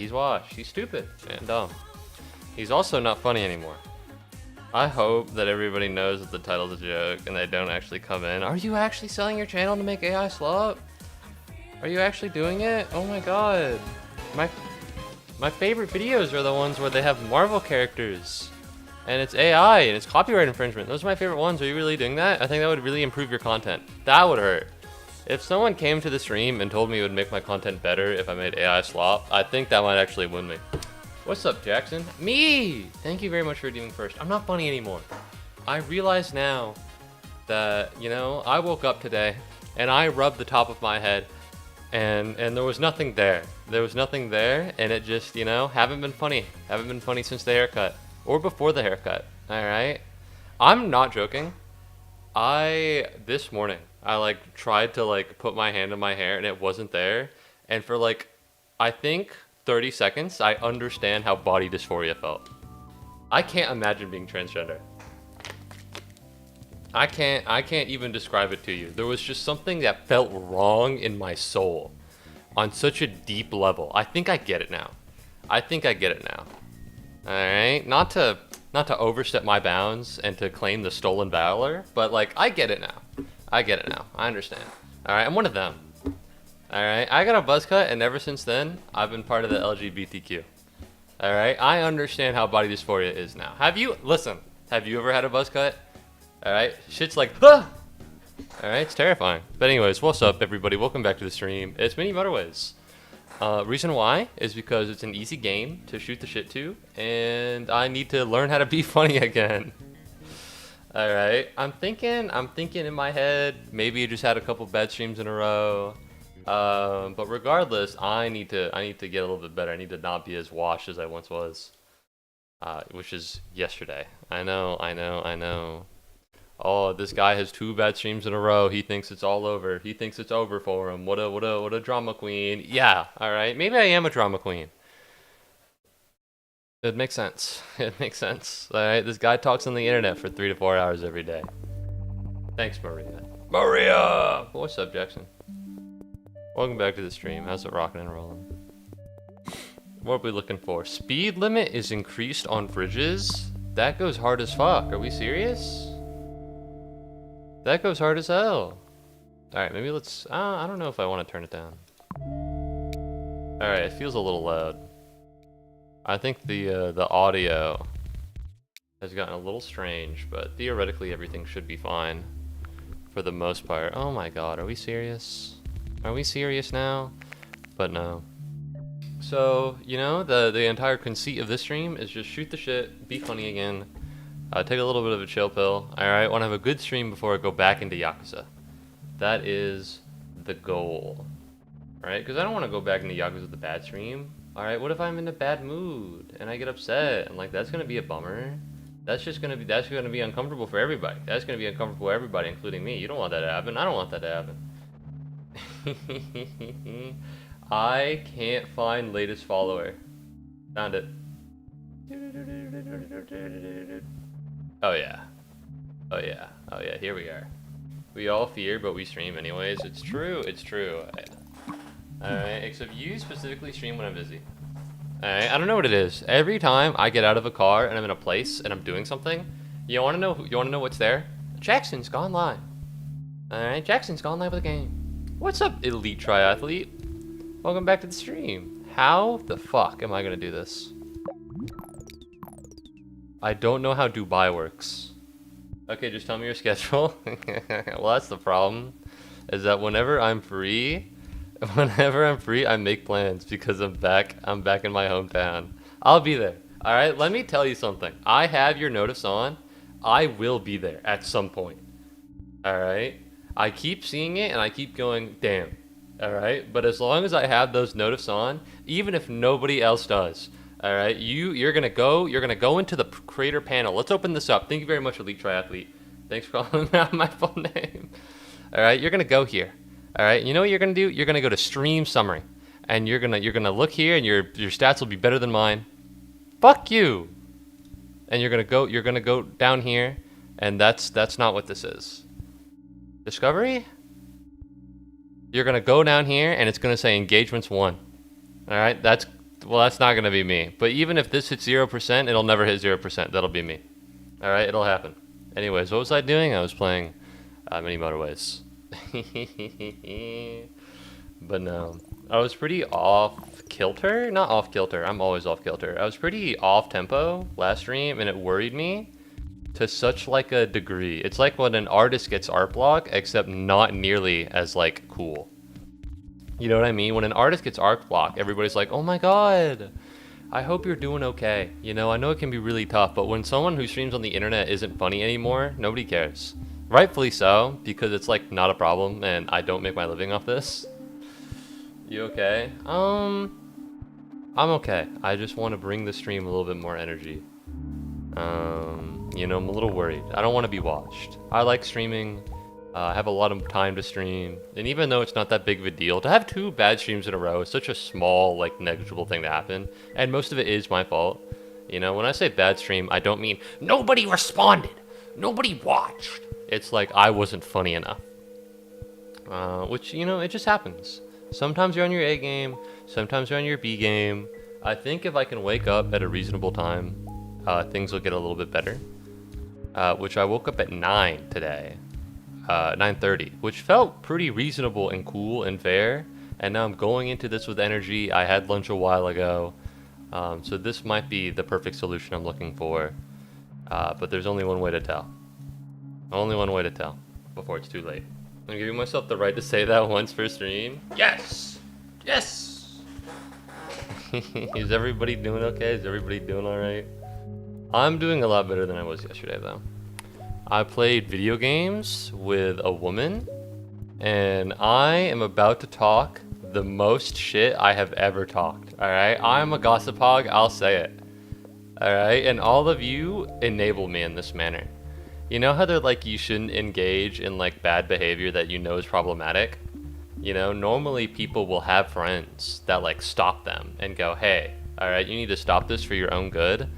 He's washed. He's stupid and dumb. He's also not funny anymore. I hope that everybody knows that the title's a joke and they don't actually come in. Are you actually selling your channel to make AI slop? Are you actually doing it? Oh my god. My favorite videos are the ones where they have Marvel characters. And it's AI and it's copyright infringement. Those are my favorite ones. Are you really doing that? I think that would really improve your content. That would hurt. If someone came to the stream and told me it would make my content better if I made AI slop, I think that might actually win me. What's up, Jackson? Me! Thank you very much for redeeming first. I'm not funny anymore. I realize now that, you know, I woke up today and I rubbed the top of my head and there was nothing there. There was nothing there and it just, you know, haven't been funny. Haven't been funny since the haircut or before the haircut. All right? I'm not joking. This morning, I like tried to like put my hand in my hair and it wasn't there. And for like, I think 30 seconds, I understand how body dysphoria felt. I can't imagine being transgender. I can't even describe it to you. There was just something that felt wrong in my soul on such a deep level. I think I get it now. I think I get it now. All right, not to overstep my bounds and to claim the stolen valor, but like I get it now. I get it now. I understand. All right, I'm one of them. All right, I got a buzz cut, and ever since then, I've been part of the LGBTQ. All right, I understand how body dysphoria is now. Have you ever had a buzz cut? All right, shit's like, ah! All right, it's terrifying. But anyways, what's up, everybody? Welcome back to the stream. It's Mini Motorways. Reason why is because it's an easy game to shoot the shit to, and I need to learn how to be funny again. All right, I'm thinking in my head, maybe I just had a couple bad streams in a row. But regardless, I need to get a little bit better. I need to not be as washed as I once was, which is yesterday. I know. Oh, this guy has 2 bad streams in a row. He thinks it's all over. He thinks it's over for him. What a drama queen. Yeah, all right. Maybe I am a drama queen. It makes sense. It makes sense. All right. This guy talks on the internet for 3 to 4 hours every day. Thanks, Maria. Maria! What's up, Jackson? Welcome back to the stream. How's it rocking and rolling? What are we looking for? Speed limit is increased on fridges? That goes hard as fuck. Are we serious? That goes hard as hell. Alright, maybe let's... I don't know if I want to turn it down. Alright, it feels a little loud. I think the audio has gotten a little strange, but theoretically everything should be fine for the most part. Oh my god, are we serious? Are we serious now? But no. So, you know, the entire conceit of this stream is just shoot the shit, be funny again, take a little bit of a chill pill. Alright, want to have a good stream before I go back into Yakuza. That is the goal. Right? Because I don't want to go back into Yakuza with a bad stream. Alright, what if I'm in a bad mood and I get upset? And like, that's going to be a bummer. That's going to be uncomfortable for everybody. That's going to be uncomfortable for everybody, including me. You don't want that to happen. I don't want that to happen. I can't find latest follower. Found it. Oh yeah. Oh yeah. Oh yeah, here we are. We all fear, but we stream anyways. It's true, it's true. Alright, except you specifically stream when I'm busy. Alright, I don't know what it is. Every time I get out of a car and I'm in a place and I'm doing something, you wanna know what's there? Jackson's gone live. Alright, Jackson's gone live with the game. What's up, elite triathlete? Welcome back to the stream. How the fuck am I gonna do this? I don't know how Dubai works. Okay, just tell me your schedule. Well, that's the problem. Is that whenever I'm free, I make plans because I'm back in my hometown. I'll be there. All right, let me tell you something. I have your notice on. I will be there at some point. All right? I keep seeing it and I keep going, damn. All right? But as long as I have those notice on, even if nobody else does, all right, you're gonna go into the creator panel. Let's open this up. Thank you very much, elite triathlete. Thanks for calling out my full name. All right, you're gonna go here. All right, you know what you're gonna do? You're gonna go to stream summary, and you're gonna look here, and your stats will be better than mine. Fuck you. And you're gonna go down here, and that's not what this is. Discovery. You're gonna go down here, and it's gonna say engagements 1. All right, that's Well, that's not gonna be me. But even if this hits 0%, it'll never hit 0%. That'll be me. All right, it'll happen. Anyways, what was I doing? I was playing Mini Motorways. But no, I was pretty off kilter. Not off kilter. I'm always off kilter. I was pretty off tempo last stream, and it worried me to such like a degree. It's like when an artist gets art block, except not nearly as like cool. You know what I mean? When an artist gets art block, everybody's like, "Oh my god, I hope you're doing okay." You know, I know it can be really tough, but when someone who streams on the internet isn't funny anymore, nobody cares. Rightfully so, because it's like not a problem, and I don't make my living off this. You okay? I'm okay. I just want to bring the stream a little bit more energy. You know, I'm a little worried. I don't want to be watched. I like streaming. I have a lot of time to stream. And even though it's not that big of a deal, to have 2 bad streams in a row is such a small, like, negligible thing to happen. And most of it is my fault. You know, when I say bad stream, I don't mean nobody responded. Nobody watched. It's like I wasn't funny enough. Which, you know, it just happens. Sometimes you're on your A game. Sometimes you're on your B game. I think if I can wake up at a reasonable time, things will get a little bit better. Which I woke up at 9 today. 9:30, which felt pretty reasonable and cool and fair. And now I'm going into this with energy. I had lunch a while ago. So this might be the perfect solution I'm looking for. But there's only one way to tell. Only one way to tell before it's too late. I'm giving myself the right to say that once per stream. Yes! Yes! Is everybody doing okay? Is everybody doing alright? I'm doing a lot better than I was yesterday, though. I played video games with a woman, and I am about to talk the most shit I have ever talked, alright? I'm a gossip hog, I'll say it. Alright? And all of you enable me in this manner. You know how they're like, you shouldn't engage in like bad behavior that you know is problematic? You know, normally people will have friends that like stop them and go, hey, alright, you need to stop this for your own good.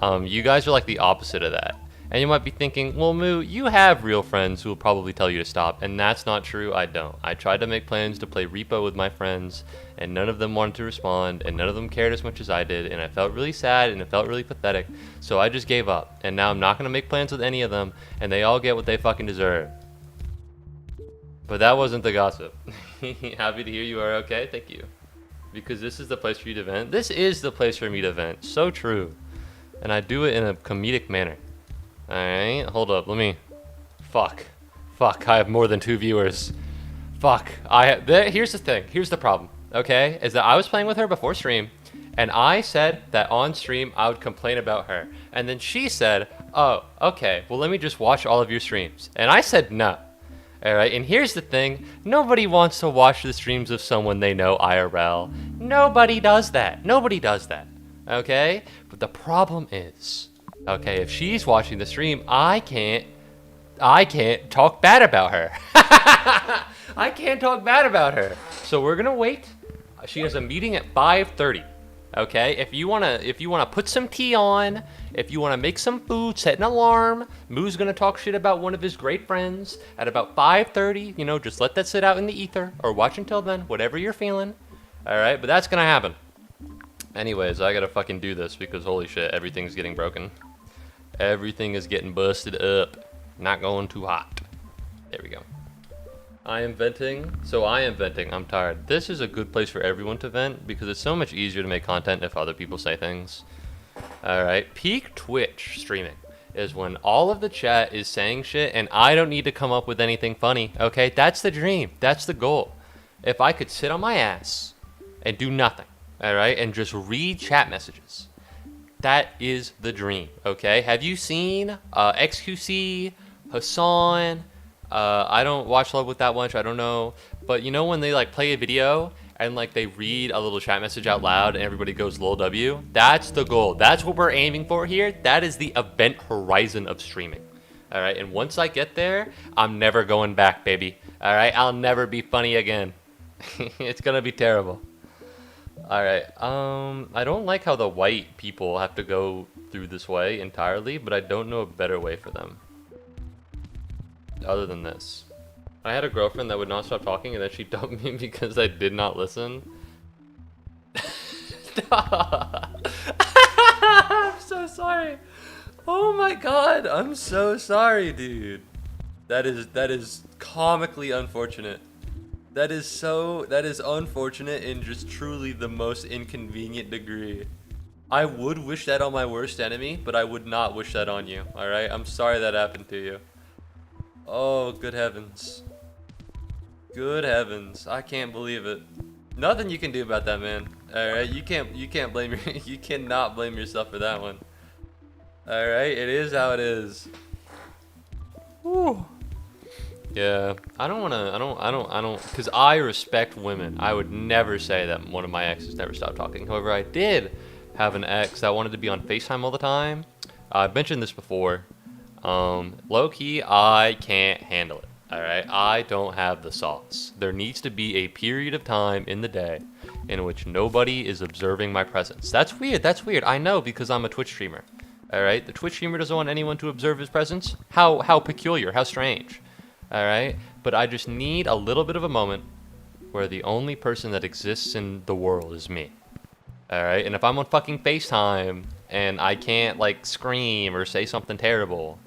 You guys are like the opposite of that. And you might be thinking, well, Moo, you have real friends who will probably tell you to stop. And that's not true, I don't. I tried to make plans to play Repo with my friends, and none of them wanted to respond, and none of them cared as much as I did, and I felt really sad, and it felt really pathetic. So I just gave up, and now I'm not going to make plans with any of them, and they all get what they fucking deserve. But that wasn't the gossip. Happy to hear you are okay, thank you. Because this is the place for you to vent. This is the place for me to vent, so true. And I do it in a comedic manner. Alright, hold up, let me... Fuck, I have more than 2 viewers. Fuck, here's the thing, here's the problem, okay? Is that I was playing with her before stream, and I said that on stream I would complain about her. And then she said, oh, okay, well let me just watch all of your streams. And I said no. Alright, and here's the thing, nobody wants to watch the streams of someone they know IRL. Nobody does that, okay? But the problem is... Okay, if she's watching the stream, I can't talk bad about her. I can't talk bad about her. So we're gonna wait. She has a meeting at 5:30. Okay, if you wanna put some tea on, if you wanna make some food, set an alarm. Moo's gonna talk shit about one of his great friends at about 5:30. You know, just let that sit out in the ether, or watch until then, whatever you're feeling. All right, but that's gonna happen. Anyways, I gotta fucking do this because holy shit, everything's getting broken. Everything is getting busted up. Not going too hot. There we go. I am venting. I'm tired. This is a good place for everyone to vent because it's so much easier to make content if other people say things. Alright, peak Twitch streaming is when all of the chat is saying shit and I don't need to come up with anything funny, okay? That's the dream. That's the goal. If I could sit on my ass and do nothing, alright, and just read chat messages. That is the dream, okay? Have you seen XQC, Hassan? I don't watch Love with that much, I don't know. But you know when they like play a video and like they read a little chat message out loud and everybody goes lol W? That's the goal. That's what we're aiming for here. That is the event horizon of streaming. All right, and once I get there, I'm never going back, baby. All right, I'll never be funny again. It's gonna be terrible. Alright, I don't like how the white people have to go through this way entirely, but I don't know a better way for them. Other than this. I had a girlfriend that would not stop talking and then she dumped me because I did not listen. Stop. I'm so sorry. Oh my god, I'm so sorry, dude. That is comically unfortunate. That is unfortunate in just truly the most inconvenient degree. I would wish that on my worst enemy, but I would not wish that on you. All right? I'm sorry that happened to you. Oh, good heavens. Good heavens. I can't believe it. Nothing you can do about that, man. All right? You can't blame you cannot blame yourself for that one. All right? It is how it is. Whew. Yeah, I don't, because I respect women. I would never say that one of my exes never stopped talking. However, I did have an ex that wanted to be on FaceTime all the time. I've mentioned this before. Low key, I can't handle it. All right, I don't have the sauce. There needs to be a period of time in the day in which nobody is observing my presence. That's weird. That's weird. I know, because I'm a Twitch streamer. All right, the Twitch streamer doesn't want anyone to observe his presence. How peculiar. How strange. All right, but I just need a little bit of a moment where the only person that exists in the world is me. All right, and if I'm on fucking FaceTime and I can't like scream or say something terrible,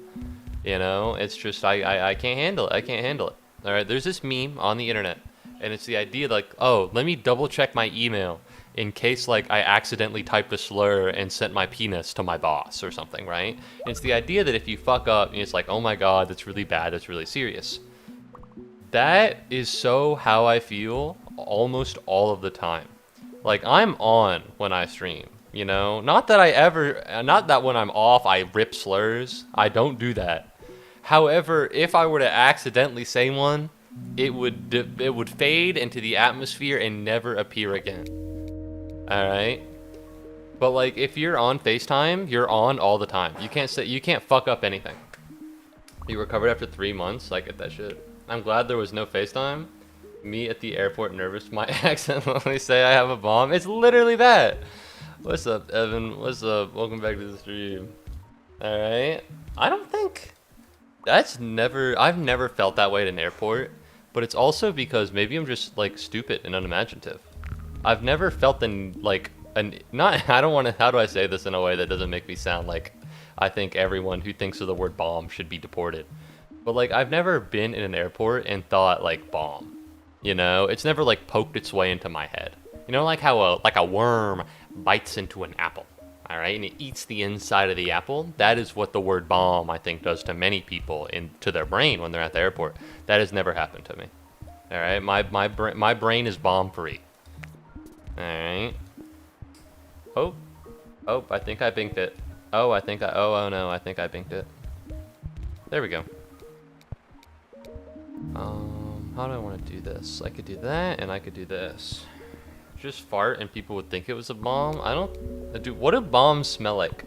you know, it's just I can't handle it. I can't handle it. All right, there's this meme on the internet, and it's the idea like, oh, let me double check my email in case like I accidentally typed a slur and sent my penis to my boss or something, right? And it's the idea that if you fuck up, it's like, oh my god, that's really bad, that's really serious. That is so how I feel almost all of the time. Like, I'm on when I stream, you know? Not that when I'm off I rip slurs. I don't do that. However, if I were to accidentally say one, it would fade into the atmosphere and never appear again. Alright? But like, if you're on FaceTime, you're on all the time. You can't fuck up anything. You recovered after 3 months? I get that shit. I'm glad there was no FaceTime. Me at the airport nervous might accidentally say I have a bomb. It's literally that. What's up, Evan? What's up? Welcome back to the stream. Alright? I don't think... I've never felt that way at an airport. But it's also because maybe I'm just, like, stupid and unimaginative. I've never felt how do I say this in a way that doesn't make me sound like I think everyone who thinks of the word bomb should be deported. But like, I've never been in an airport and thought like bomb, you know? It's never like poked its way into my head. You know, like how a worm bites into an apple, all right? And it eats the inside of the apple. That is what the word bomb, I think, does to many people to their brain when they're at the airport. That has never happened to me, all right? My brain is bomb free. Alright. Oh, I think I binked it. Oh no, I think I binked it. There we go. How do I want to do this? I could do that, and I could do this. Just fart, and people would think it was a bomb. What do bombs smell like?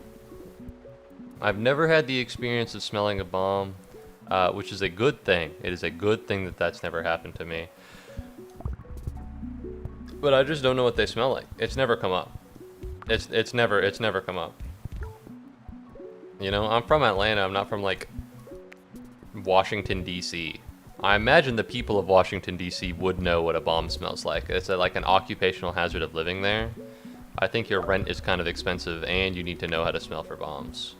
I've never had the experience of smelling a bomb, which is a good thing. It is a good thing that that's never happened to me. But I just don't know what they smell like. It's never come up. It's never come up. You know, I'm from Atlanta. I'm not from like Washington D.C. I imagine the people of Washington D.C. would know what a bomb smells like. It's like an occupational hazard of living there. I think your rent is kind of expensive, and you need to know how to smell for bombs.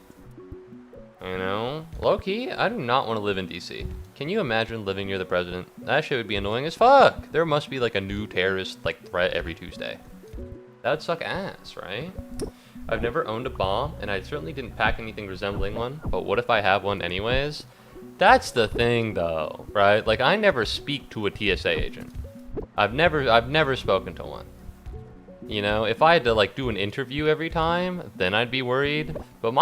You know, low key, I do not want to live in D.C. Can you imagine living near the president? That shit would be annoying as fuck. There must be like a new terrorist like threat every Tuesday. That'd suck ass, right? I've never owned a bomb, and I certainly didn't pack anything resembling one, but what if I have one anyways? That's the thing though, right? Like, I never speak to a TSA agent. I've never spoken to one. You know, if I had to like do an interview every time, then I'd be worried. But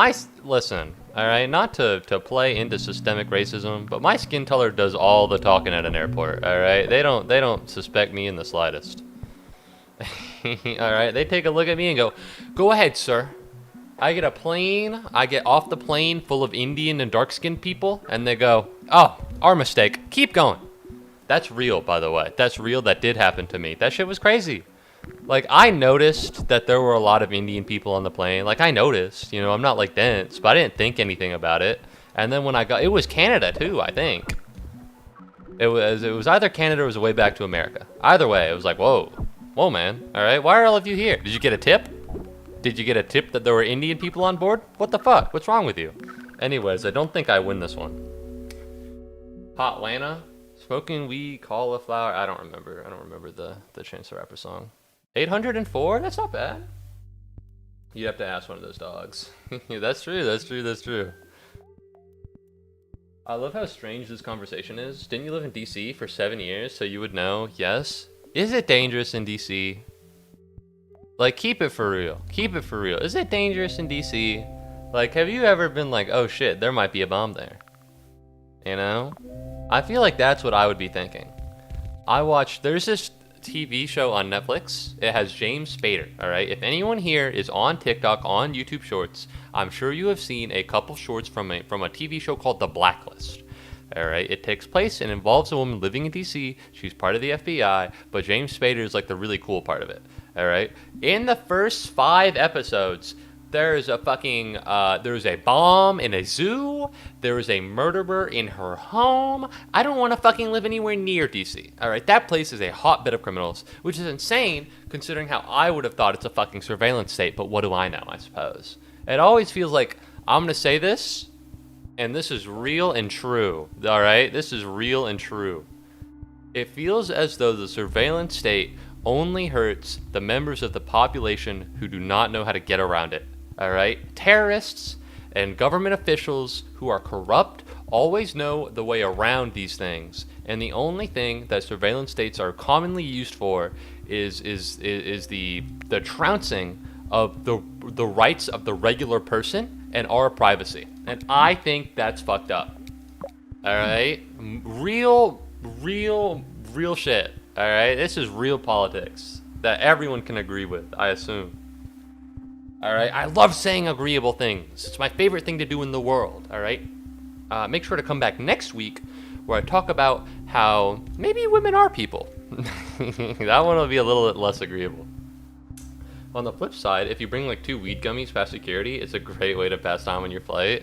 listen, all right, not to play into systemic racism, but my skin color does all the talking at an airport. All right, they don't suspect me in the slightest. All right, they take a look at me and go ahead, sir. I get off the plane full of Indian and dark-skinned people, and they go, oh, our mistake. Keep going. That's real, by the way. That's real. That did happen to me. That shit was crazy. Like, I noticed that there were a lot of Indian people on the plane. Like, I noticed, you know, I'm not like dense, but I didn't think anything about it. And then when it was Canada too, I think. It was either Canada or it was way back to America. Either way, it was like, whoa, Whoa, man. All right, why are all of you here? Did you get a tip? Did you get a tip that there were Indian people on board? What the fuck? What's wrong with you? Anyways, I don't think I win this one. Hot Lana, smoking weed, cauliflower. I don't remember. I don't remember the Chance the Rapper song. 804? That's not bad. You have to ask one of those dogs. That's true. That's true. That's true. I love how strange this conversation is. Didn't you live in DC for 7 years, so you would know? Yes. Is it dangerous in DC? Like, keep it for real. Keep it for real. Is it dangerous in DC? Like, have you ever been like, oh shit, there might be a bomb there? You know? I feel like that's what I would be thinking. There's this TV show on Netflix. It has James Spader, alright? If anyone here is on TikTok, on YouTube Shorts, I'm sure you have seen a couple shorts from a TV show called The Blacklist. Alright, it takes place and involves a woman living in DC. She's part of the FBI, but James Spader is like the really cool part of it. Alright? In the first 5 episodes, there's a bomb in a zoo. There is a murderer in her home. I don't want to fucking live anywhere near DC. All right, that place is a hotbed of criminals, which is insane considering how I would have thought it's a fucking surveillance state. But what do I know? I suppose it always feels like I'm gonna say this, and this is real and true. All right, this is real and true. It feels as though the surveillance state only hurts the members of the population who do not know how to get around it. Alright? Terrorists and government officials who are corrupt always know the way around these things. And the only thing that surveillance states are commonly used for is the trouncing of the rights of the regular person and our privacy. And I think that's fucked up. Alright? Real shit. Alright? This is real politics that everyone can agree with, I assume. Alright, I love saying agreeable things. It's my favorite thing to do in the world, alright? Make sure to come back next week where I talk about how maybe women are people. That one will be a little bit less agreeable. On the flip side, if you bring like 2 weed gummies past security, it's a great way to pass time on your flight.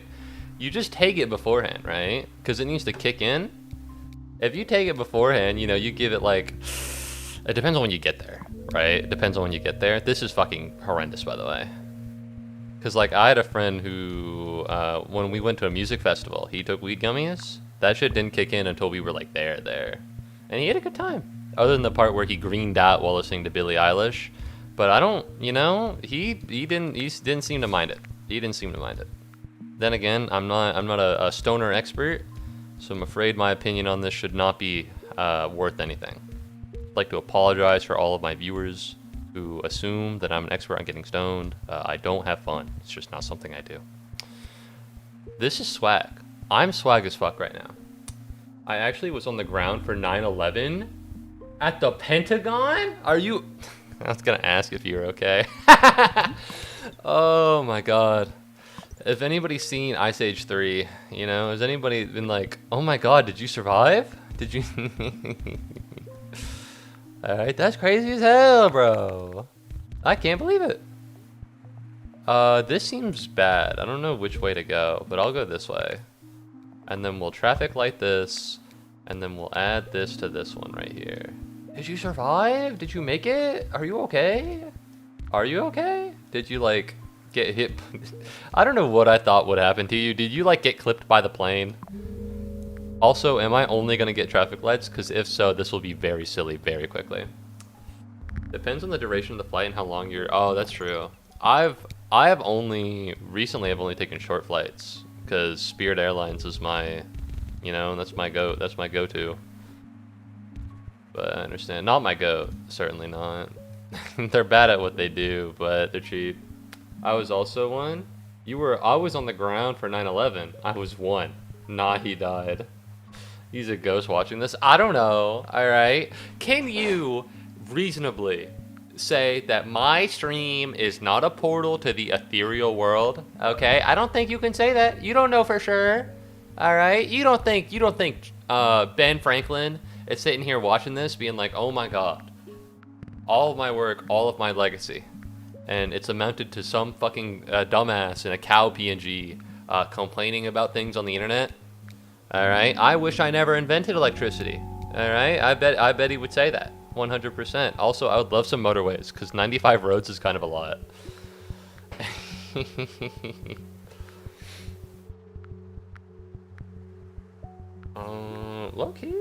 You just take it beforehand, right? Because it needs to kick in. If you take it beforehand, you give it like... It depends on when you get there, right? It depends on when you get there. This is fucking horrendous, by the way. Because, like, I had a friend who, when we went to a music festival, he took weed gummies. That shit didn't kick in until we were, like, there. And he had a good time. Other than the part where he greened out while listening to Billie Eilish. But I don't, he didn't seem to mind it. He didn't seem to mind it. Then again, I'm not a stoner expert, so I'm afraid my opinion on this should not be worth anything. I'd like to apologize for all of my viewers who assume that I'm an expert on getting stoned. I don't have fun. It's just not something I do. This is swag. I'm swag as fuck right now. I actually was on the ground for 9/11 at the Pentagon? Are you... I was gonna ask if you were okay. Oh my god. If anybody's seen Ice Age 3, has anybody been like, oh my god, did you survive? Did you... Alright, that's crazy as hell, bro. I can't believe it. This seems bad. I don't know which way to go, but I'll go this way. And then we'll traffic light this, and then we'll add this to this one right here. Did you survive? Did you make it? Are you okay? Are you okay? Did you, like, get hit? I don't know what I thought would happen to you. Did you, like, get clipped by the plane? Also, am I only going to get traffic lights? Because if so, this will be very silly very quickly. Depends on the duration of the flight and how long you're... Oh, that's true. I've only taken short flights because Spirit Airlines is my, that's my go-to. But I understand. Not my go, certainly not. They're bad at what they do, but they're cheap. I was also one. I was on the ground for 9/11. I was one. Nah, he died. He's a ghost watching this. I don't know. All right. Can you reasonably say that my stream is not a portal to the ethereal world? Okay. I don't think you can say that. You don't know for sure. All right. You don't think Ben Franklin is sitting here watching this being like, oh my god, all of my work, all of my legacy, and it's amounted to some fucking dumbass in a cow PNG complaining about things on the internet. All right, I wish I never invented electricity. All right, I bet he would say that. 100%. Also, I would love some motorways, because 95 roads is kind of a lot. Low-key,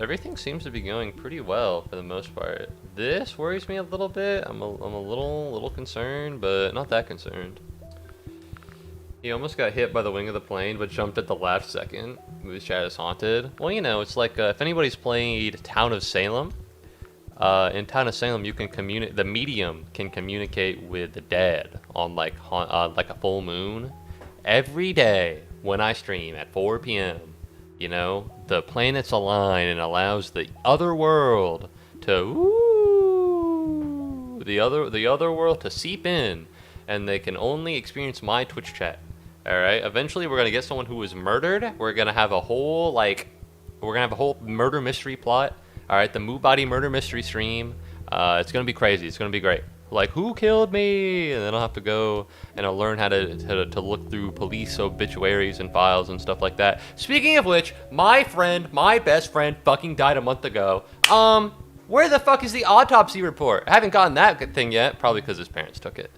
everything seems to be going pretty well for the most part. This worries me a little bit. I'm a little concerned, but not that concerned. He almost got hit by the wing of the plane, but jumped at the last second. Movie chat is haunted. Well, you know, it's like if anybody's played Town of Salem, in Town of Salem, you can communicate. The medium can communicate with the dead on like a full moon. Every day when I stream at 4 p.m., you know, the planets align and allows the other world to the other world to seep in, and they can only experience my Twitch chat. All right. Eventually, we're gonna get someone who was murdered. We're gonna have a whole murder mystery plot. All right, the Muubody murder mystery stream. It's gonna be crazy. It's gonna be great. Like, who killed me? And then I'll have to go and I'll learn how to look through police obituaries and files and stuff like that. Speaking of which, my best friend, fucking died a month ago. Where the fuck is the autopsy report? I haven't gotten that thing yet. Probably because his parents took it.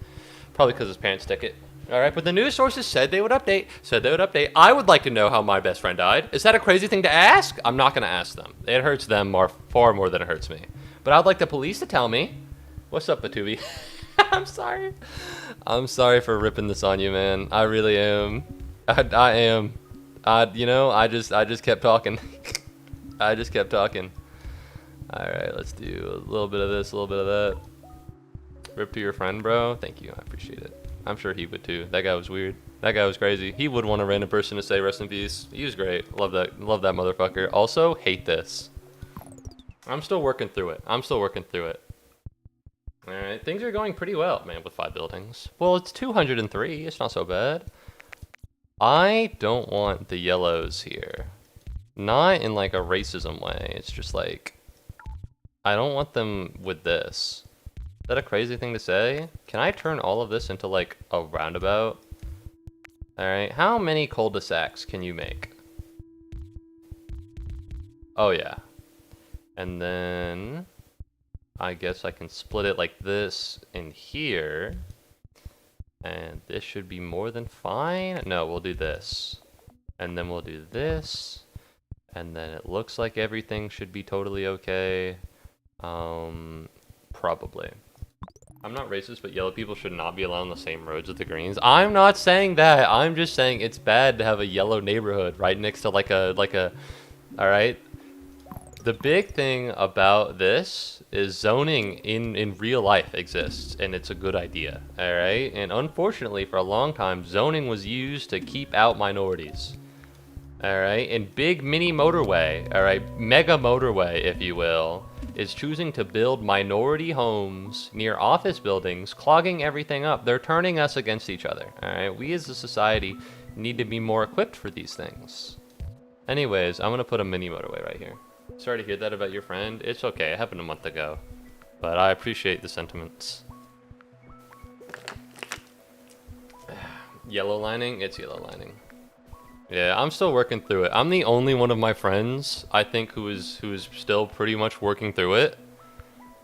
All right, but the news sources said they would update. I would like to know how my best friend died. Is that a crazy thing to ask? I'm not going to ask them. It hurts them far more than it hurts me. But I'd like the police to tell me. What's up, Batubi? I'm sorry. I'm sorry for ripping this on you, man. I really am. I am. You know, I just kept talking. I just kept talking. All right, let's do a little bit of this, a little bit of that. Rip to your friend, bro. Thank you. I appreciate it. I'm sure he would too. That guy was weird. That guy was crazy. He would want a random person to say rest in peace. He was great. Love that motherfucker. Also, hate this. I'm still working through it. Alright, things are going pretty well, man, with 5 buildings. Well, it's 203. It's not so bad. I don't want the yellows here. Not in like a racism way. It's just like, I don't want them with this. Is that a crazy thing to say? Can I turn all of this into like a roundabout? Alright, how many cul-de-sacs can you make? Oh yeah. And then I guess I can split it like this in here. And this should be more than fine. No, we'll do this. And then we'll do this. And then it looks like everything should be totally okay. Probably. I'm not racist, but yellow people should not be allowed on the same roads with the greens. I'm not saying that. I'm just saying it's bad to have a yellow neighborhood right next to like a, all right? The big thing about this is zoning in real life exists, and it's a good idea, all right? And unfortunately, for a long time, zoning was used to keep out minorities, all right? And big mini motorway, all right, mega motorway, if you will, is choosing to build minority homes near office buildings, clogging everything up. They're turning us against each other, all right? We as a society need to be more equipped for these things. Anyways, I'm gonna put a mini motorway right here. Sorry to hear that about your friend. It's okay, it happened a month ago. But I appreciate the sentiments. Yellow lining? It's yellow lining. Yeah, I'm still working through it. I'm the only one of my friends, I think, who is still pretty much working through it.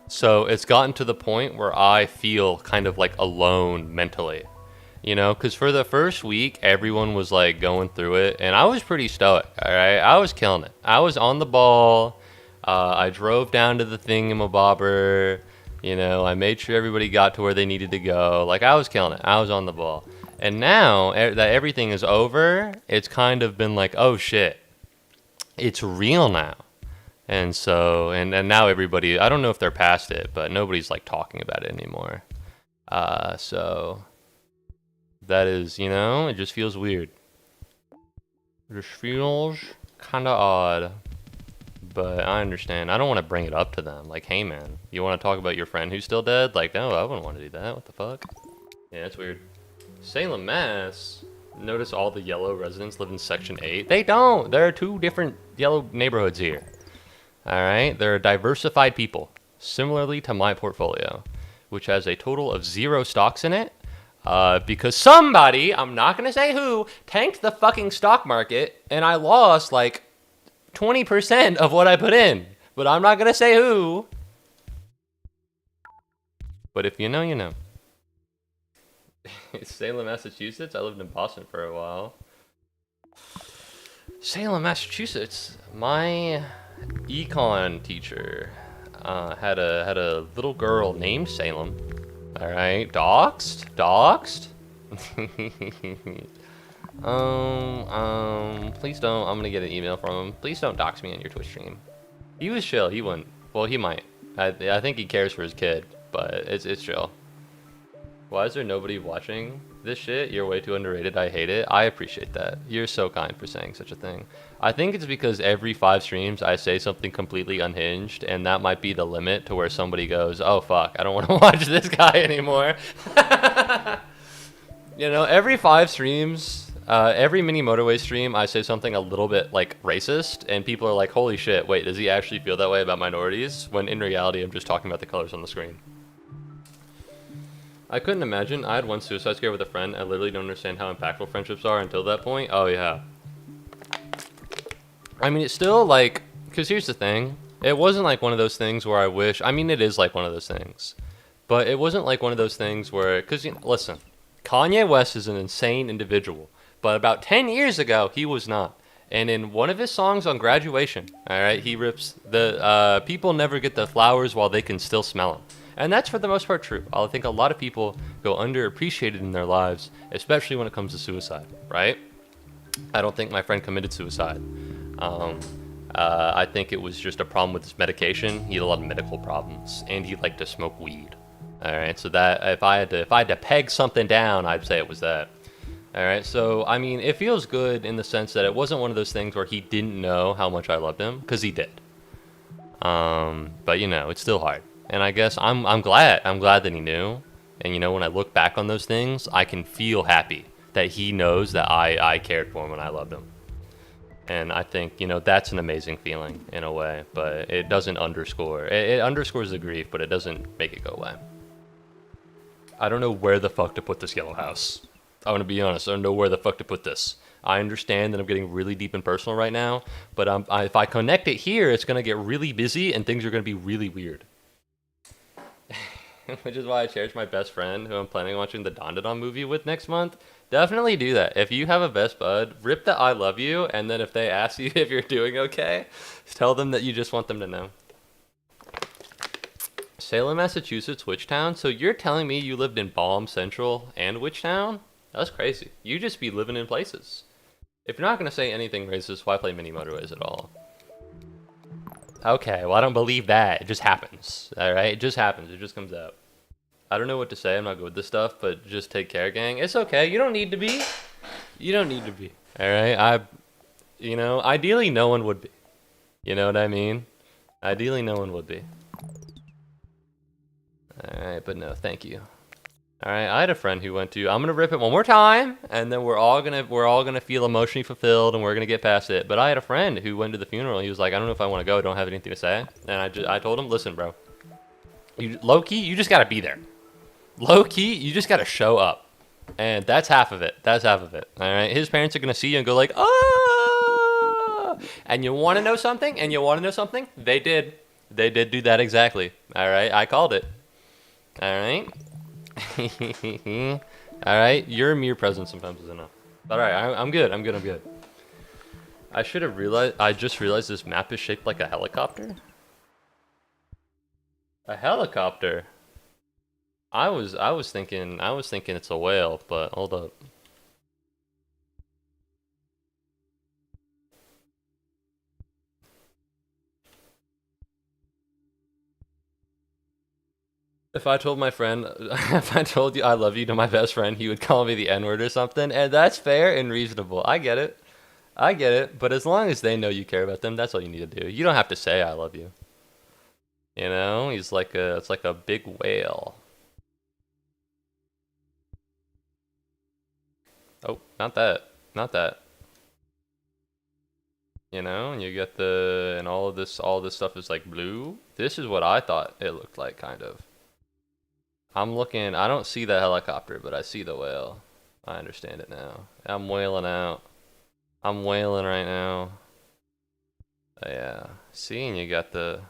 So it's gotten to the point where I feel kind of like alone mentally. You know, because for the first week, everyone was like going through it, and I was pretty stoic, all right? I was killing it. I was on the ball. I drove down to the thingamabobber. You know, I made sure everybody got to where they needed to go. Like, I was killing it. I was on the ball. And now that everything is over, it's kind of been like, oh shit, it's real now. And so, and now everybody, I don't know if they're past it, but nobody's like talking about it anymore. So that is, you know, it just feels weird. It just feels kind of odd. But I understand. I don't want to bring it up to them. Like, hey man, you want to talk about your friend who's still dead? Like, no, I wouldn't want to do that. What the fuck? Yeah, that's weird. Salem, Mass. Notice all the yellow residents live in Section 8. They don't. There are 2 different yellow neighborhoods here. Alright? They're diversified people. Similarly to my portfolio, which has a total of 0 stocks in it. Because somebody, I'm not going to say who, tanked the fucking stock market, and I lost like 20% of what I put in. But I'm not gonna say who. But if you know, you know. Salem, Massachusetts? I lived in Boston for a while. Salem, Massachusetts. My econ teacher had a little girl named Salem. All right, doxed. Please don't. I'm gonna get an email from him. Please don't dox me on your Twitch stream. He was chill. He wouldn't. Well, he might. I think he cares for his kid, but it's chill. Why is there nobody watching this shit? You're way too underrated. I hate it. I appreciate that. You're so kind for saying such a thing. I think it's because every 5 streams I say something completely unhinged, and that might be the limit to where somebody goes, oh fuck, I don't want to watch this guy anymore. You know, every 5 streams, every mini motorway stream, I say something a little bit like racist, and people are like, holy shit, wait, does he actually feel that way about minorities? When in reality, I'm just talking about the colors on the screen. I couldn't imagine. I had one suicide scare with a friend. I literally don't understand how impactful friendships are until that point. Oh, yeah. I mean, it's still like... Because here's the thing. It wasn't like one of those things where I wish... I mean, it is like one of those things. But it wasn't like one of those things where... Because, you know, listen. Kanye West is an insane individual. But about 10 years ago, he was not. And in one of his songs on Graduation, all right, he rips the... people never get the flowers while they can still smell them. And that's for the most part true. I think a lot of people go underappreciated in their lives, especially when it comes to suicide, right? I don't think my friend committed suicide. I think it was just a problem with his medication. He had a lot of medical problems, and he liked to smoke weed. All right, so that if I had to peg something down, I'd say it was that. All right, so I mean, it feels good in the sense that it wasn't one of those things where he didn't know how much I loved him, because he did. But you know, it's still hard. And I guess I'm glad that he knew. And you know, when I look back on those things, I can feel happy that he knows that I cared for him and I loved him. And I think, you know, that's an amazing feeling in a way, but it doesn't underscore. It underscores the grief, but it doesn't make it go away. I don't know where the fuck to put this yellow house. I'm gonna be honest, I don't know where the fuck to put this. I understand that I'm getting really deep and personal right now, but if I connect it here, it's gonna get really busy and things are gonna be really weird. Which is why I cherish my best friend who I'm planning on watching the Don movie with next month. Definitely do that. If you have a best bud, rip the I love you, and then if they ask you if you're doing okay, tell them that you just want them to know. Salem, Massachusetts, Witchtown? So you're telling me you lived in Balm Central and Witchtown? That's crazy. You just be living in places. If you're not going to say anything racist, why play mini motorways at all? Okay, well, I don't believe that. It just happens. All right? It just happens. It just comes out. I don't know what to say. I'm not good with this stuff, but just take care, gang. It's okay. You don't need to be. You don't need to be. All right? You know, ideally, no one would be. You know what I mean? Ideally, no one would be. All right, but no, thank you. All right, I had a friend who went to. I'm gonna rip it one more time, and then we're all gonna feel emotionally fulfilled, and we're gonna get past it. But I had a friend who went to the funeral. And he was like, I don't know if I want to go. I don't have anything to say. And I told him, listen, bro. Low key, you just gotta be there. Low key, you just gotta show up, and that's half of it. That's half of it. All right, his parents are gonna see you and go like, ah. And you want to know something? And you want to know something? They did. They did do that exactly. All right, I called it. All right. Alright, your mere presence sometimes is enough. Alright, I'm good. I should have realized. I just realized this map is shaped like a helicopter. A helicopter? I was thinking it's a whale, but hold up. If I told my friend, if I told you I love you to my best friend, he would call me the N-word or something, and that's fair and reasonable. I get it. But as long as they know you care about them, that's all you need to do. You don't have to say I love you. You know, it's like a big whale. Oh, not that. You know, and you get and all this stuff is like blue. This is what I thought it looked like, kind of. I'm looking, I don't see the helicopter, but I see the whale. I understand it now. I'm whaling out. I'm whaling right now. Yeah. See, and you got the...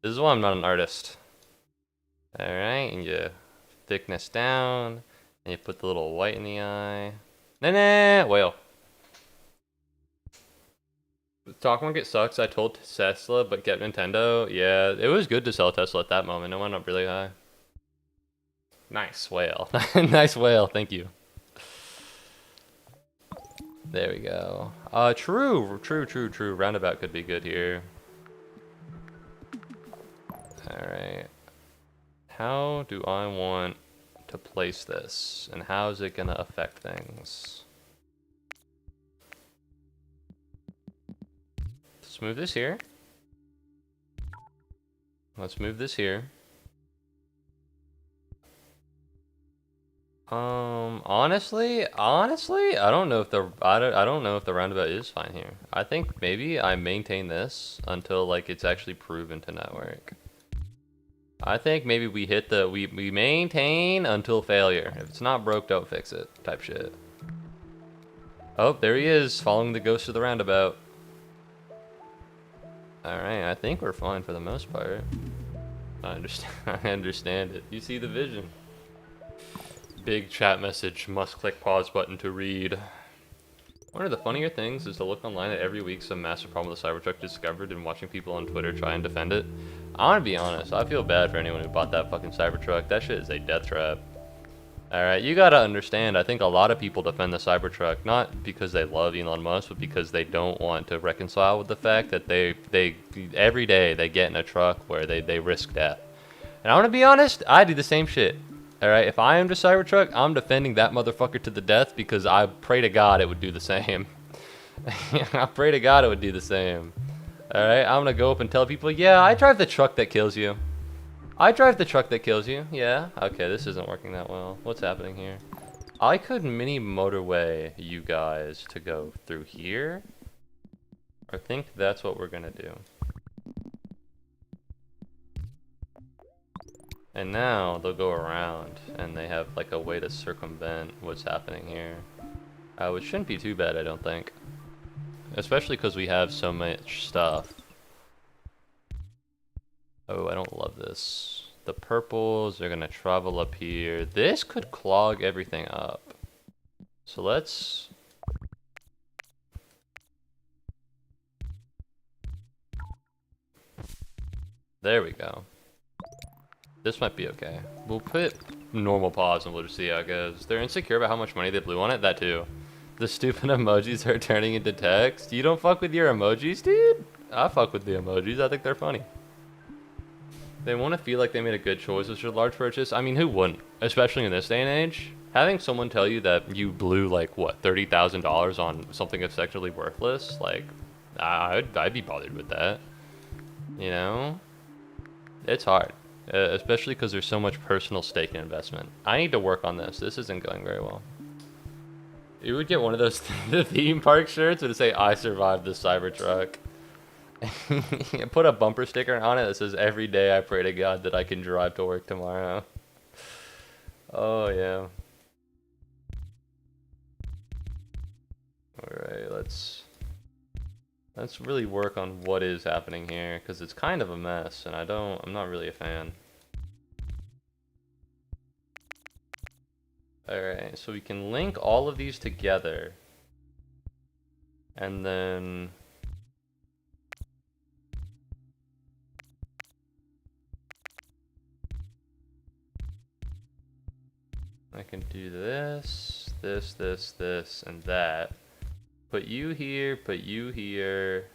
This is why I'm not an artist. Alright, and you thickness down, and you put the little white in the eye. Nah, whale. The stock market sucks. I told Tesla, but get Nintendo. Yeah, it was good to sell Tesla at that moment. It went up really high. Nice whale. Nice whale. Thank you. There we go. True. Roundabout could be good here. Alright. How do I want to place this? And how is it gonna affect things? Let's move this here. Let's move this here. Honestly, I don't know if the roundabout is fine here. I think maybe I maintain this until like it's actually proven to not work. I think maybe we hit the we maintain until failure. If it's not broke, don't fix it. Type shit. Oh, there he is, following the ghost of the roundabout. Alright, I think we're fine for the most part. I understand. I understand it. You see the vision. Big chat message, must click pause button to read. One of the funnier things is to look online at every week some massive problem with the Cybertruck discovered and watching people on Twitter try and defend it. I want to be honest, I feel bad for anyone who bought that fucking Cybertruck. That shit is a death trap. Alright, you gotta understand, I think a lot of people defend the Cybertruck, not because they love Elon Musk, but because they don't want to reconcile with the fact that they every day they get in a truck where they risk death. And I want to be honest, I do the same shit. Alright, if I owned a Cybertruck, I'm defending that motherfucker to the death because I pray to God it would do the same. I pray to God it would do the same. Alright, I'm gonna go up and tell people, yeah, I drive the truck that kills you. I drive the truck that kills you, yeah. Okay, this isn't working that well. What's happening here? I could mini motorway you guys to go through here. I think that's what we're gonna do. And now they'll go around and they have like a way to circumvent what's happening here. Which shouldn't be too bad, I don't think. Especially because we have so much stuff. Oh, I don't love this. The purples are gonna travel up here. This could clog everything up. So let's... There we go. This might be okay. We'll put normal pause and we'll just see how it goes. They're insecure about how much money they blew on it? That too. The stupid emojis are turning into text. You don't fuck with your emojis, dude? I fuck with the emojis. I think they're funny. They want to feel like they made a good choice with your large purchase. I mean, who wouldn't? Especially in this day and age. Having someone tell you that you blew like, what, $30,000 on something that's actually worthless? Like, I'd be bothered with that. You know? It's hard. Especially because there's so much personal stake in investment. I need to work on this. This isn't going very well. You would get one of those theme park shirts that say, I survived the Cybertruck. Put a bumper sticker on it that says, every day I pray to God that I can drive to work tomorrow. Oh, yeah. Alright, let's really work on what is happening here, because it's kind of a mess, and I'm not really a fan. Alright, so we can link all of these together. And then... I can do this, and that. Put you here.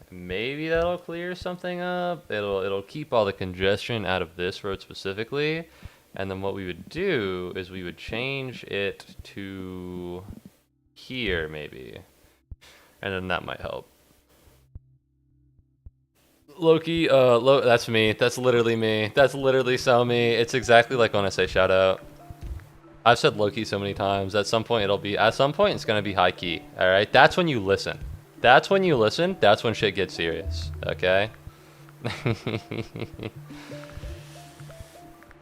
Maybe that'll clear something up. It'll keep all the congestion out of this road specifically. And then what we would do is we would change it to here maybe. And then that might help. Loki, that's me. That's literally me. That's literally so me. It's exactly like when I say shout out. I've said Loki so many times. At some point it's gonna be high key. All right, that's when you listen. That's when you listen. That's when shit gets serious. Okay.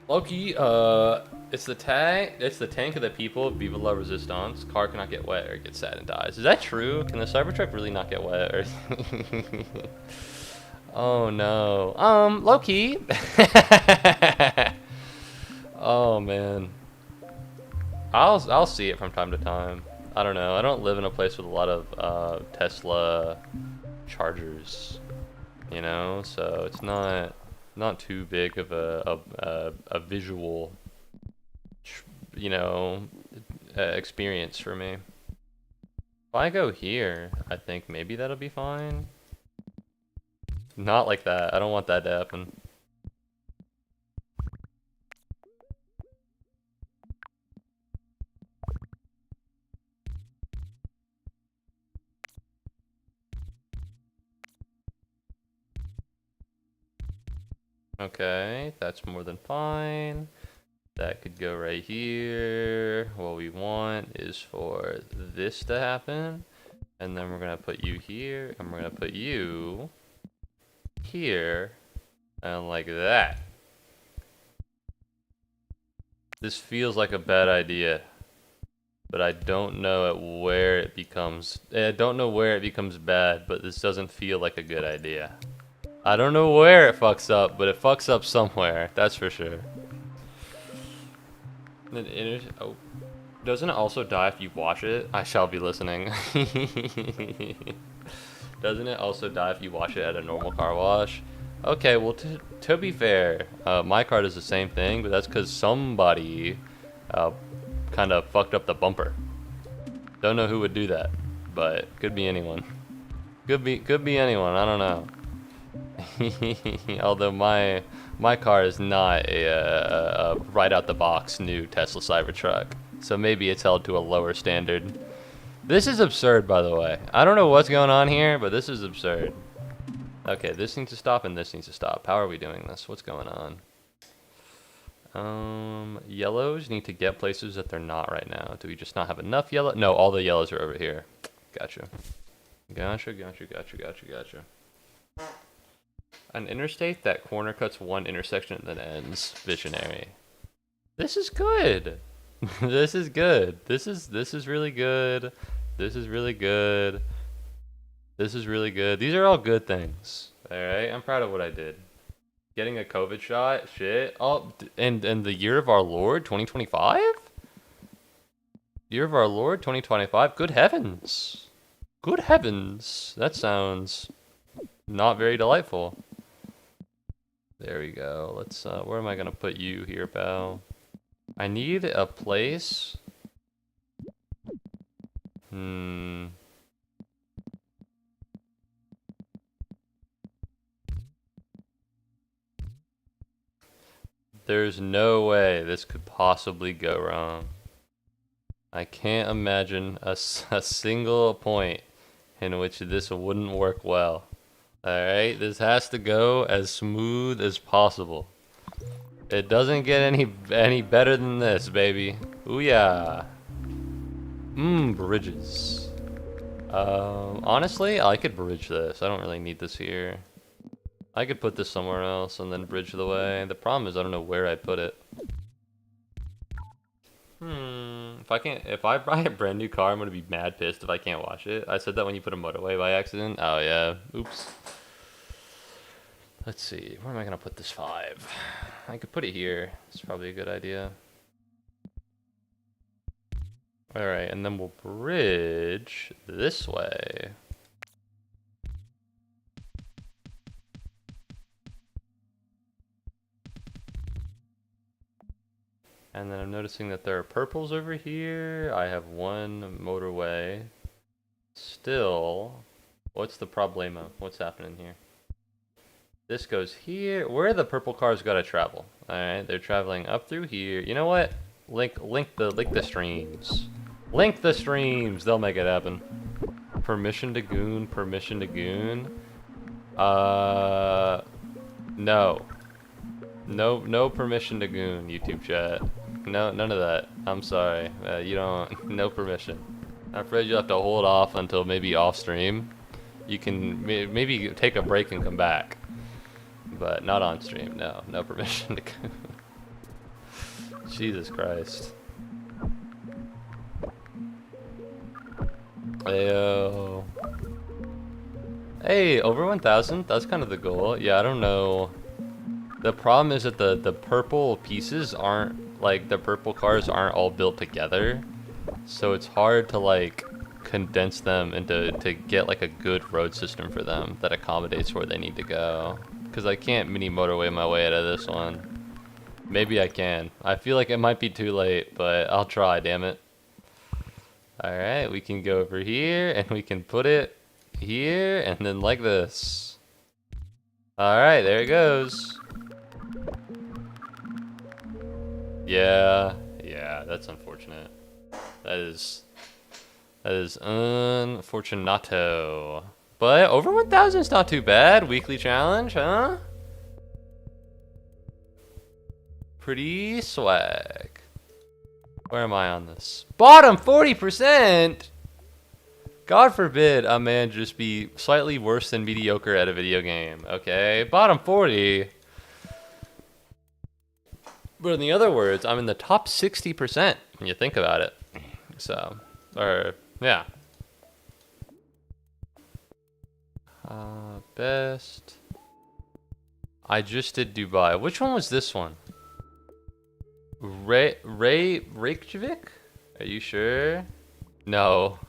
Loki, it's the tank of the people. Viva la resistance. Car cannot get wet or it gets sad and dies. Is that true? Can the Cybertruck really not get wet? Or Oh no. Low key. Oh man. I'll see it from time to time. I don't know. I don't live in a place with a lot of Tesla chargers, you know, so it's not too big of a visual, you know, experience for me. If I go here, I think maybe that'll be fine. Not like that. I don't want that to happen. Okay, that's more than fine. That could go right here. What we want is for this to happen. And then we're gonna put you here, and we're gonna put you here, and like that. This feels like a bad idea, but I don't know where it becomes. I don't know where it becomes bad, but this doesn't feel like a good idea. I don't know where it fucks up, but it fucks up somewhere. That's for sure. Oh, doesn't it also die if you wash it? I shall be listening. Doesn't it also die if you wash it at a normal car wash? Okay, well, to be fair, my car does the same thing, but that's because somebody kind of fucked up the bumper. Don't know who would do that, but could be anyone. Could be anyone. I don't know. Although my car is not a right out the box new Tesla Cybertruck, so maybe it's held to a lower standard. This is absurd, by the way. I don't know what's going on here, but this is absurd. Okay, this needs to stop and this needs to stop. How are we doing this? What's going on? Yellows need to get places that they're not right now. Do we just not have enough yellow? No, all the yellows are over here. Gotcha. Gotcha. An interstate that corner cuts one intersection and then ends. Visionary. This is good. This is good. This is really good. This is really good. This is really good. These are all good things. All right, I'm proud of what I did. Getting a COVID shot, shit. Oh, and the year of our Lord, 2025. Year of our Lord, 2025. Good heavens. Good heavens. That sounds not very delightful. There we go. Let's. Where am I gonna put you here, pal? I need a place. There's no way this could possibly go wrong. I can't imagine a single point in which this wouldn't work well. Alright, this has to go as smooth as possible. It doesn't get any better than this, baby. Ooh yeah. Bridges. Honestly, I could bridge this. I don't really need this here. I could put this somewhere else and then bridge the way. The problem is I don't know where I'd put it. If I buy a brand new car, I'm gonna be mad pissed if I can't wash it. I said that when you put a motorway by accident. Oh yeah, oops. Let's see, where am I gonna put this 5? I could put it here. It's probably a good idea. Alright, and then we'll bridge this way. And then I'm noticing that there are purples over here. I have one motorway. Still, what's the problemo? What's happening here? This goes here. Where are the purple cars gotta travel? Alright, they're traveling up through here. You know what? Link the streams. Link the streams. They'll make it happen. Permission to goon. Permission to goon. No. No permission to goon, YouTube chat. No, none of that. I'm sorry. You don't. No permission. I'm afraid you'll have to hold off until maybe off stream. You can maybe take a break and come back, but not on stream. No permission to goon. Jesus Christ. Ayo. Hey, over 1,000? That's kind of the goal. Yeah, I don't know. The problem is that the purple pieces aren't, like, the purple cars aren't all built together. So it's hard to, like, condense them into, to get, like, a good road system for them that accommodates where they need to go. Because I can't mini motorway my way out of this one. Maybe I can. I feel like it might be too late, but I'll try, damn it. Alright, we can go over here, and we can put it here, and then like this. Alright, there it goes. Yeah, that's unfortunate. That is unfortunato. But over 1,000 is not too bad. Weekly challenge, huh? Pretty swag. Where am I on this? Bottom 40%! God forbid a man just be slightly worse than mediocre at a video game, okay? Bottom 40. But in other words, I'm in the top 60% when you think about it. So, or, yeah. Best. I just did Dubai. Which one was this one? Reykjavik? Are you sure? No.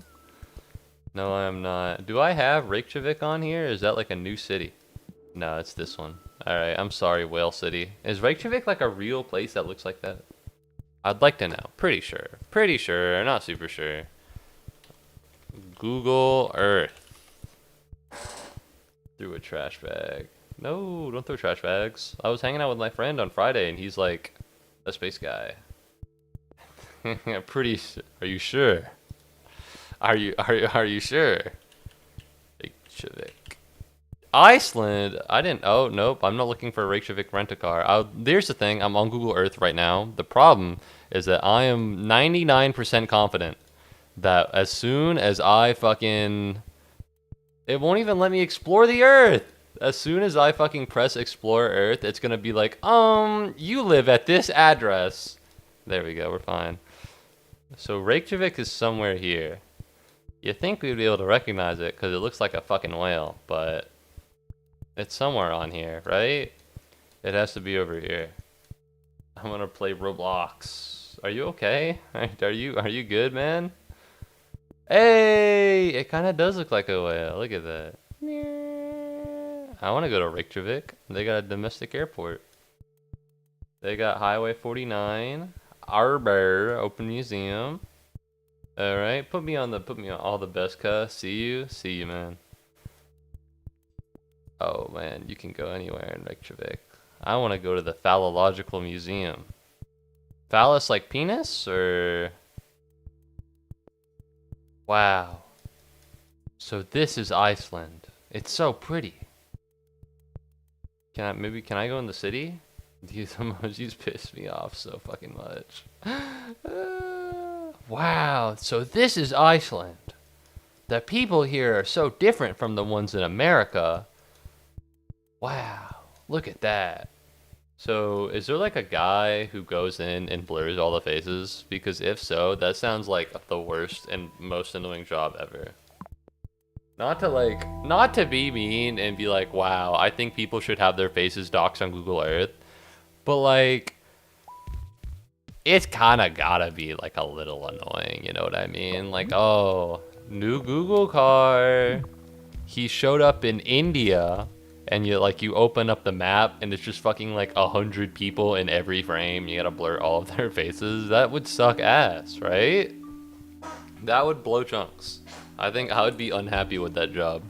No, I'm not. Do I have Reykjavik on here? Is that like a new city? No, it's this one. Alright, I'm sorry, Whale City. Is Reykjavik like a real place that looks like that? I'd like to know. Pretty sure. Pretty sure. Not super sure. Google Earth. Threw a trash bag. No, don't throw trash bags. I was hanging out with my friend on Friday and he's like a space guy. Pretty. Are you sure? Are you sure? Reykjavik. Iceland. I didn't. Oh nope. I'm not looking for a Reykjavik rent-a-car. There's the thing. I'm on Google Earth right now. The problem is that I am 99% confident that as soon as I fucking, it won't even let me explore the Earth. As soon as I fucking press explore Earth, it's gonna be like, you live at this address. There we go. We're fine. So Reykjavik is somewhere here. You think we'd be able to recognize it because it looks like a fucking whale, but it's somewhere on here, right? It has to be over here. I'm gonna play Roblox. Are you okay? Are you good, man? Hey, it kind of does look like a whale. Look at that. I want to go to Reykjavik. They got a domestic airport. They got Highway 49, Arbor Open Museum. All right, put me on all the best, cuss. See you, man. Oh man, you can go anywhere in Reykjavik. I want to go to the Phallological Museum. Phallus like penis, or? Wow. So this is Iceland. It's so pretty. Can I go in the city? These emojis piss me off so fucking much. Wow, so this is Iceland. The people here are so different from the ones in America. Wow, look at that. So is there like a guy who goes in and blurs all the faces? Because if so, that sounds like the worst and most annoying job ever. Not to be mean and be like, wow, I think people should have their faces doxed on Google Earth. But like, it's kind of gotta be like a little annoying, you know what I mean? Like, oh, new Google car. He showed up in India, and you open up the map and it's just fucking like 100 people in every frame. You gotta blur all of their faces. That would suck ass, right? That would blow chunks. I think I would be unhappy with that job.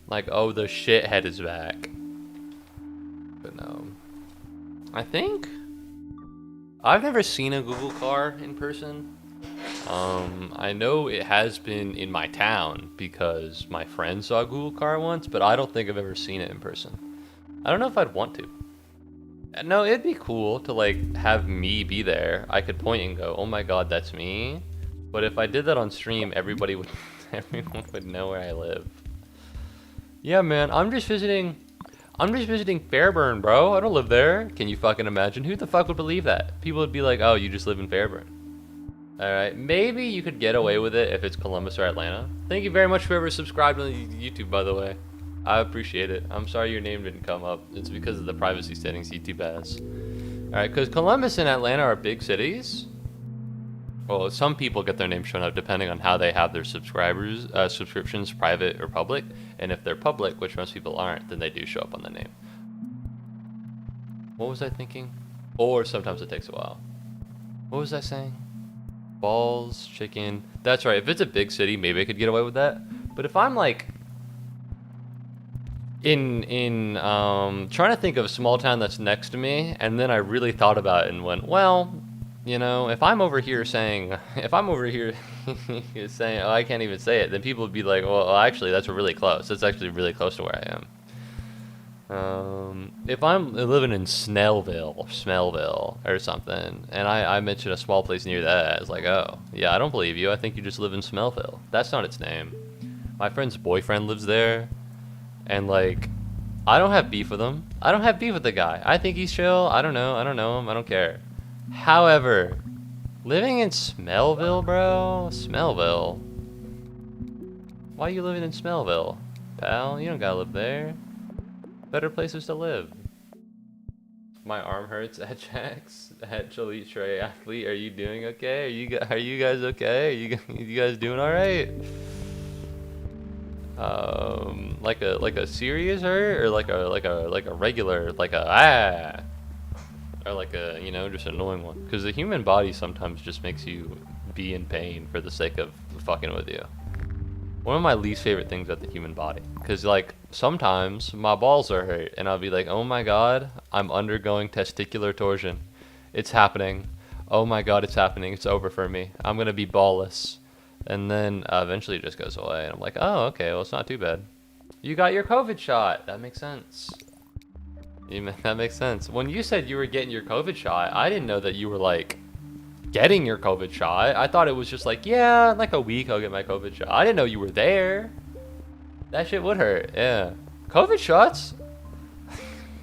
Like, oh, the shithead is back. But no. I think I've never seen a Google car in person. I know it has been in my town because my friend saw a Google car once, but I don't think I've ever seen it in person. I don't know if I'd want to. No, it'd be cool to like have me be there. I could point and go, "Oh my god, that's me." But if I did that on stream, everyone would know where I live. Yeah, man, I'm just visiting Fairburn, bro. I don't live there. Can you fucking imagine? Who the fuck would believe that? People would be like, "Oh, you just live in Fairburn." Alright, maybe you could get away with it if it's Columbus or Atlanta. Thank you very much for whoever subscribed on YouTube, by the way. I appreciate it. I'm sorry your name didn't come up. It's because of the privacy settings YouTube has. Alright, because Columbus and Atlanta are big cities. Well, some people get their name shown up depending on how they have their subscriptions, private or public. And if they're public, which most people aren't, then they do show up on the name. What was I thinking? Or sometimes it takes a while. What was I saying? Balls, chicken. That's right. If it's a big city, maybe I could get away with that. But if I'm like trying to think of a small town that's next to me, and then I really thought about it and went, well, you know, if I'm over here saying, oh, I can't even say it, then people would be like, well, actually, that's really close. That's actually really close to where I am. If I'm living in Smellville or something, and I mention a small place near that, it's like, oh, yeah, I don't believe you. I think you just live in Smellville. That's not its name. My friend's boyfriend lives there, and like, I don't have beef with him. I don't have beef with the guy. I think he's chill. I don't know him. I don't care. However, living in Smellville, bro, Smellville. Why are you living in Smellville, pal? You don't gotta live there. Better places to live. My arm hurts at Jax. At Elite Trey Athlete. Are you doing okay? Are you guys okay? Are you guys doing all right? Like a serious hurt, or like a regular, like a or like a, you know, just annoying one. Because the human body sometimes just makes you be in pain for the sake of fucking with you. One of my least favorite things about the human body. Because, like, sometimes my balls are hurt, and I'll be like, oh my god, I'm undergoing testicular torsion. It's happening. Oh my god, it's happening. It's over for me. I'm going to be ballless. And then eventually it just goes away, and I'm like, oh, okay, well, it's not too bad. You got your COVID shot. That makes sense. That makes sense. When you said you were getting your COVID shot, I didn't know that you were, like, getting your COVID shot. I thought it was just like, yeah, in like a week I'll get my COVID shot. I didn't know you were there. That shit would hurt. Yeah. COVID shots?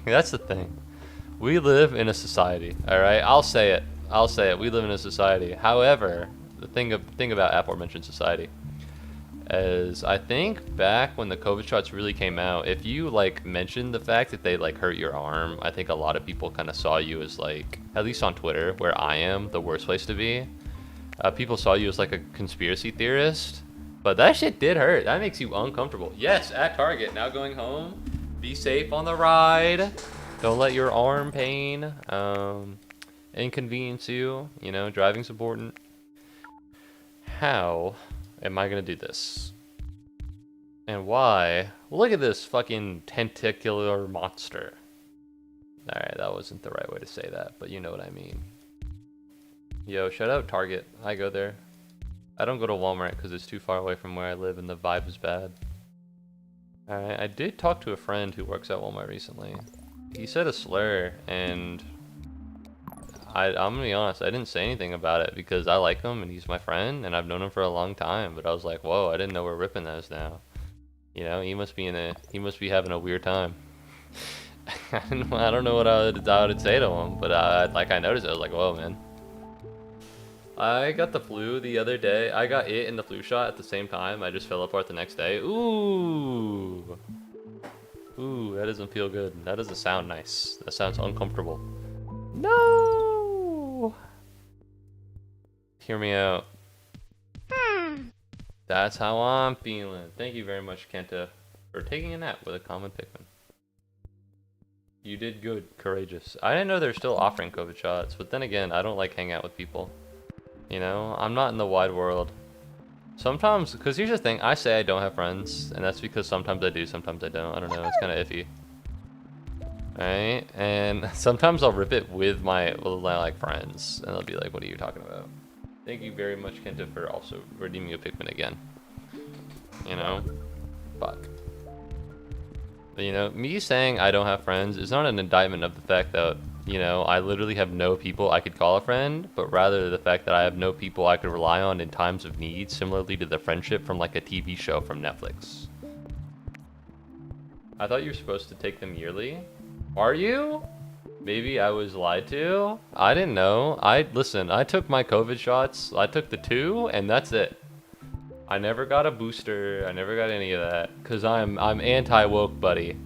That's the thing. We live in a society, alright? I'll say it. We live in a society. However, the thing about aforementioned society is, I think back when the COVID shots really came out, if you like mentioned the fact that they like hurt your arm, I think a lot of people kind of saw you as like, at least on Twitter, where I am the worst place to be, people saw you as like a conspiracy theorist. But that shit did hurt. That makes you uncomfortable. Yes, at Target. Now going home. Be safe on the ride. Don't let your arm pain inconvenience you. You know, driving's important. How am I gonna do this? And why? Well, look at this fucking tentacular monster. Alright, that wasn't the right way to say that, but you know what I mean. Yo, shout out Target. I go there. I don't go to Walmart because it's too far away from where I live and the vibe is bad. Alright, I did talk to a friend who works at Walmart recently. He said a slur, and I'm gonna be honest, I didn't say anything about it because I like him and he's my friend and I've known him for a long time, but I was like, whoa, I didn't know we're ripping those now. You know, he must be having a weird time. I don't know what I would say to him, but I noticed it, I was like, whoa, man. I got the flu the other day. I got it and the flu shot at the same time. I just fell apart the next day. Ooh. Ooh, that doesn't feel good. That doesn't sound nice. That sounds uncomfortable. No! Hear me out. That's how I'm feeling. Thank you very much, Kenta, for taking a nap with a common Pikmin. You did good, courageous. I didn't know they're still offering COVID shots, but then again, I don't like hanging out with people. You know, I'm not in the wide world. Sometimes, because here's the thing, I say I don't have friends, and that's because sometimes I do, sometimes I don't. I don't know, it's kind of iffy. Alright, and sometimes I'll rip it with my like friends, and they'll be like, what are you talking about? Thank you very much, Kenta, for also redeeming a Pikmin again. You know? Fuck. But, you know, me saying I don't have friends is not an indictment of the fact that, you know, I literally have no people I could call a friend, but rather the fact that I have no people I could rely on in times of need, similarly to the friendship from like a TV show from Netflix. I thought you were supposed to take them yearly. Are you? Maybe I was lied to. I didn't know. Listen, I took my COVID shots. I took the 2 and that's it. I never got a booster. I never got any of that cuz I'm anti-woke, buddy.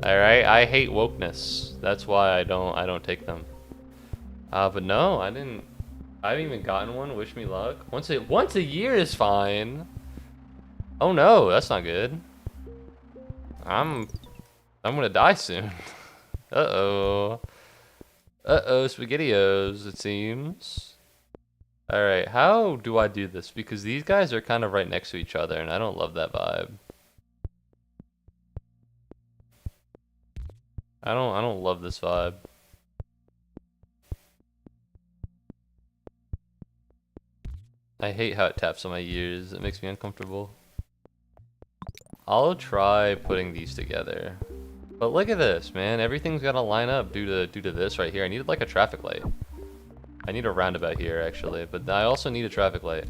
All right? I hate wokeness. That's why I don't take them. But no, I didn't. I haven't even gotten one. Wish me luck. Once a year is fine. Oh no, that's not good. I'm gonna die soon. Uh-oh. Uh-oh, SpaghettiOs, it seems. Alright, how do I do this? Because these guys are kind of right next to each other, and I don't love that vibe. I don't love this vibe. I hate how it taps on my ears. It makes me uncomfortable. I'll try putting these together. But look at this, man. Everything's gotta line up due to this right here. I needed like a traffic light. I need a roundabout here actually, but I also need a traffic light.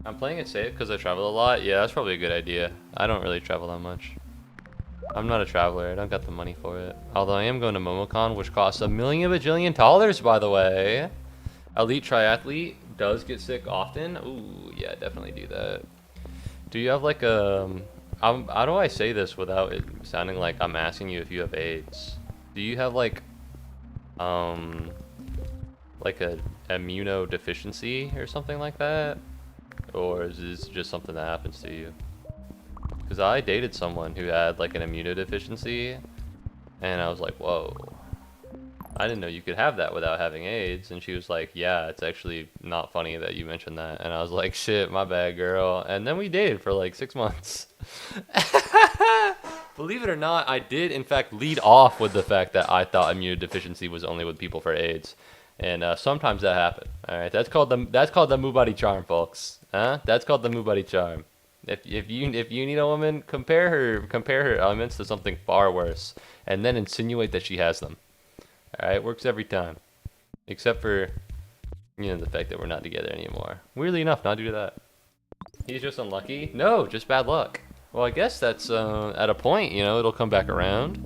I'm playing it safe because I travel a lot. Yeah, that's probably a good idea. I don't really travel that much. I'm not a traveler. I don't got the money for it. Although I am going to MomoCon, which costs $1 million bajillion, by the way. Elite triathlete does get sick often. Ooh, yeah, definitely do that. Do you have like a... how do I say this without it sounding like I'm asking you if you have AIDS? Do you have like a immunodeficiency or something like that? Or is this just something that happens to you? Because I dated someone who had like an immunodeficiency, and I was like, whoa. I didn't know you could have that without having AIDS. And she was like, yeah, it's actually not funny that you mentioned that. And I was like, shit, my bad, girl. And then we dated for like 6 months. Believe it or not, I did in fact lead off with the fact that I thought immunodeficiency was only with people for AIDS. And sometimes that happened. All right, that's called the Muubody charm, folks. Huh? That's called the Muubody charm. If you need a woman, compare her elements to something far worse, and then insinuate that she has them. Alright, works every time. Except for, the fact that we're not together anymore. Weirdly enough, not due to that. He's just unlucky? No, just bad luck. Well, I guess that's, at a point, it'll come back around.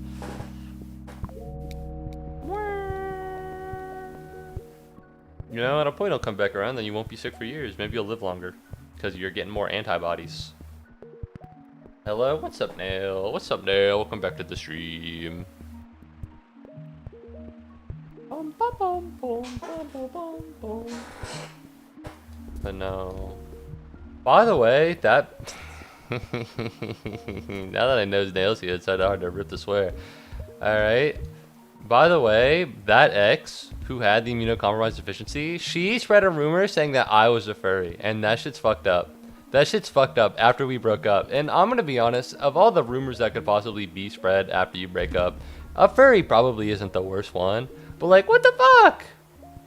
At a point it'll come back around, then you won't be sick for years. Maybe you'll live longer. Because you're getting more antibodies. Hello, what's up, Nail? What's up, Nail? Welcome back to the stream. But no. By the way, that... now that I know his nails here, it's hard to rip to swear. Alright. By the way, that ex who had the immunocompromised deficiency, she spread a rumor saying that I was a furry. And that shit's fucked up. That shit's fucked up after we broke up. And I'm gonna be honest, of all the rumors that could possibly be spread after you break up, a furry probably isn't the worst one. But like, what the fuck?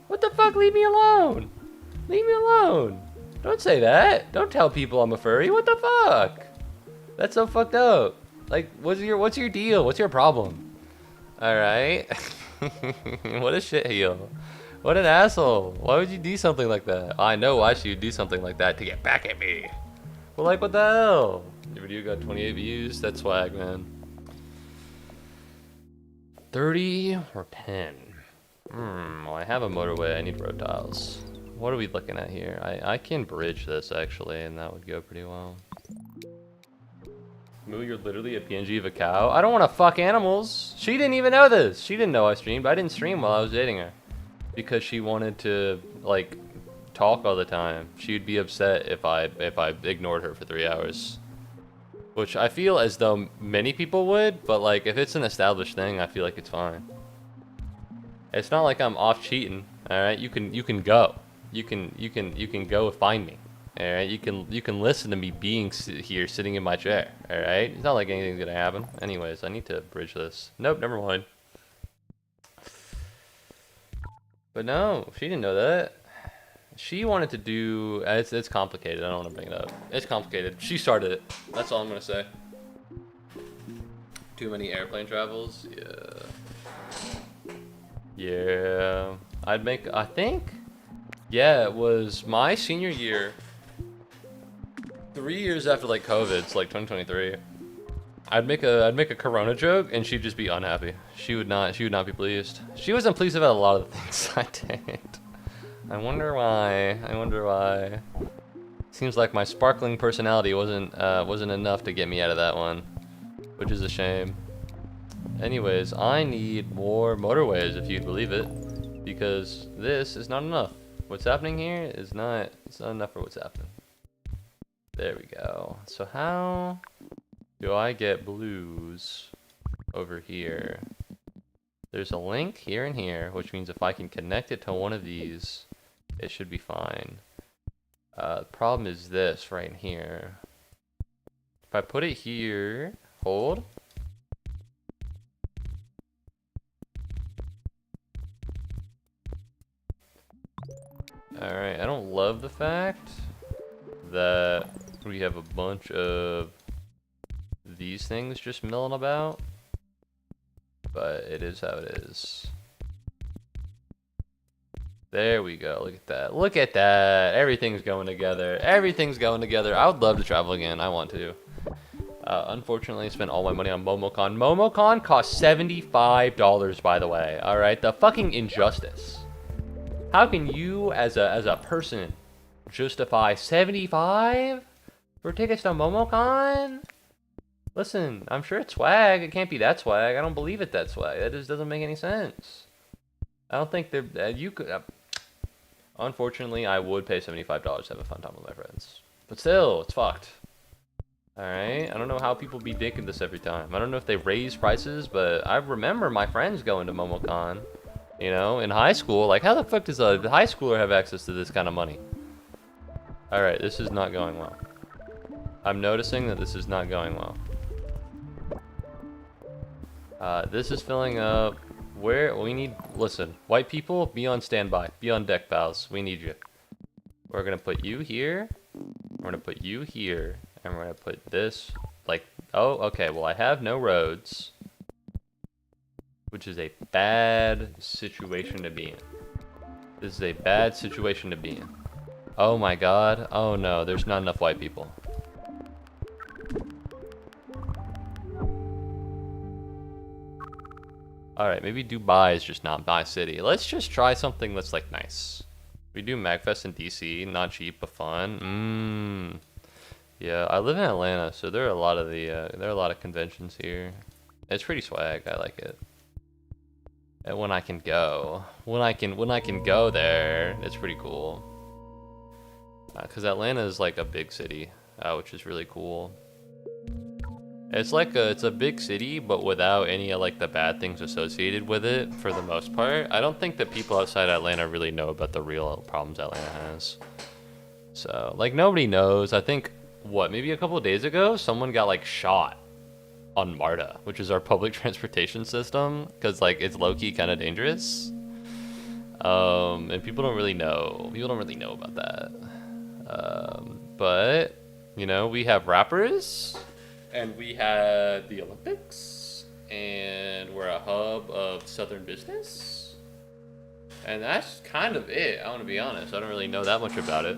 What the fuck? Leave me alone. Leave me alone. Don't say that. Don't tell people I'm a furry. What the fuck? That's so fucked up. Like, what's your deal? What's your problem? All right. What a shitheel. What an asshole. Why would you do something like that? I know why she would do something like that, to get back at me. Well, like, what the hell? Your video got 28 views. That's swag, man. 30 or 10? Well, I have a motorway. I need road tiles. What are we looking at here? I can bridge this, actually, and that would go pretty well. Moo, you're literally a PNG of a cow? I don't want to fuck animals. She didn't even know this. She didn't know I streamed. I didn't stream while I was dating her. Because she wanted to, like, talk all the time. She'd be upset if I ignored her for 3 hours. Which I feel as though many people would, but, like, if it's an established thing, I feel like it's fine. It's not like I'm off cheating, alright? You can go. You can go find me. Alright, you can listen to me being here sitting in my chair. Alright? It's not like anything's gonna happen. Anyways, I need to bridge this. Nope, never mind. But no, she didn't know that. She wanted to do it's complicated. I don't want to bring it up. It's complicated. She started it. That's all I'm gonna say. Too many airplane travels? Yeah. I think yeah, it was my senior year. 3 years after like COVID, it's like 2023. I'd make a Corona joke, and she'd just be unhappy. She would not be pleased. She wasn't pleased about a lot of the things I did. I wonder why. I wonder why. Seems like my sparkling personality wasn't enough to get me out of that one, which is a shame. Anyways, I need more motorways, if you'd believe it, because this is not enough. What's happening here is not, it's not enough for what's happening. There we go. So how do I get blues over here? There's a link here and here, which means if I can connect it to one of these, it should be fine. The problem is this right here. If I put it here, hold. Alright, I don't love the fact that we have a bunch of these things just milling about, but it is how it is. There we go. Look at that. Look at that. Everything's going together. Everything's going together. I would love to travel again. I want to. Unfortunately, I spent all my money on MomoCon. MomoCon cost $75, by the way. All right, the fucking injustice. How can you, as a person, justify $75 for tickets to MomoCon? Listen, I'm sure it's swag. It can't be that swag. I don't believe it that swag. That just doesn't make any sense. I don't think you could. Unfortunately, I would pay $75 to have a fun time with my friends. But still, it's fucked. Alright? I don't know how people be thinking this every time. I don't know if they raise prices, but I remember my friends going to MomoCon. You know, in high school. Like, how the fuck does a high schooler have access to this kind of money? Alright, this is not going well. I'm noticing that this is not going well. This is filling up. Where we need, listen, white people, be on standby, be on deck, pals. We need you. We're gonna put you here. We're gonna put you here, and we're gonna put this like. Oh, okay. Well, I have no roads, which is a bad situation to be in. This is a bad situation to be in. Oh my God. Oh no, there's not enough white people. Alright, maybe Dubai is just not my city. Let's just try something that's like nice. We do MagFest in DC, not cheap but fun. Yeah, I live in Atlanta, so there are a lot of there are a lot of conventions here. It's pretty swag. I like it. And when I can go there, it's pretty cool. Cause Atlanta is like a big city, which is really cool. It's a big city, but without any of like the bad things associated with it for the most part. I don't think that people outside Atlanta really know about the real problems Atlanta has. So like nobody knows. I think maybe a couple of days ago, someone got like shot on MARTA, which is our public transportation system, because like it's low-key kind of dangerous. And people don't really know. People don't really know about that. But you know, we have rappers. And we had the Olympics, and we're a hub of Southern business. And that's kind of it, I want to be honest. I don't really know that much about it.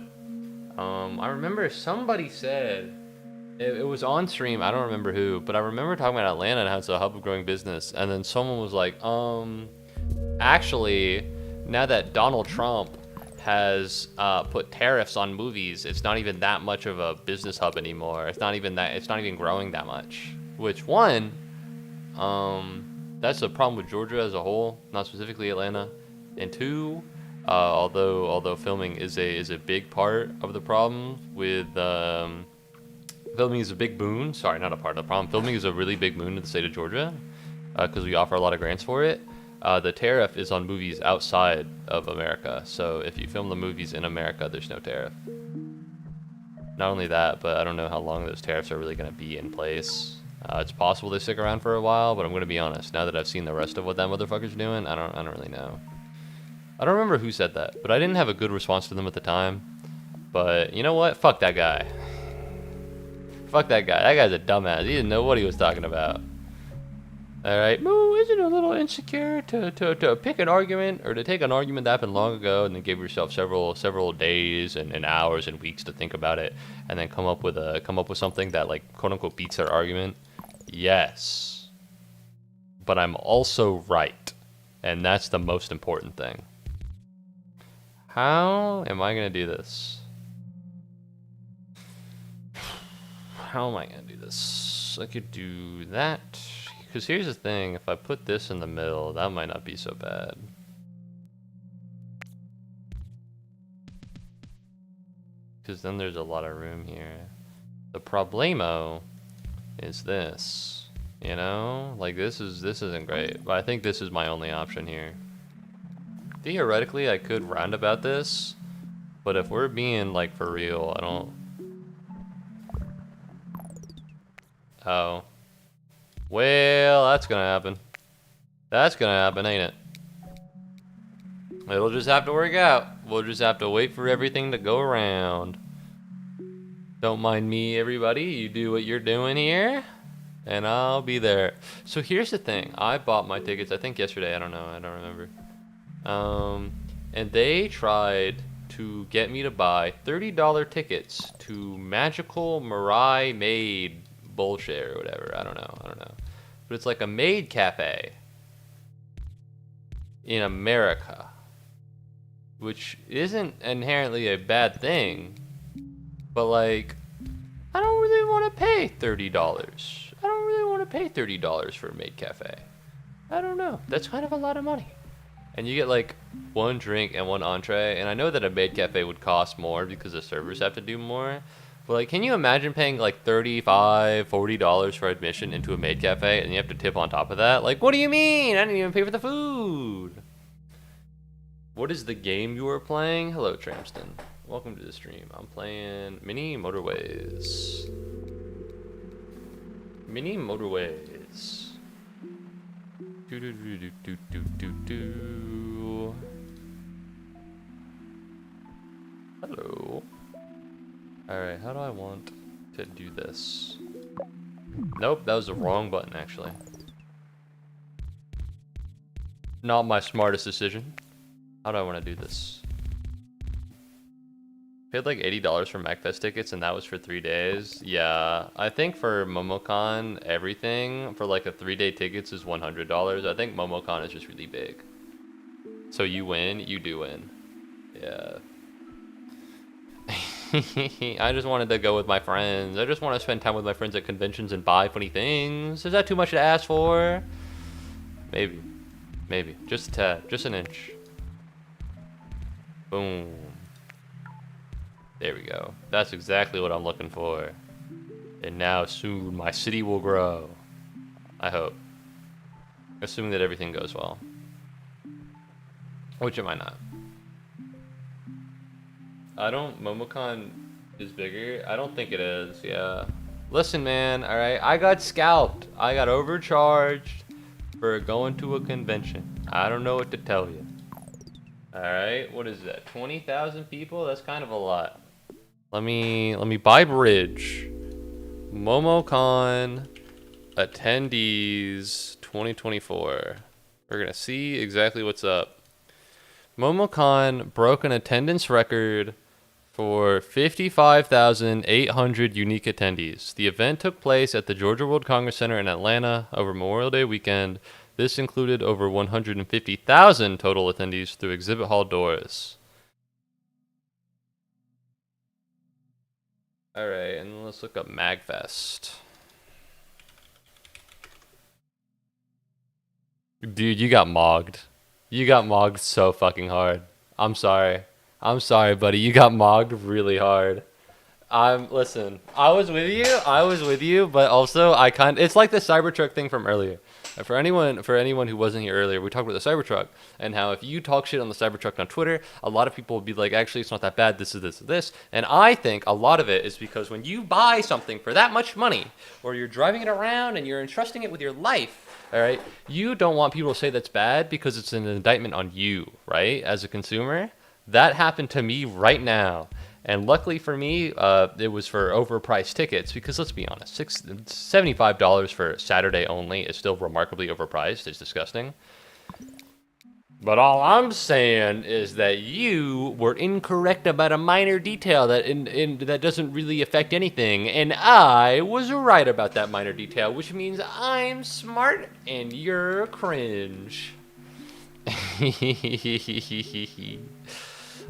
I remember somebody said, it was on stream, I don't remember who, but I remember talking about Atlanta and how it's a hub of growing business. And then someone was like, actually, now that Donald Trump has put tariffs on movies, it's not even that much of a business hub anymore. It's not even growing that much. Which one, that's a problem with Georgia as a whole, not specifically Atlanta. And two, although filming is a big part of the problem with filming is a big boon. Sorry, not a part of the problem. Filming is a really big boon to the state of Georgia because we offer a lot of grants for it. The tariff is on movies outside of America. So if you film the movies in America, there's no tariff. Not only that, but I don't know how long those tariffs are really going to be in place. It's possible they stick around for a while, but I'm going to be honest. Now that I've seen the rest of what that motherfucker's doing, I don't really know. I don't remember who said that, but I didn't have a good response to them at the time. But you know what? Fuck that guy. Fuck that guy. That guy's a dumbass. He didn't know what he was talking about. Alright, Moo, isn't it a little insecure to pick an argument, or to take an argument that happened long ago and then give yourself several days and hours and weeks to think about it, and then come up with something that like quote unquote beats their argument? Yes. But I'm also right. And that's the most important thing. How am I going to do this? How am I going to do this? I could do that. Because here's the thing. If I put this in the middle, that might not be so bad. Because then there's a lot of room here. The problemo is this. You know? Like, this isn't great. But I think this is my only option here. Theoretically, I could roundabout this. But if we're being, like, for real, I don't... Oh. Well, that's gonna happen. That's gonna happen, ain't it? It'll just have to work out. We'll just have to wait for everything to go around. Don't mind me, everybody. You do what you're doing here, and I'll be there. So here's the thing. I bought my tickets, I think yesterday. I don't know. I don't remember. And they tried to get me to buy $30 tickets to Magical Mirai Maid bullshit or whatever. I don't know. But it's like a maid cafe in America, which isn't inherently a bad thing, but like, I don't really want to pay $30. I don't really want to pay $30 for a maid cafe. I don't know. That's kind of a lot of money. And you get like one drink and one entree, and I know that a maid cafe would cost more because the servers have to do more. But like, can you imagine paying like $35, $40 for admission into a maid cafe, and you have to tip on top of that? Like, what do you mean? I didn't even pay for the food. What is the game you are playing? Hello, Tramston. Welcome to the stream. I'm playing Mini Motorways. Mini Motorways. Do do do do do do do do. Hello. Alright, how do I want to do this? Nope, that was the wrong button, actually. Not my smartest decision. How do I want to do this? Paid like $80 for MacFest tickets, and that was for 3 days. Yeah, I think for MomoCon, everything for like a 3-day tickets is $100. I think MomoCon is just really big. So you win, you do win. Yeah. I just wanted to go with my friends. I just want to spend time with my friends at conventions and buy funny things. Is that too much to ask for? Maybe. Maybe. Just a tad. Just an inch. Boom. There we go. That's exactly what I'm looking for. And now soon my city will grow. I hope. Assuming that everything goes well. Which it might not. MomoCon is bigger? I don't think it is, yeah. Listen, man, alright? I got scalped. I got overcharged for going to a convention. I don't know what to tell you. Alright, what is that? 20,000 people? That's kind of a lot. Let me buy bridge. MomoCon attendees 2024. We're gonna see exactly what's up. MomoCon broke an attendance record for 55,800 unique attendees. The event took place at the Georgia World Congress Center in Atlanta over Memorial Day weekend. This included over 150,000 total attendees through exhibit hall doors. Alright, and let's look up MagFest. Dude, you got mogged. You got mogged so fucking hard. I'm sorry. I'm sorry, buddy. You got mogged really hard. Listen, I was with you, but also it's like the Cybertruck thing from earlier. For anyone who wasn't here earlier, we talked about the Cybertruck and how if you talk shit on the Cybertruck on Twitter, a lot of people will be like, actually, it's not that bad. This is this, this. And I think a lot of it is because when you buy something for that much money, or you're driving it around and you're entrusting it with your life, all right, you don't want people to say that's bad because it's an indictment on you, right? As a consumer. That happened to me right now. And luckily for me, it was for overpriced tickets because let's be honest, $75 for Saturday only is still remarkably overpriced. It's disgusting. But all I'm saying is that you were incorrect about a minor detail that doesn't really affect anything, and I was right about that minor detail, which means I'm smart and you're cringe.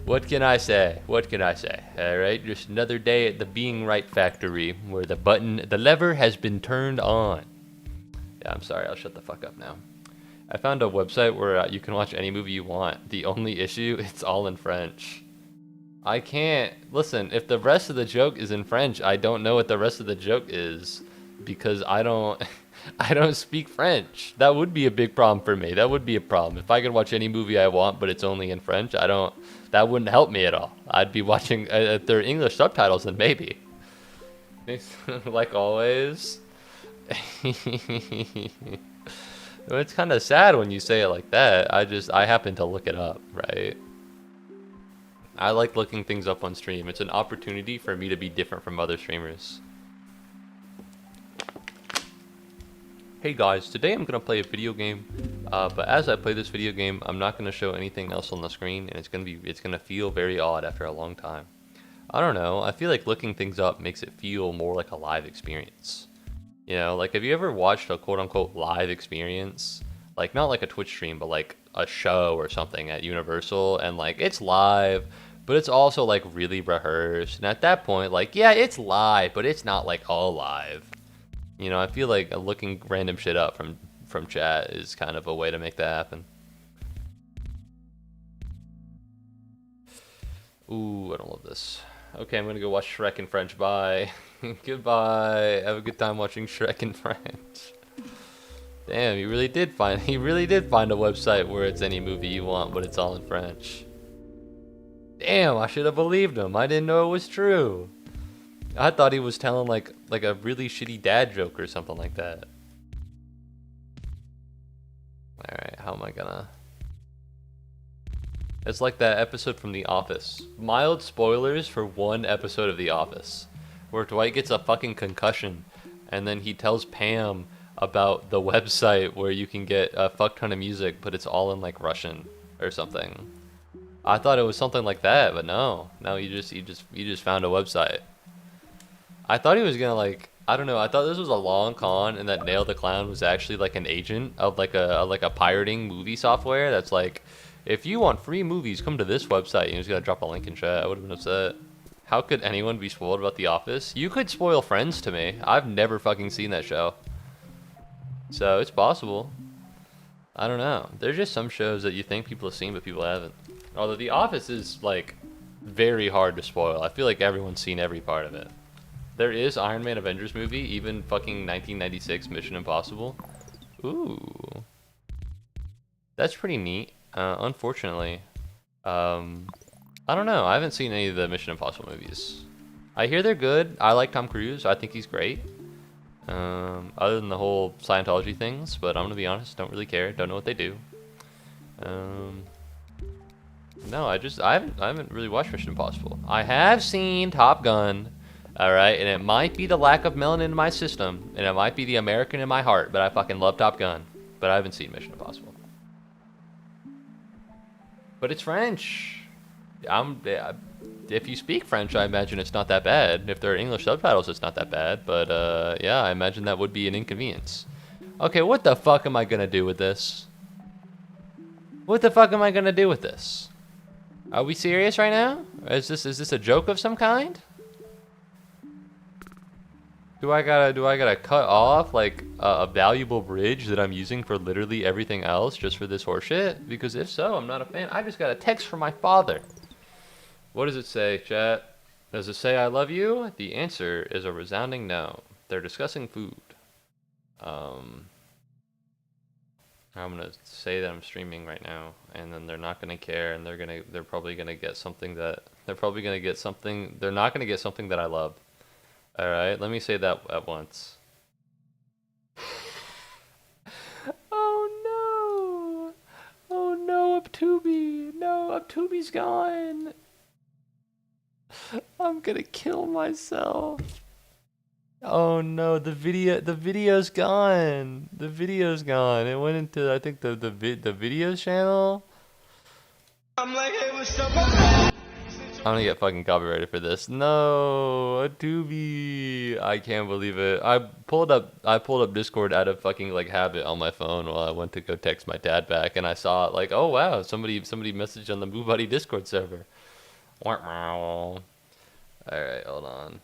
What can I say? What can I say? All right, just another day at the Being Right factory where the lever has been turned on. Yeah, I'm sorry. I'll shut the fuck up now. I found a website where you can watch any movie you want. The only issue, it's all in French. I can't listen. If the rest of the joke is in French, I don't know what the rest of the joke is because I don't, I don't speak French. That would be a big problem for me. That would be a problem if I could watch any movie I want, but it's only in French. I don't. That wouldn't help me at all. I'd be watching if they're English subtitles, then maybe. Like always. It's kind of sad when you say it like that. I happen to look it up, right? I like looking things up on stream. It's an opportunity for me to be different from other streamers. Hey guys, today I'm gonna play a video game, but as I play this video game, I'm not gonna show anything else on the screen, and it's gonna feel very odd after a long time. I don't know. I feel like looking things up makes it feel more like a live experience. You know, like have you ever watched a quote-unquote live experience? Like not like a Twitch stream, but like a show or something at Universal, and like it's live, but it's also like really rehearsed. And at that point, like yeah, it's live, but it's not like all live. You know, I feel like looking random shit up from chat is kind of a way to make that happen. Ooh, I don't love this. Okay, I'm gonna go watch Shrek in French. Bye. Goodbye. Have a good time watching Shrek in French. Damn, he really did find a website where it's any movie you want, but it's all in French. Damn, I should have believed him. I didn't know it was true. I thought he was telling like a really shitty dad joke or something like that. Alright, how am I gonna... It's like that episode from The Office. Mild spoilers for one episode of The Office, where Dwight gets a fucking concussion, and then he tells Pam about the website where you can get a fuck ton of music, but it's all in like Russian or something. I thought it was something like that, but no, you just found a website. I thought he was gonna like, I don't know. I thought this was a long con, and that Nail the Clown was actually like an agent of like a pirating movie software that's like, if you want free movies, come to this website. And he was gonna drop a link in chat. I would have been upset. How could anyone be spoiled about The Office? You could spoil Friends to me. I've never fucking seen that show. So it's possible. I don't know. There's just some shows that you think people have seen, but people haven't. Although The Office is like very hard to spoil. I feel like everyone's seen every part of it. There is Iron Man Avengers movie, even fucking 1996 Mission Impossible. Ooh. That's pretty neat. Unfortunately, I don't know. I haven't seen any of the Mission Impossible movies. I hear they're good. I like Tom Cruise. I think he's great. Other than the whole Scientology things, but I'm gonna be honest, don't really care. Don't know what they do. No, I haven't really watched Mission Impossible. I have seen Top Gun. All right, and it might be the lack of melanin in my system, and it might be the American in my heart, but I fucking love Top Gun. But I haven't seen Mission Impossible. But it's French. If you speak French, I imagine it's not that bad. If there are English subtitles, it's not that bad. But yeah, I imagine that would be an inconvenience. Okay, what the fuck am I gonna do with this? What the fuck am I gonna do with this? Are we serious right now? Is this a joke of some kind? Do I gotta cut off like a valuable bridge that I'm using for literally everything else just for this horseshit? Because if so, I'm not a fan. I just got a text from my father. What does it say, chat? Does it say I love you? The answer is a resounding no. They're discussing food. I'm gonna say that I'm streaming right now, and then they're not gonna care, and they're probably gonna get something that they're not gonna get something that I love. All right, let me say that at once. Oh no! Oh no, Uptubi! No, Uptubi's gone. I'm gonna kill myself. Oh no, the video's gone. The video's gone. It went into I think the videos channel. I'm gonna get fucking copyrighted for this. No, a Tubi. I can't believe it. I pulled up Discord out of fucking like habit on my phone while I went to go text my dad back, and I saw it like, oh wow, somebody messaged on the Muubody Discord server. All right, hold on.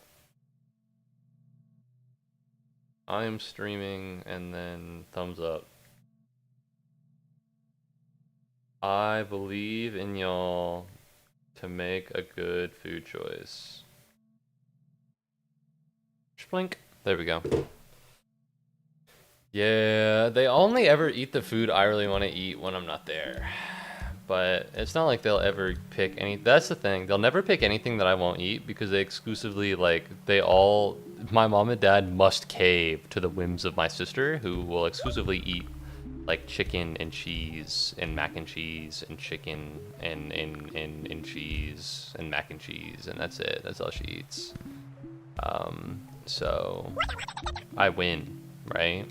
I'm streaming and then thumbs up. I believe in y'all to make a good food choice. Splink. There we go. Yeah, they only ever eat the food I really want to eat when I'm not there. But it's not like they'll ever pick any. That's the thing. They'll never pick anything that I won't eat because they exclusively, like, my mom and dad must cave to the whims of my sister, who will exclusively eat like chicken and cheese and mac and cheese and chicken and cheese and mac and cheese, and that's it. That's all she eats. So I win, right?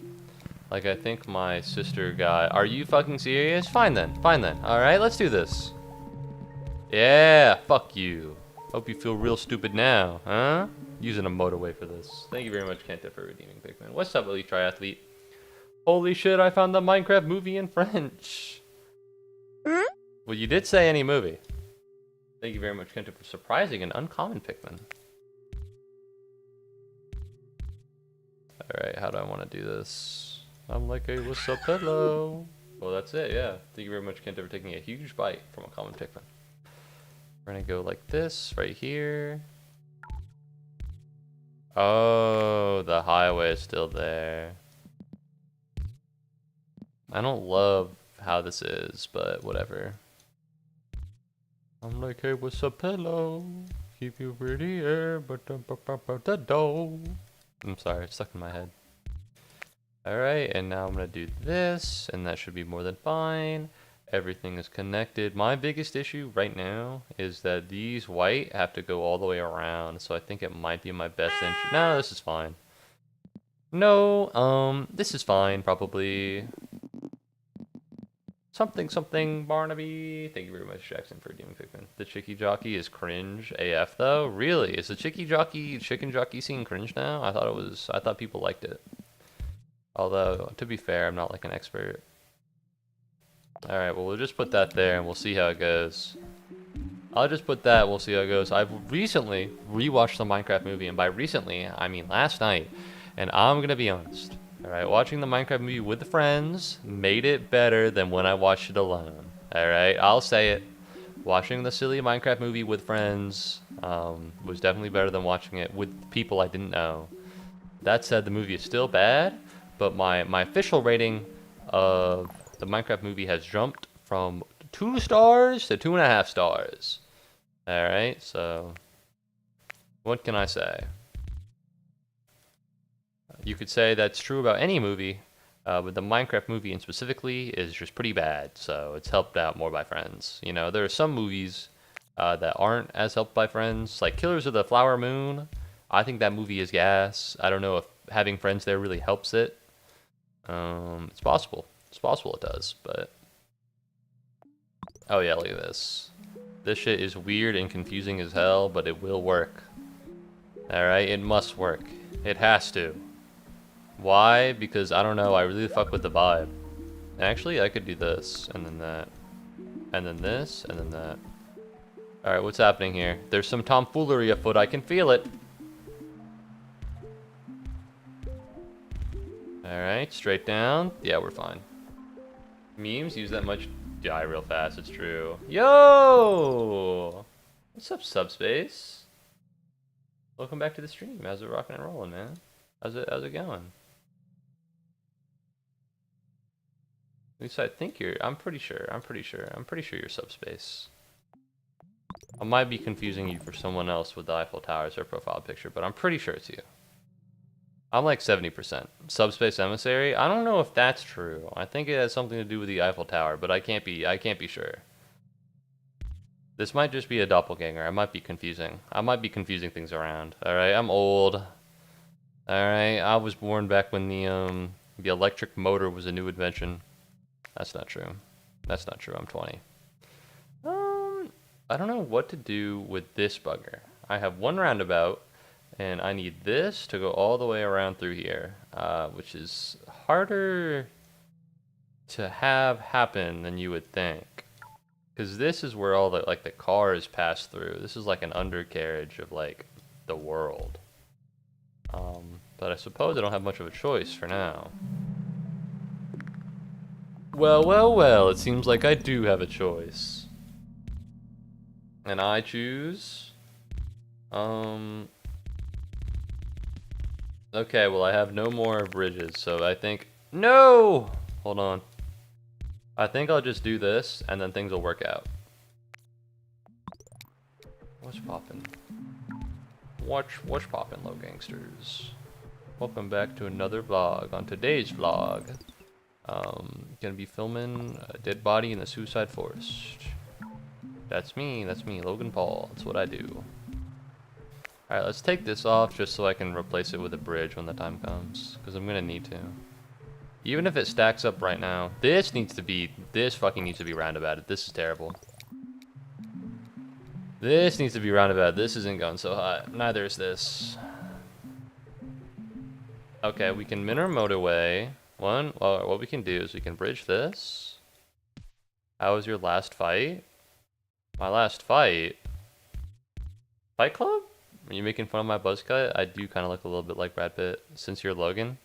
Like, I think my sister got... Are you fucking serious? Fine then. Fine then. Alright, let's do this. Yeah, fuck you. Hope you feel real stupid now, huh? Using a motorway for this. Thank you very much, Kenta, for redeeming Pikmin. What's up, Elite Triathlete? Holy shit, I found the Minecraft movie in French. Well, you did say any movie. Thank you very much, Kenta, for surprising and uncommon Pikmin. Alright, how do I want to do this? I'm like, hey, what's up, hello? Well, that's it, yeah. Thank you very much, Kenta, for taking a huge bite from a common Pikmin. We're gonna go like this, right here. Oh, the highway is still there. I don't love how this is, but whatever. I'm like, hey, what's up, hello? Keep you pretty air, but the dough. I'm sorry, it's stuck in my head. Alright, and now I'm gonna do this, and that should be more than fine. Everything is connected. My biggest issue right now is that these white have to go all the way around, so I think it might be my best interest. No, this is fine. No, this is fine, probably. Something, Barnaby. Thank you very much, Jackson, for redeeming Pikmin. The Chicky Jockey is cringe AF, though. Really? Is the Chicken Jockey scene cringe now? I thought people liked it. Although, to be fair, I'm not like an expert. Alright, well, we'll just put that there and we'll see how it goes. I'll just put that, we'll see how it goes. I've recently rewatched the Minecraft movie, and by recently, I mean last night. And I'm gonna be honest. Alright, watching the Minecraft movie with friends made it better than when I watched it alone. Alright, I'll say it. Watching the silly Minecraft movie with friends was definitely better than watching it with people I didn't know. That said, the movie is still bad, but my official rating of the Minecraft movie has jumped from 2 stars to 2.5 stars. Alright, so what can I say? You could say that's true about any movie, but the Minecraft movie in specifically is just pretty bad, so it's helped out more by friends. You know, there are some movies that aren't as helped by friends, like Killers of the Flower Moon. I think that movie is gas. I don't know if having friends there really helps it. It's possible. It's possible it does, but... Oh yeah, look at this. This shit is weird and confusing as hell, but it will work. Alright, it must work. It has to. Why? Because, I don't know, I really fuck with the vibe. Actually, I could do this, and then that. And then this, and then that. Alright, what's happening here? There's some tomfoolery afoot, I can feel it. Alright, straight down. Yeah, we're fine. Memes use that much... Die real fast, it's true. Yo! What's up, Subspace? Welcome back to the stream. How's it rocking and rolling, man? How's it going? At least I think you're... I'm pretty sure you're Subspace. I might be confusing you for someone else with the Eiffel Tower as their profile picture, but I'm pretty sure it's you. I'm like 70%. Subspace Emissary? I don't know if that's true. I think it has something to do with the Eiffel Tower, but I can't be sure. This might just be a doppelganger. I might be confusing things around. Alright, I'm old. Alright, I was born back when the electric motor was a new invention. That's not true. That's not true, I'm 20. I don't know what to do with this bugger. I have one roundabout, and I need this to go all the way around through here, which is harder to have happen than you would think. Because this is where all the, like, the cars pass through. This is like an undercarriage of, like, the world. But I suppose I don't have much of a choice for now. Well, well, well, it seems like I do have a choice. And I choose... Okay, well, I have no more bridges, so I think... No! Hold on. I think I'll just do this, and then things will work out. What's poppin'? What's poppin', low gangsters? Welcome back to another vlog. On today's vlog, gonna be filming a dead body in the suicide forest. That's me, Logan Paul. That's what I do. Alright, let's take this off just so I can replace it with a bridge when the time comes, because I'm gonna need to. Even if it stacks up right now, this fucking needs to be roundabout. This is terrible. This needs to be roundabout. This isn't going so hot. Neither is this. Okay, we can min our motorway. What we can do is we can bridge this. How was your last fight? My last fight? Fight Club? Are you making fun of my buzz cut? I do kind of look a little bit like Brad Pitt, since you're Logan.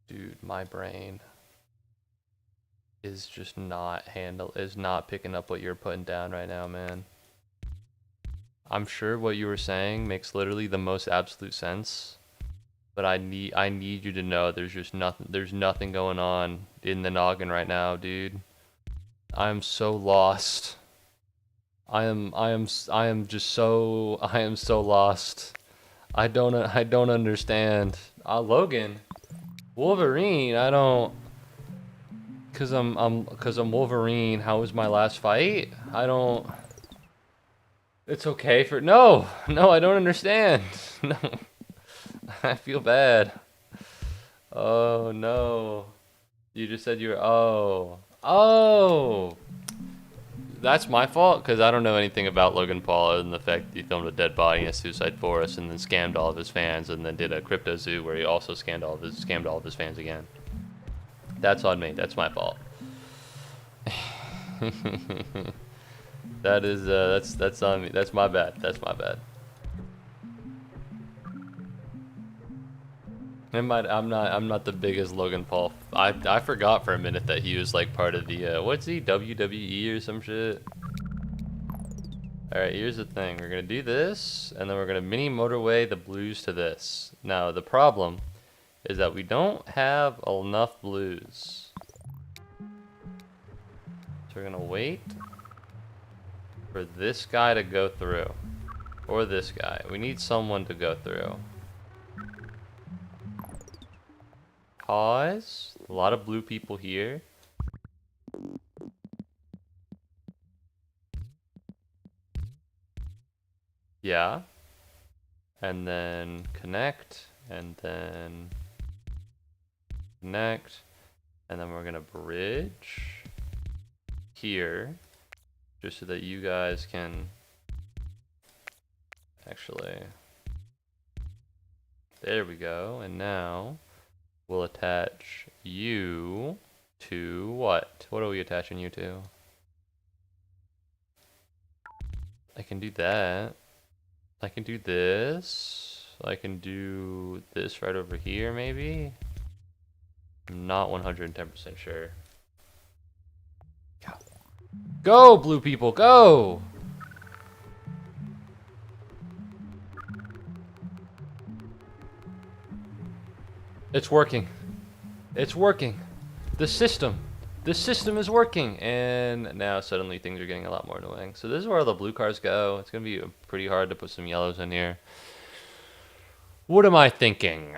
Dude, my brain is just not picking up what you're putting down right now, man. I'm sure what you were saying makes literally the most absolute sense, but I need you to know there's nothing going on in the noggin right now, dude. I am so lost. I am so lost. I don't understand. Logan, Wolverine, I don't, cause I'm Wolverine. How was my last fight? I don't. It's okay for no, I don't understand. No, I feel bad. Oh no, you just said you were. Oh. That's my fault, because I don't know anything about Logan Paul other than the fact that he filmed a dead body in a suicide forest and then scammed all of his fans and then did a crypto zoo where he also scammed all of his fans again. That's on me. That's my fault. That's on me. That's my bad. That's my bad. I'm not the biggest Logan Paul. I forgot for a minute that he was like part of the what's he, WWE or some shit. All right, here's the thing. We're gonna do this, and then we're gonna mini motorway the blues to this. Now the problem is that we don't have enough blues, so we're gonna wait for this guy to go through, or this guy. We need someone to go through. Pause. A lot of blue people here. Yeah. And then connect. And then connect. And then we're gonna bridge here. Just so that you guys can actually. There we go. And now we'll attach you to what? What are we attaching you to? I can do that. I can do this. I can do this right over here, maybe? I'm not 110% sure. Go, blue people, go! It's working. It's working. The system is working. And now suddenly things are getting a lot more annoying. So this is where all the blue cars go. It's gonna be pretty hard to put some yellows in here. What am I thinking?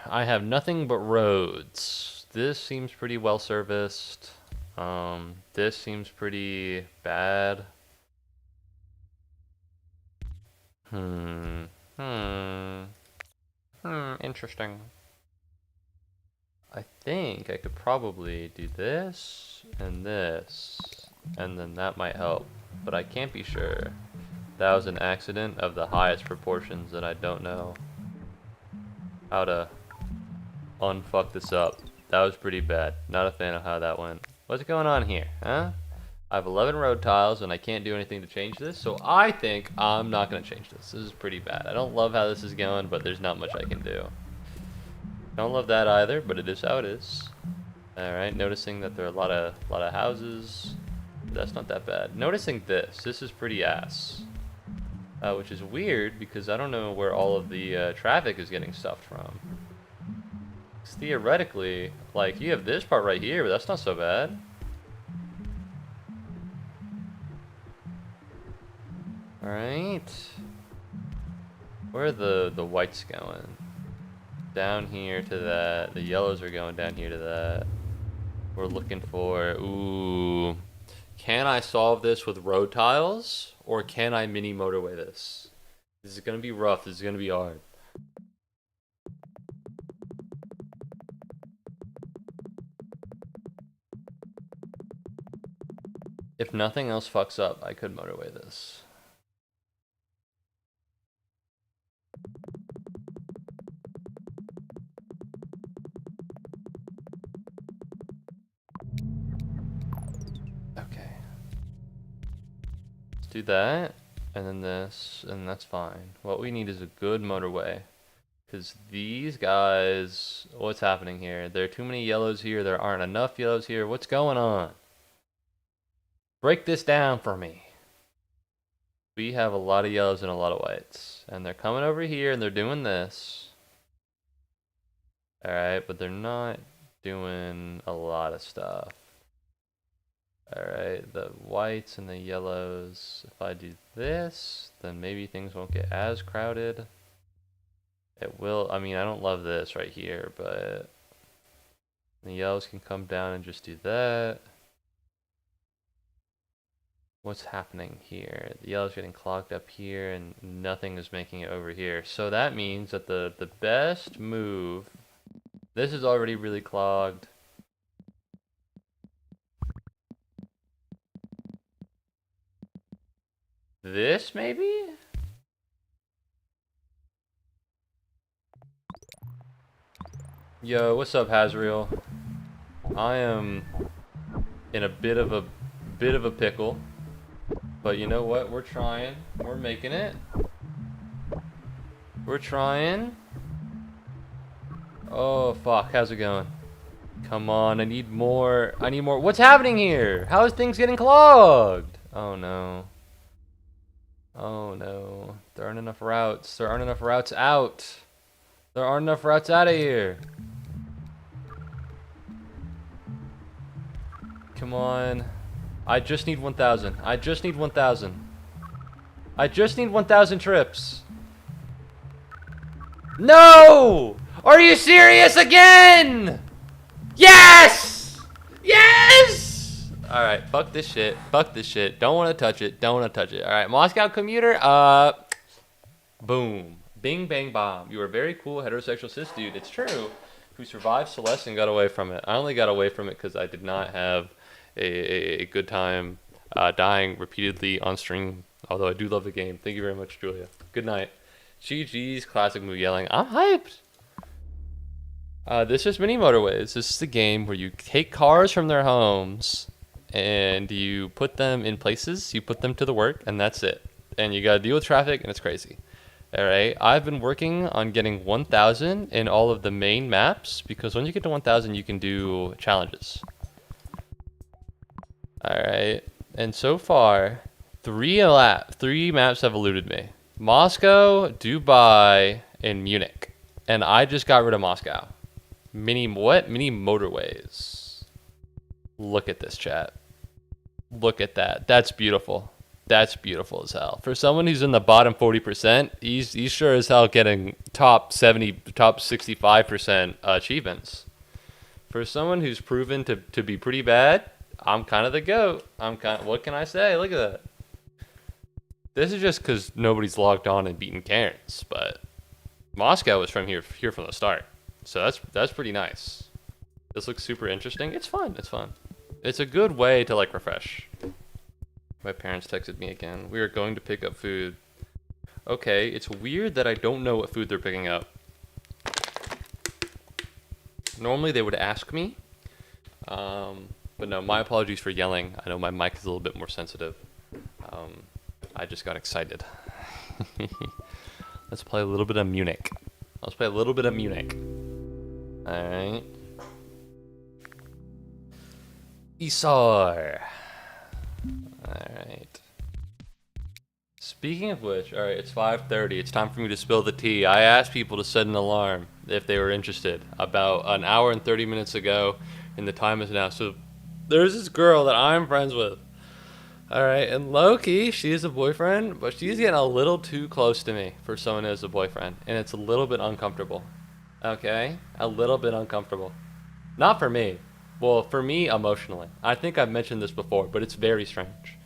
I have nothing but roads. This seems pretty well serviced. This seems pretty bad. Interesting. I think I could probably do this, and then that might help. But I can't be sure. That was an accident of the highest proportions that I don't know how to unfuck this up. That was pretty bad. Not a fan of how that went. What's going on here, huh? I have 11 road tiles and I can't do anything to change this, so I think I'm not going to change this. This is pretty bad. I don't love how this is going, but there's not much I can do. Don't love that either, but it is how it is. Alright, noticing that there are a lot of houses. That's not that bad. Noticing this. This is pretty ass. Which is weird because I don't know where all of the traffic is getting stuffed from. Theoretically, like, you have this part right here, but that's not so bad. Alright. Where are the whites going? Down here to that. The yellows are going down here to that. We're looking for... Ooh. Can I solve this with road tiles? Or can I mini motorway this? This is going to be rough. This is going to be hard. If nothing else fucks up, I could motorway this. Okay. Let's do that, and then this, and that's fine. What we need is a good motorway. Because these guys, what's happening here? There are too many yellows here, there aren't enough yellows here. What's going on? Break this down for me. We have a lot of yellows and a lot of whites. And they're coming over here and they're doing this. Alright, but they're not doing a lot of stuff. Alright, the whites and the yellows. If I do this, then maybe things won't get as crowded. It will. I mean, I don't love this right here, but the yellows can come down and just do that. What's happening here? The yellow's getting clogged up here and nothing is making it over here. So that means that the best move, this is already really clogged. This maybe? Yo, what's up, Hazriel? I am in a bit of a pickle. But you know what? We're trying. We're making it. We're trying. Oh, fuck. How's it going? Come on. I need more. I need more. What's happening here? How is things getting clogged? Oh, no. Oh, no. There aren't enough routes. There aren't enough routes out. There aren't enough routes out of here. Come on. I just need 1,000. I just need 1,000. I just need 1,000 trips. No! Are you serious again? Yes! Yes! Alright, fuck this shit. Fuck this shit. Don't want to touch it. Don't want to touch it. Alright, Moscow commuter. Boom. Bing, bang, bomb. You are a very cool heterosexual cis dude. It's true. Who survived Celeste and got away from it. I only got away from it because I did not have a good time dying repeatedly on stream, although I do love the game. Thank you very much, Julia. Good night. GG's classic move yelling. I'm hyped. This is mini motorways. This is the game where you take cars from their homes and you put them in places, you put them to the work, and that's it. And you gotta deal with traffic, and it's crazy. Alright, I've been working on getting 1,000 in all of the main maps, because when you get to 1,000 you can do challenges. Alright, and so far, three maps have eluded me. Moscow, Dubai, and Munich. And I just got rid of Moscow. Mini motorways. Look at this, chat. Look at that. That's beautiful. That's beautiful as hell. For someone who's in the bottom 40%, he's sure as hell getting top 70, top 65% achievements. For someone who's proven to be pretty bad, I'm kind of the GOAT. What can I say? Look at that. This is just because nobody's logged on and beaten Karens, but Moscow was from here from the start. So that's pretty nice. This looks super interesting. It's fun. It's fun. It's a good way to like refresh. My parents texted me again. We are going to pick up food. Okay, it's weird that I don't know what food they're picking up. Normally they would ask me. But no, my apologies for yelling. I know my mic is a little bit more sensitive. I just got excited. Let's play a little bit of Munich. Let's play a little bit of Munich. Alright. Isar. Alright. Speaking of which, alright, it's 5:30. It's time for me to spill the tea. I asked people to set an alarm if they were interested about an hour and 30 minutes ago, and the time is now. So there's this girl that I'm friends with. Alright, and low-key, she is a boyfriend, but she's getting a little too close to me for someone who is a boyfriend, and it's a little bit uncomfortable. Okay? A little bit uncomfortable. Not for me. Well, for me, emotionally. I think I've mentioned this before, but it's very strange.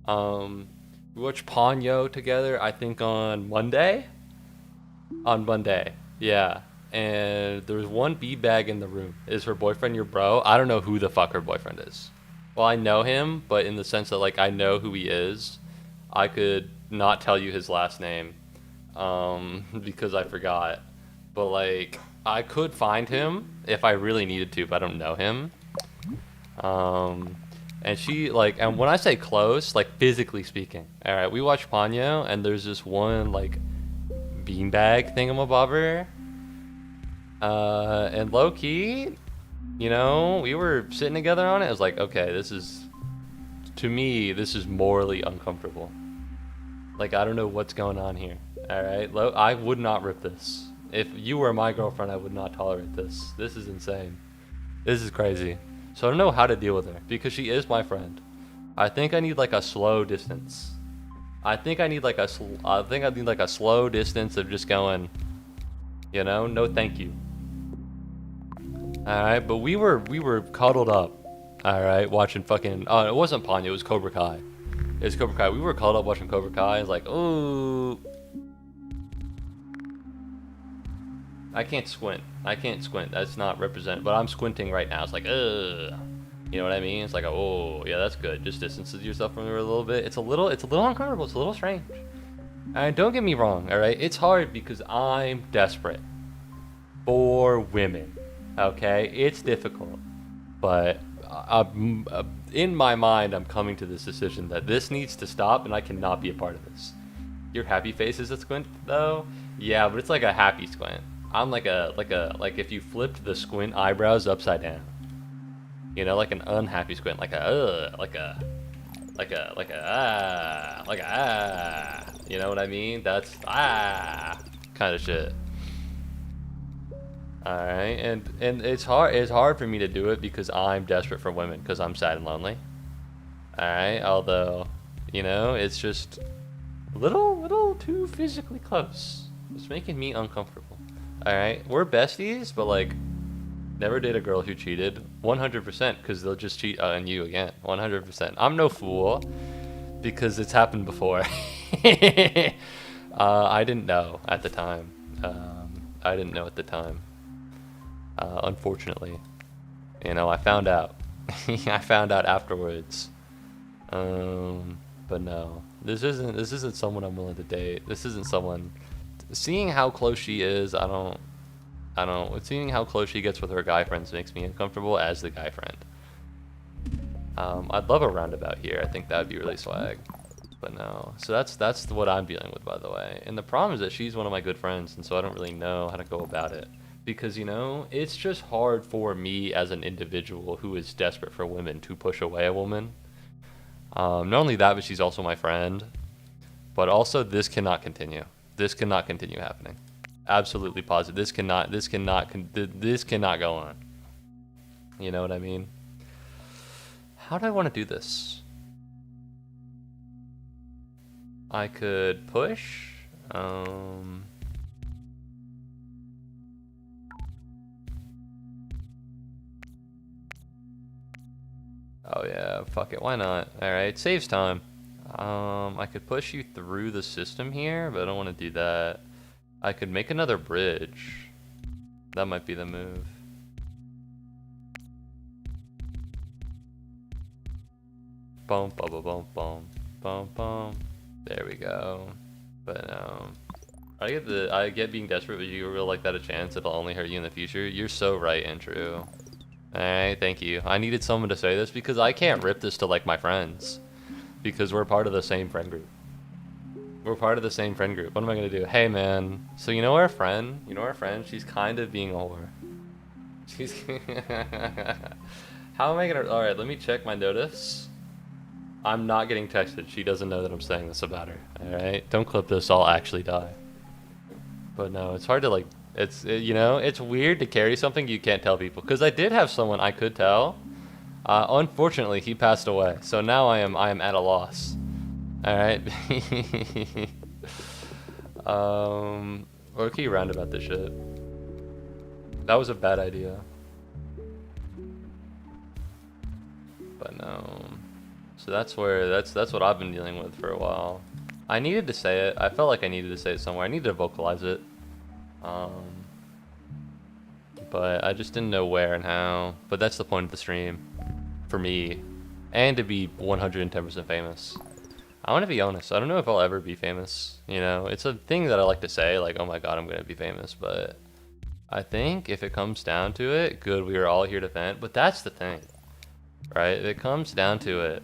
We watched Ponyo together, I think on Monday? On Monday, yeah. And there was one B-bag in the room. Is her boyfriend your bro? I don't know who the fuck her boyfriend is. Well, I know him, but in the sense that, like, I know who he is. I could not tell you his last name, because I forgot. But, like, I could find him if I really needed to, but I don't know him. And she, like, and when I say close, like, physically speaking. Alright, we watched Ponyo, and there's this one, like, beanbag thingamabobber. And low-key, you know, we were sitting together on it. I was like, okay, this is, to me, this is morally uncomfortable. Like, I don't know what's going on here. Alright, I would not rip this. If you were my girlfriend, I would not tolerate this. This is insane. This is crazy. So I don't know how to deal with her, because she is my friend. I think I need like a slow distance. I think I need like a slow distance of just going, you know, no thank you. Alright, but we were cuddled up. Alright, watching fucking, oh, it wasn't Ponyo, it was Cobra Kai. It was Cobra Kai. We were cuddled up watching Cobra Kai. It's like, ooh. I can't squint. I can't squint. That's not represented. But I'm squinting right now. It's like, ugh. You know what I mean? It's like, oh, yeah, that's good. Just distances yourself from her a little bit. It's a little uncomfortable. It's a little strange. And don't get me wrong, all right? It's hard because I'm desperate for women. Okay, it's difficult, but in my mind, I'm coming to this decision that this needs to stop, and I cannot be a part of this. Your happy face is a squint, though. Yeah, but it's like a happy squint. I'm like if you flipped the squint eyebrows upside down. You know, like an unhappy squint, like a you know what I mean? That's kind of shit. Alright, and it's hard for me to do it because I'm desperate for women, because I'm sad and lonely. Alright, although, you know, it's just a little too physically close. It's making me uncomfortable. Alright, we're besties, but like, never date a girl who cheated. 100%, because they'll just cheat on you again. 100%. I'm no fool, because it's happened before. I didn't know at the time. I didn't know at the time. Unfortunately. You know, I found out. I found out afterwards. But no. This isn't someone I'm willing to date. This isn't someone... Seeing how close she is, I don't... Seeing how close she gets with her guy friends makes me uncomfortable as the guy friend. I'd love a roundabout here. I think that would be really swag. But no. So that's what I'm dealing with, by the way. And the problem is that she's one of my good friends, and so I don't really know how to go about it. Because, you know, it's just hard for me as an individual who is desperate for women to push away a woman. Not only that, but she's also my friend. But also, this cannot continue. This cannot continue happening. Absolutely positive. This cannot go on. You know what I mean? How do I want to do this? I could push. Oh yeah, fuck it, why not? Alright, saves time. I could push you through the system here, but I don't want to do that. I could make another bridge. That might be the move. Boom, boom, boom, boom, boom, boom, boom. There we go. But I get being desperate, but you really like that a chance. It'll only hurt you in the future. You're so right and true. Alright, thank you. I needed someone to say this because I can't rip this to like my friends. Because we're part of the same friend group. We're part of the same friend group. What am I gonna do? Hey man, so you know our friend? She's kind of being a whore. She's How am I gonna alright, let me check my notice. I'm not getting texted. She doesn't know that I'm saying this about her. Alright? Don't clip this, I'll actually die. But no, it's hard to like you know, it's weird to carry something you can't tell people. Because I did have someone I could tell. Unfortunately, he passed away. So now I am at a loss. Alright. Low-key round about this shit. That was a bad idea. But no. So that's what I've been dealing with for a while. I needed to say it. I felt like I needed to say it somewhere. I needed to vocalize it. But I just didn't know where and how. But that's the point of the stream. For me. And to be 110% famous. I want to be honest. I don't know if I'll ever be famous. You know, it's a thing that I like to say. Like, oh my god, I'm going to be famous. But I think if it comes down to it, good, we are all here to vent. But that's the thing. Right? If it comes down to it,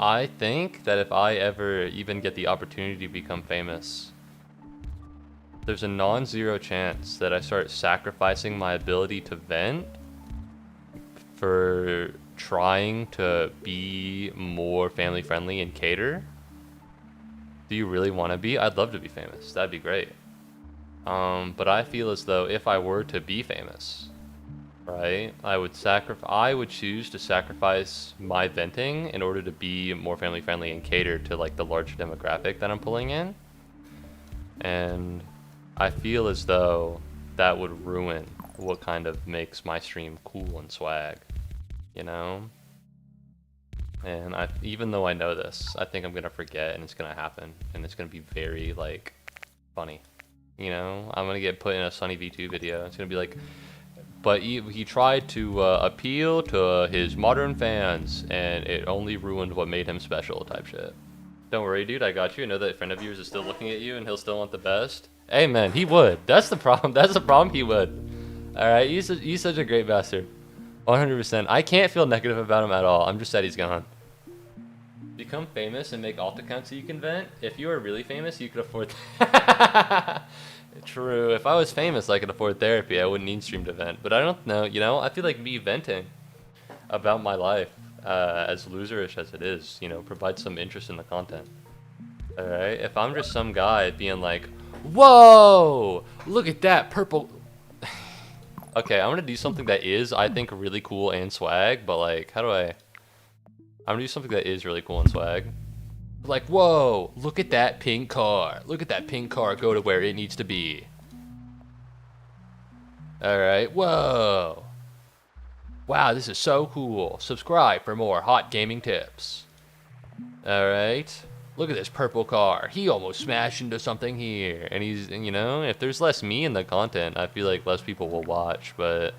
I think that if I ever even get the opportunity to become famous, there's a non-zero chance that I start sacrificing my ability to vent for trying to be more family friendly and cater. Do you really want to be? I'd love to be famous. That'd be great. But I feel as though if I were to be famous, right, I would choose to sacrifice my venting in order to be more family friendly and cater to like the larger demographic that I'm pulling in. And I feel as though that would ruin what kind of makes my stream cool and swag, you know? And even though I know this, I think I'm gonna forget and it's gonna happen. And it's gonna be very, like, funny. You know? I'm gonna get put in a Sunny V2 video. It's gonna be like, but he tried to appeal to his modern fans, and it only ruined what made him special type shit. Don't worry, dude, I got you. I know that a friend of yours is still looking at you, and he'll still want the best. Hey, man, he would. That's the problem. That's the problem, he would. Alright, he's such a great bastard. 100%. I can't feel negative about him at all. I'm just sad he's gone. Become famous and make alt accounts so you can vent. If you are really famous, you could afford... True. If I was famous, I could afford therapy. I wouldn't need stream to vent. But I don't know, you know? I feel like me venting about my life, as loserish as it is, you know, provides some interest in the content. Alright? If I'm just some guy being like, whoa! Look at that purple... Okay, I'm gonna do something that is, I think, really cool and swag, but like, how do I... I'm gonna do something that is really cool and swag. Like, whoa, look at that pink car. Look at that pink car go to where it needs to be. Alright, whoa. Wow, this is so cool. Subscribe for more hot gaming tips. Alright. Look at this purple car. He almost smashed into something here. And he's, you know, if there's less me in the content, I feel like less people will watch, but...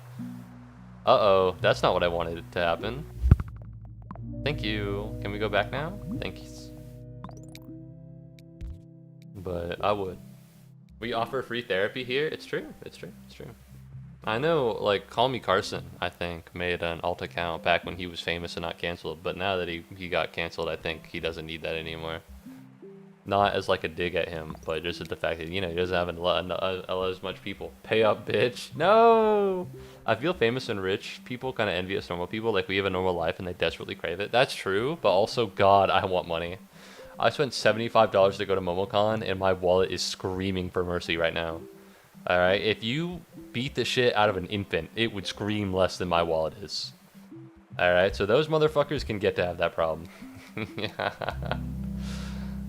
Uh-oh, that's not what I wanted to happen. Thank you. Can we go back now? Thank you. But I would. We offer free therapy here. It's true. It's true. It's true. I know, like, Call Me Carson, I think, made an alt account back when he was famous and not canceled. But now that he got canceled, I think he doesn't need that anymore. Not as, like, a dig at him, but just at the fact that, you know, he doesn't have as much people. Pay up, bitch. No! I feel famous and rich people kind of envy us normal people. Like, we have a normal life and they desperately crave it. That's true, but also, God, I want money. I spent $75 to go to MomoCon, and my wallet is screaming for mercy right now. Alright, if you beat the shit out of an infant, it would scream less than my wallet is. Alright, so those motherfuckers can get to have that problem.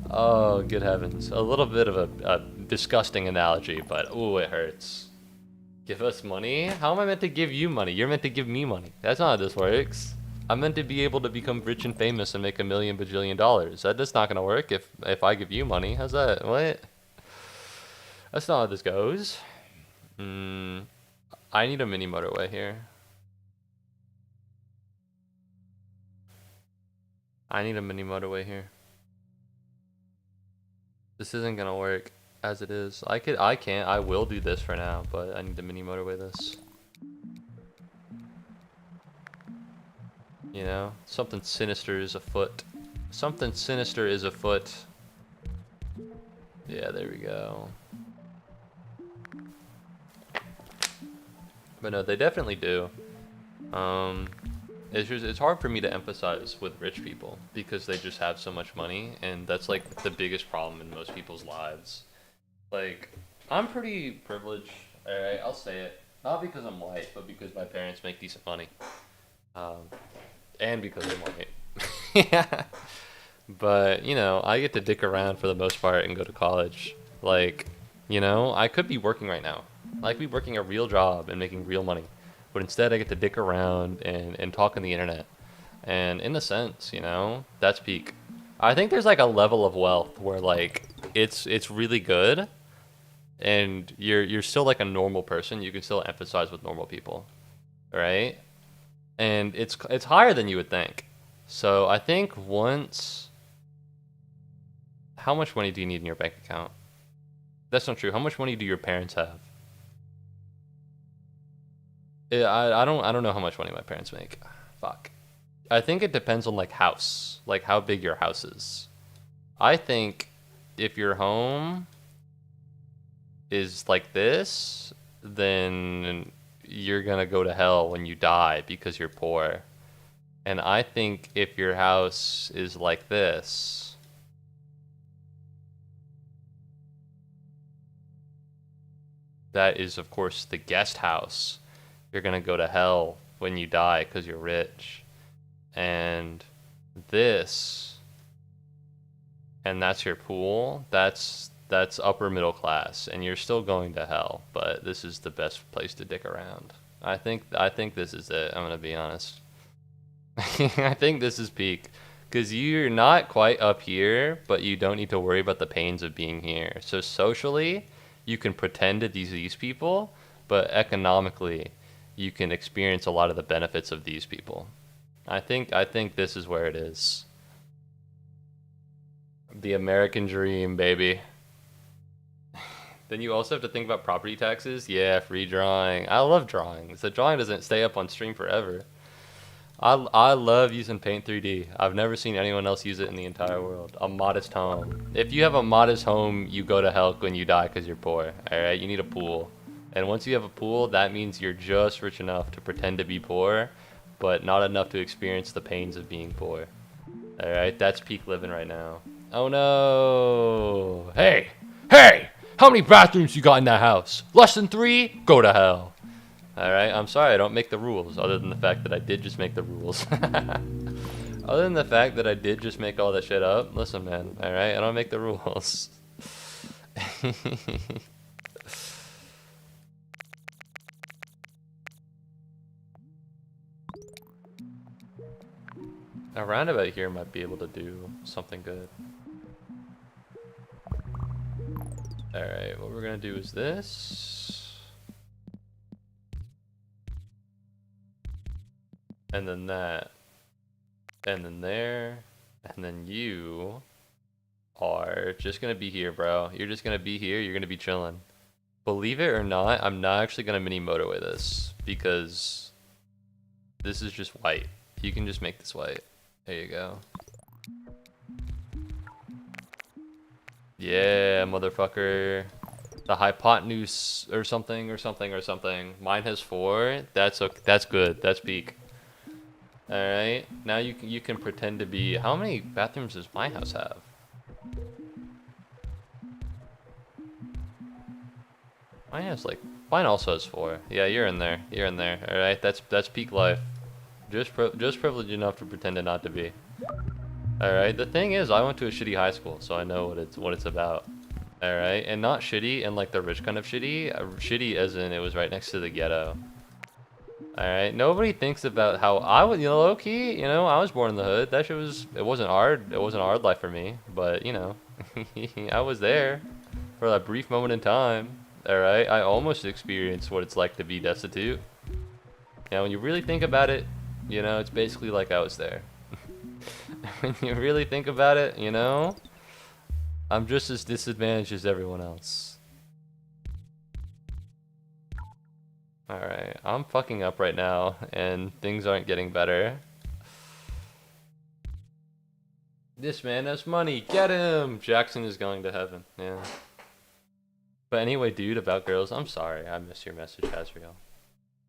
Oh, good heavens. A little bit of a disgusting analogy, but ooh, it hurts. Give us money? How am I meant to give you money? You're meant to give me money. That's not how this works. I'm meant to be able to become rich and famous and make $1 million bajillion dollars. That's not gonna work if I give you money. How's that? What? That's not how this goes. I need a mini motorway here. I need a mini motorway here. This isn't gonna work as it is. I will do this for now, but I need to mini motorway this. You know, something sinister is afoot. Something sinister is afoot. Yeah, there we go. But no, they definitely do. It's hard for me to emphasize with rich people because they just have so much money, and that's like the biggest problem in most people's lives. Like, I'm pretty privileged. Alright, I'll say it. Not because I'm white, but because my parents make decent money. Um, and because I'm white. Yeah. But, you know, I get to dick around for the most part and go to college. Like, you know, I could be working right now. I could be working a real job and making real money. But instead, I get to dick around and talk on the internet. And in a sense, you know, that's peak. I think there's like a level of wealth where like it's really good, and you're still like a normal person. You can still emphasize with normal people, right? And it's higher than you would think. So I think once, how much money do you need in your bank account? That's not true. How much money do your parents have? Yeah, I don't know how much money my parents make. Fuck. I think it depends on like house, like how big your house is. I think if your home is like this, then you're gonna go to hell when you die because you're poor. And I think if your house is like this, that is of course the guest house. You're gonna go to hell when you die because you're rich. And this, and that's your pool, that's upper middle class, and you're still going to hell, but this is the best place to dick around. I think this is it. I'm gonna be honest. I think this is peak, because you're not quite up here, but you don't need to worry about the pains of being here. So socially, you can pretend to be these people, but economically, you can experience a lot of the benefits of these people. I think this is where it is. The American dream, baby. Then you also have to think about property taxes. Yeah, free drawing. I love drawings. The drawing doesn't stay up on stream forever. I love using Paint 3D. I've never seen anyone else use it in the entire world. A modest home. If you have a modest home, you go to hell when you die because you're poor. Alright, you need a pool. And once you have a pool, that means you're just rich enough to pretend to be poor, but not enough to experience the pains of being poor. Alright, that's peak living right now. Oh no! Hey! Hey! How many bathrooms you got in that house? Less than 3? Go to hell. Alright, I'm sorry I don't make the rules, other than the fact that I did just make the rules. Other than the fact that I did just make all that shit up, listen man, alright, I don't make the rules. A roundabout here might be able to do something good. Alright, what we're gonna do is this. And then that. And then there. And then you are just gonna be here, bro. You're just gonna be here, you're gonna be chilling. Believe it or not, I'm not actually gonna mini motorway this because this is just white. You can just make this white. There you go. Yeah, motherfucker. The hypotenuse or something or something or something. Mine has 4. That's good. That's peak. All right. Now you can pretend to be. How many bathrooms does my house have? Mine has like. Mine also has 4. Yeah, you're in there. You're in there. All right. That's peak life. Just privileged enough to pretend to not to be. Alright, the thing is, I went to a shitty high school, so I know what it's about. Alright, and not shitty in like the rich kind of shitty, shitty as in it was right next to the ghetto. Alright, nobody thinks about how I was, you know, low key, you know, I was born in the hood. That shit it wasn't hard. It wasn't a hard life for me, but you know, I was there for that brief moment in time. Alright, I almost experienced what it's like to be destitute. Now, when you really think about it, you know, it's basically like I was there. When you really think about it, you know? I'm just as disadvantaged as everyone else. Alright, I'm fucking up right now, and things aren't getting better. This man has money, get him! Jackson is going to heaven, yeah. But anyway, dude, about girls, I'm sorry, I missed your message, Azriel.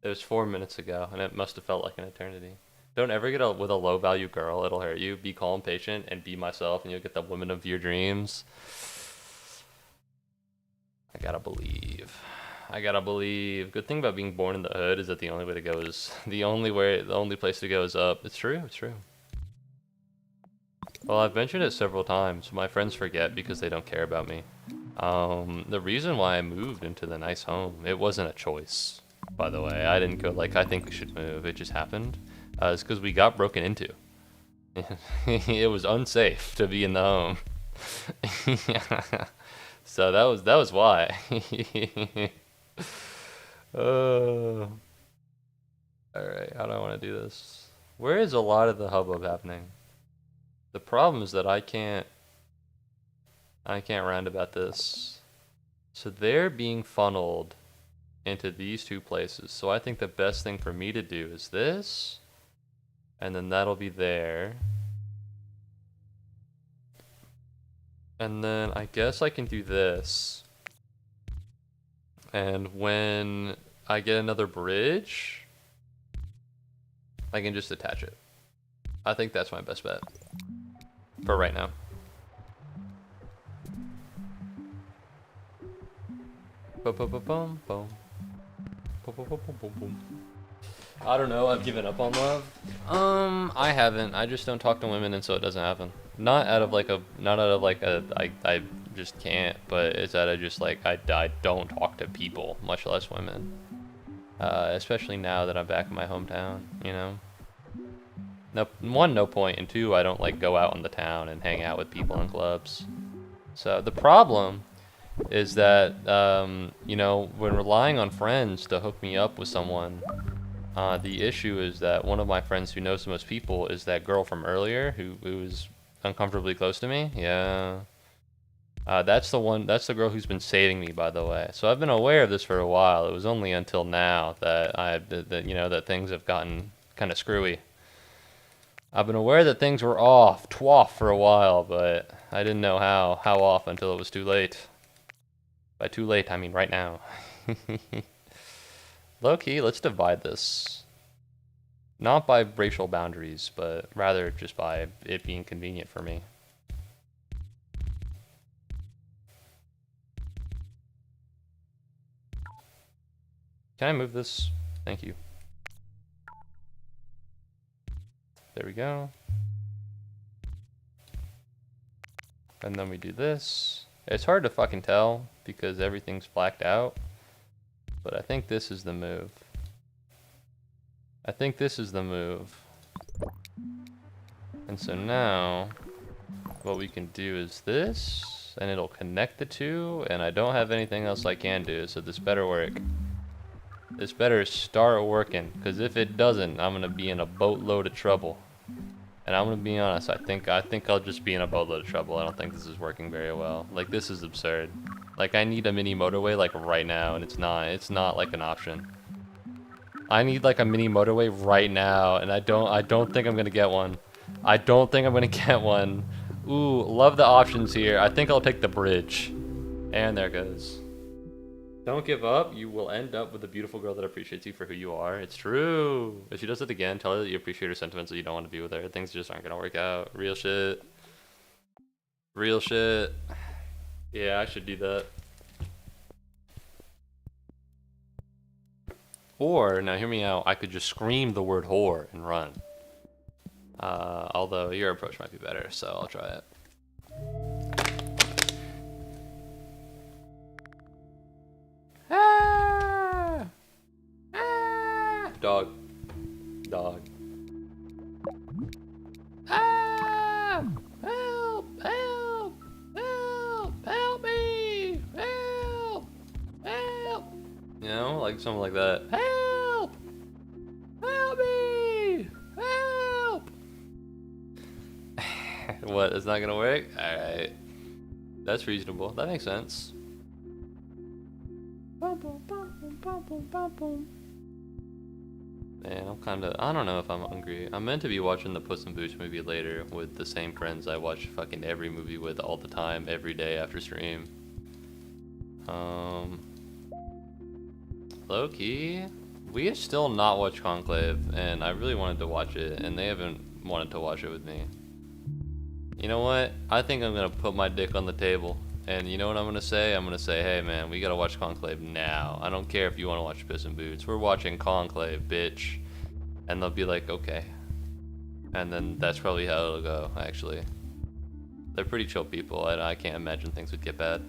It was 4 minutes ago, and it must have felt like an eternity. Don't ever get with a low-value girl, it'll hurt you. Be calm, patient, and be myself, and you'll get the woman of your dreams. I gotta believe. I gotta believe. Good thing about being born in the hood is that the only way to go is the only place to go is up. It's true. It's true. Well, I've mentioned it several times. My friends forget because they don't care about me. The reason why I moved into the nice home, it wasn't a choice. By the way, I didn't go like I think we should move. It just happened. It's because we got broken into. It was unsafe to be in the home. So that was why. Alright, how do I want to do this? Where is a lot of the hubbub happening? The problem is that I can't rant about this. So they're being funneled into these two places. So I think the best thing for me to do is this, and then that'll be there. And then I guess I can do this. And when I get another bridge, I can just attach it. I think that's my best bet for right now. Boom, boom, boom, boom, boom. Boom, boom, boom, boom, boom, boom. I don't know, I've given up on love. I haven't. I just don't talk to women, and so it doesn't happen. Not out of like a I just can't, but it's that I just like I don't talk to people, much less women. Especially now that I'm back in my hometown, you know. No point, and two, I don't like go out in the town and hang out with people in clubs. So the problem is that you know, when relying on friends to hook me up with someone, the issue is that one of my friends who knows the most people is that girl from earlier who was uncomfortably close to me. Yeah. That's the girl who's been saving me, by the way. So I've been aware of this for a while. It was only until now that you know, that things have gotten kind of screwy. I've been aware that things were twoff for a while, but I didn't know how off until it was too late. By too late, I mean right now. Low key, let's divide this. Not by racial boundaries, but rather just by it being convenient for me. Can I move this? Thank you. There we go. And then we do this. It's hard to fucking tell because everything's blacked out. But I think this is the move. I think this is the move. And so now, what we can do is this, and it'll connect the two, and I don't have anything else I can do, so this better work. This better start working, because if it doesn't, I'm gonna be in a boatload of trouble. And I'm gonna be honest, I think I'll just be in a boatload of trouble. I don't think this is working very well. Like, this is absurd. Like, I need a mini motorway like right now, and it's not like an option. I need like a mini motorway right now, and I don't think I'm gonna get one. I don't think I'm gonna get one. Ooh, love the options here. I think I'll take the bridge. And there it goes. Don't give up. You will end up with a beautiful girl that appreciates you for who you are. It's true. If she does it again, tell her that you appreciate her sentiments, that you don't want to be with her. Things just aren't gonna work out. Real shit. Real shit. Yeah, I should do that. Or, now hear me out, I could just scream the word whore and run. Although your approach might be better, so I'll try it. Ah! Ah! Dog. Dog. Ah! Help! Help! Help! Help me! Help! Help! You know, like something like that. Help! Help me! Help! What? It's not gonna work? Alright. That's reasonable. That makes sense. Man, I don't know if I'm hungry. I'm meant to be watching the Puss in Boots movie later with the same friends I watch fucking every movie with all the time, every day after stream. Low key, we have still not watched Conclave, and I really wanted to watch it, and they haven't wanted to watch it with me. You know what? I think I'm gonna put my dick on the table. And you know what I'm gonna say? I'm gonna say, hey man, we gotta watch Conclave now. I don't care if you wanna watch Puss in Boots. We're watching Conclave, bitch. And they'll be like, okay. And then that's probably how it'll go, actually. They're pretty chill people, and I can't imagine things would get bad.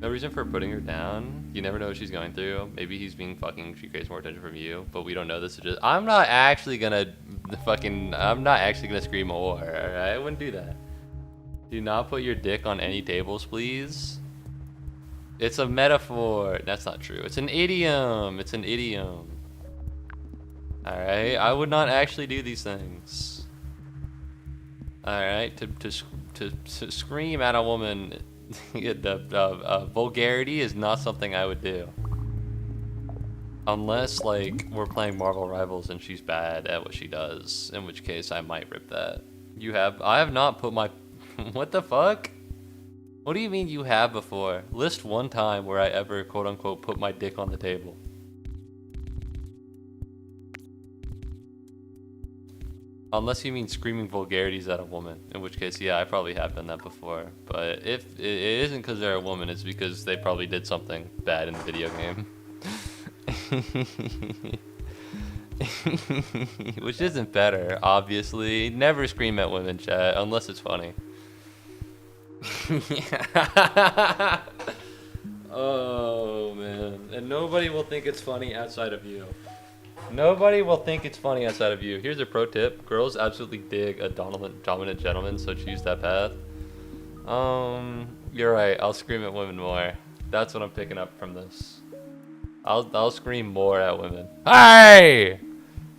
No reason for putting her down. You never know what she's going through. Maybe he's being fucking, she creates more attention from you, but we don't know this. I'm not actually gonna scream more, alright? I wouldn't do that. Do not put your dick on any tables, please. It's a metaphor. That's not true. It's an idiom. It's an idiom. Alright? I would not actually do these things. Alright? To scream at a woman, vulgarity is not something I would do. Unless, like, we're playing Marvel Rivals and she's bad at what she does. In which case, I might rip that. I have not put my... What the fuck? What do you mean you have before? List one time where I ever quote-unquote put my dick on the table. Unless you mean screaming vulgarities at a woman, in which case, yeah, I probably have done that before. But if it isn't because they're a woman, it's because they probably did something bad in the video game. Which isn't better, obviously. Never scream at women, chat, unless it's funny. Oh man, and nobody will think it's funny outside of you. Nobody will think it's funny outside of you. Here's a pro tip: girls absolutely dig a dominant gentleman, so choose that path. You're right. I'll scream at women more. That's what I'm picking up from this. I'll scream more at women. Hey,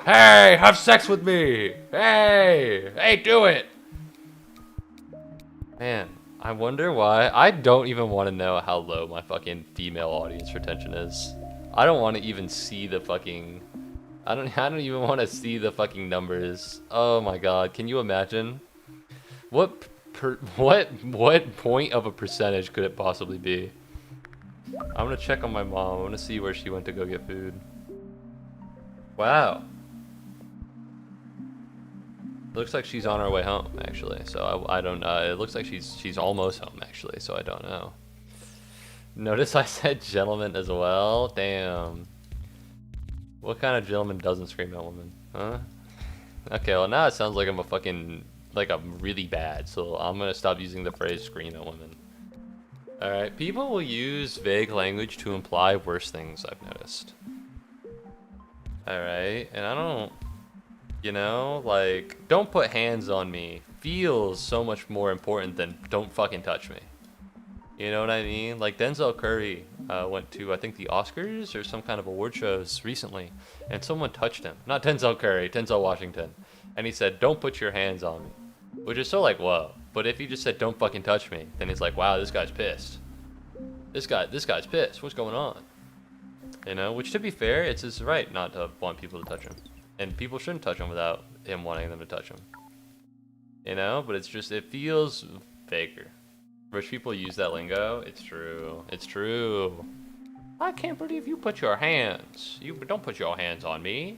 hey, have sex with me. Hey, do it. Man. I wonder why. I don't even want to know how low my fucking female audience retention is. I don't want to even see the fucking... I don't even want to see the fucking numbers. Oh my god, can you imagine? What point of a percentage could it possibly be? I'm gonna check on my mom. I'm gonna see where she went to go get food. Wow. Looks like she's on her way home, actually. So I don't know. It looks like she's almost home, actually. So I don't know. Notice I said gentleman as well. Damn. What kind of gentleman doesn't scream at women? Huh? Okay, well now it sounds like I'm really bad. So I'm gonna stop using the phrase scream at women. All right. People will use vague language to imply worse things, I've noticed. All right, and I don't. You know, like, don't put hands on me feels so much more important than don't fucking touch me. You know what I mean? Like, Denzel Curry went to, I think, the Oscars or some kind of award shows recently, and someone touched him. Not Denzel Curry, Denzel Washington. And he said, don't put your hands on me. Which is so like, whoa. But if he just said, don't fucking touch me, then he's like, wow, this guy's pissed. This guy's pissed. What's going on? You know, which to be fair, it's his right not to want people to touch him. And people shouldn't touch him without him wanting them to touch him. You know? But it's just, it feels vaguer. Rich people use that lingo. It's true. It's true. I can't believe you put your hands. You don't put your hands on me.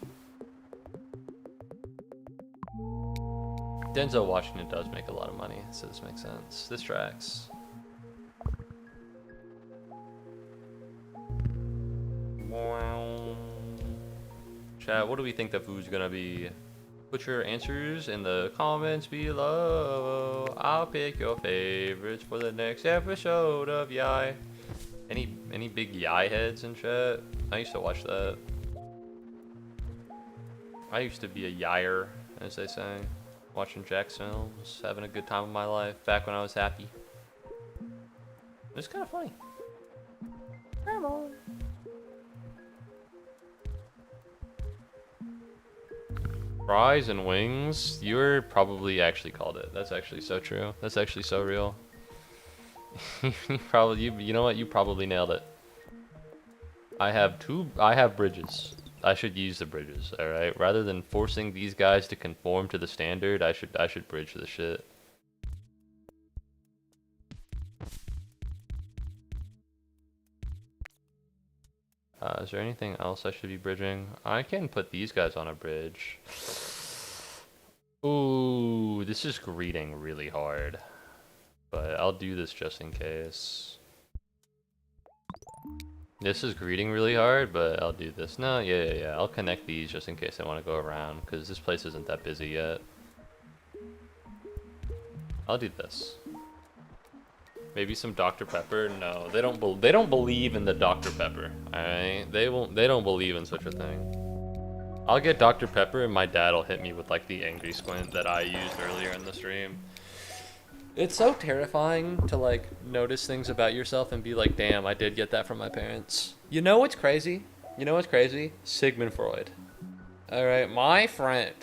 Denzel Washington does make a lot of money, so this makes sense. This tracks. Wow. Chat, what do we think the food's gonna be? Put your answers in the comments below. I'll pick your favorites for the next episode of Yai. Any big Yai heads in chat? I used to watch that. I used to be a Yair, as they say. Watching Jack's films, having a good time of my life, back when I was happy. It's kind of funny. Come on. Fries and wings? You're probably actually called it. That's actually so true. That's actually so real. You know what? You probably nailed it. I have bridges. I should use the bridges, alright? Rather than forcing these guys to conform to the standard, I should bridge the shit. Is there anything else I should be bridging? I can put these guys on a bridge. Ooh, this is greeting really hard. But I'll do this just in case. This is greeting really hard, but I'll do this. No, yeah. I'll connect these just in case I want to go around, because this place isn't that busy yet. I'll do this. Maybe some Dr. Pepper? No, they don't believe in the Dr. Pepper. Alright? They don't believe in such a thing. I'll get Dr. Pepper and my dad'll hit me with like the angry squint that I used earlier in the stream. It's so terrifying to like notice things about yourself and be like, damn, I did get that from my parents. You know what's crazy? You know what's crazy? Sigmund Freud. Alright, my friend.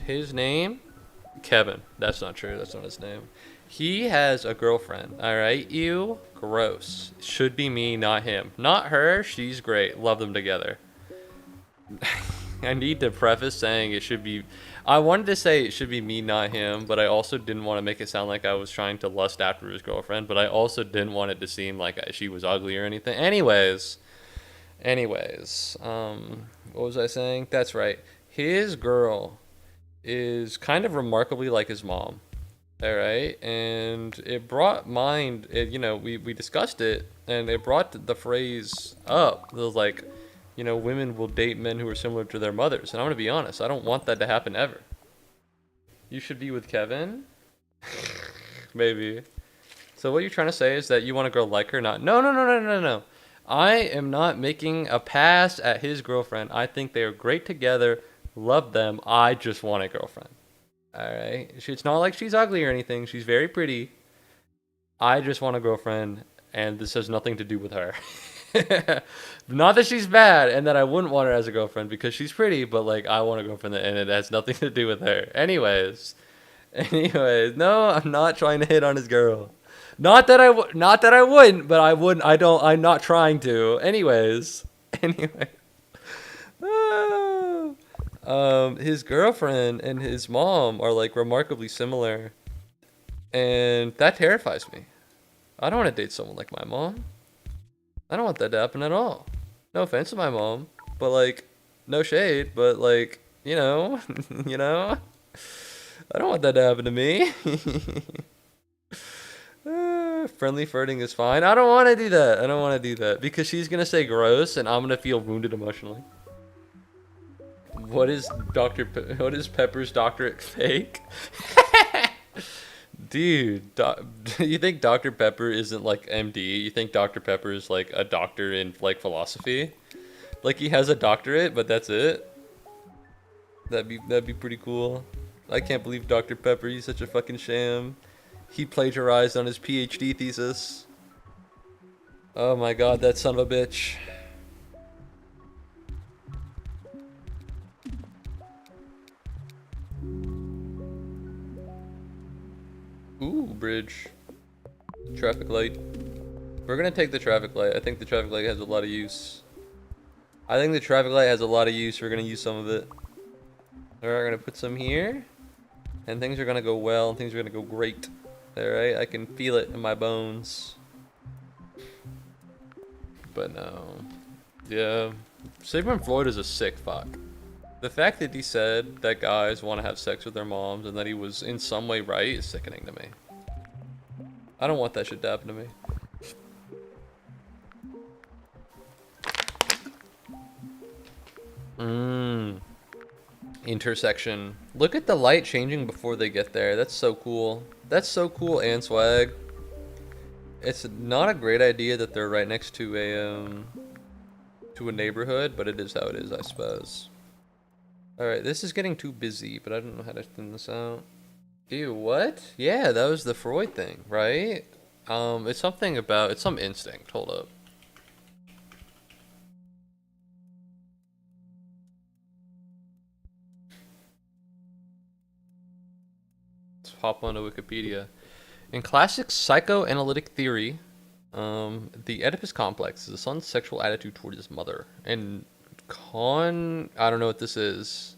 His name? Kevin. That's not true, that's not his name. He has a girlfriend, alright? Ew, gross. Should be me, not him. Not her, she's great. Love them together. I need to preface saying it should be... I wanted to say it should be me, not him, but I also didn't want to make it sound like I was trying to lust after his girlfriend, but I also didn't want it to seem like she was ugly or anything. Anyways, what was I saying? That's right. His girl is kind of remarkably like his mom. All right, and it brought mind. We discussed it, and it brought the phrase up. It was like, women will date men who are similar to their mothers, and I'm gonna be honest. I don't want that to happen ever. You should be with Kevin, maybe. So what you're trying to say is that you want a girl like her, not? No. I am not making a pass at his girlfriend. I think they are great together. Love them. I just want a girlfriend. Alright? It's not like she's ugly or anything. She's very pretty. I just want a girlfriend, and this has nothing to do with her. Not that she's bad, and that I wouldn't want her as a girlfriend because she's pretty, but like I want a girlfriend, and it has nothing to do with her. Anyways, no, I'm not trying to hit on his girl. Not that I wouldn't, but I wouldn't. I'm not trying to. Anyways. His girlfriend and his mom are like remarkably similar, and that terrifies me. I don't want to date someone like my mom. I don't want that to happen at all. No offense to my mom, but like, no shade, but like, you know, I don't want that to happen to me. Friendly flirting is fine. I don't want to do that. Because she's gonna say gross, and I'm gonna feel wounded emotionally. What is Pepper's doctorate fake? Dude, you think Dr. Pepper isn't like MD? You think Dr. Pepper is like a doctor in like philosophy? Like he has a doctorate, but that's it? That'd be pretty cool. I can't believe Dr. Pepper, he's such a fucking sham. He plagiarized on his PhD thesis. Oh my god, that son of a bitch. Ooh, bridge. Traffic light. We're gonna take the traffic light. I think the traffic light has a lot of use. We're gonna use some of it. Alright, we're gonna put some here. And things are gonna go well, and things are gonna go great. Alright, I can feel it in my bones. But no. Yeah. Sigmund Freud is a sick fuck. The fact that he said that guys want to have sex with their moms and that he was in some way right is sickening to me. I don't want that shit to happen to me. Intersection. Look at the light changing before they get there. That's so cool. That's so cool and swag. It's not a great idea that they're right next to a neighborhood, but it is how it is, I suppose. Alright, this is getting too busy, but I don't know how to thin this out. Ew, what? Yeah, that was the Freud thing, right? It's some instinct. Hold up. hop onto Wikipedia. In classic psychoanalytic theory, the Oedipus complex is a son's sexual attitude toward his mother. And I don't know what this is.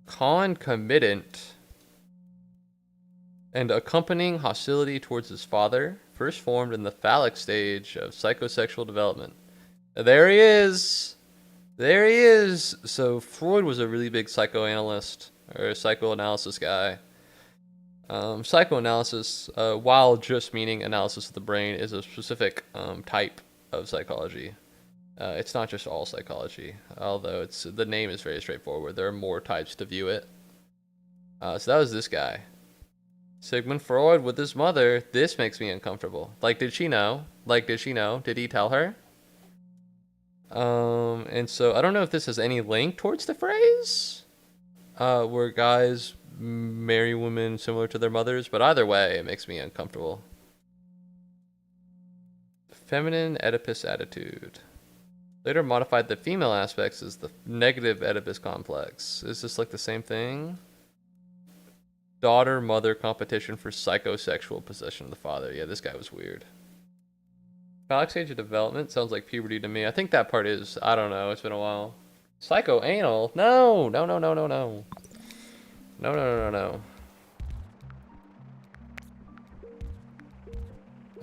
Concomitant and accompanying hostility towards his father, first formed in the phallic stage of psychosexual development. There he is! There he is! So Freud was a really big psychoanalyst, or psychoanalysis guy. Psychoanalysis, while just meaning analysis of the brain, is a specific type of psychology. It's not just all psychology, although the name is very straightforward. There are more types to view it. So that was this guy. Sigmund Freud with his mother. This makes me uncomfortable. Like, did she know? Did he tell her? And so I don't know if this has any link towards the phrase, where guys marry women similar to their mothers, but either way, it makes me uncomfortable. Feminine Oedipus attitude. Later modified the female aspects as the negative Oedipus complex. Is this like the same thing? Daughter-mother competition for psychosexual possession of the father. Yeah, this guy was weird. Phallic stage of development sounds like puberty to me. I think that part is, I don't know, it's been a while. Psychoanal? No! No, no, no, no, no. No, no, no, no, no.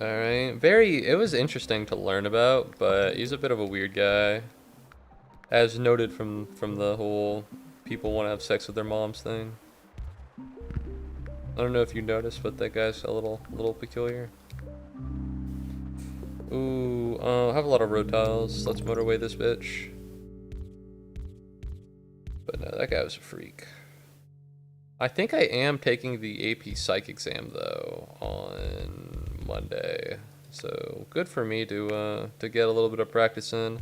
Alright, it was interesting to learn about, but he's a bit of a weird guy. As noted from the whole people want to have sex with their moms thing. I don't know if you noticed, but that guy's a little peculiar. Ooh, I have a lot of road tiles. Let's motorway this bitch. But no, that guy was a freak. I think I am taking the AP Psych exam though on Monday, so good for me to get a little bit of practice in,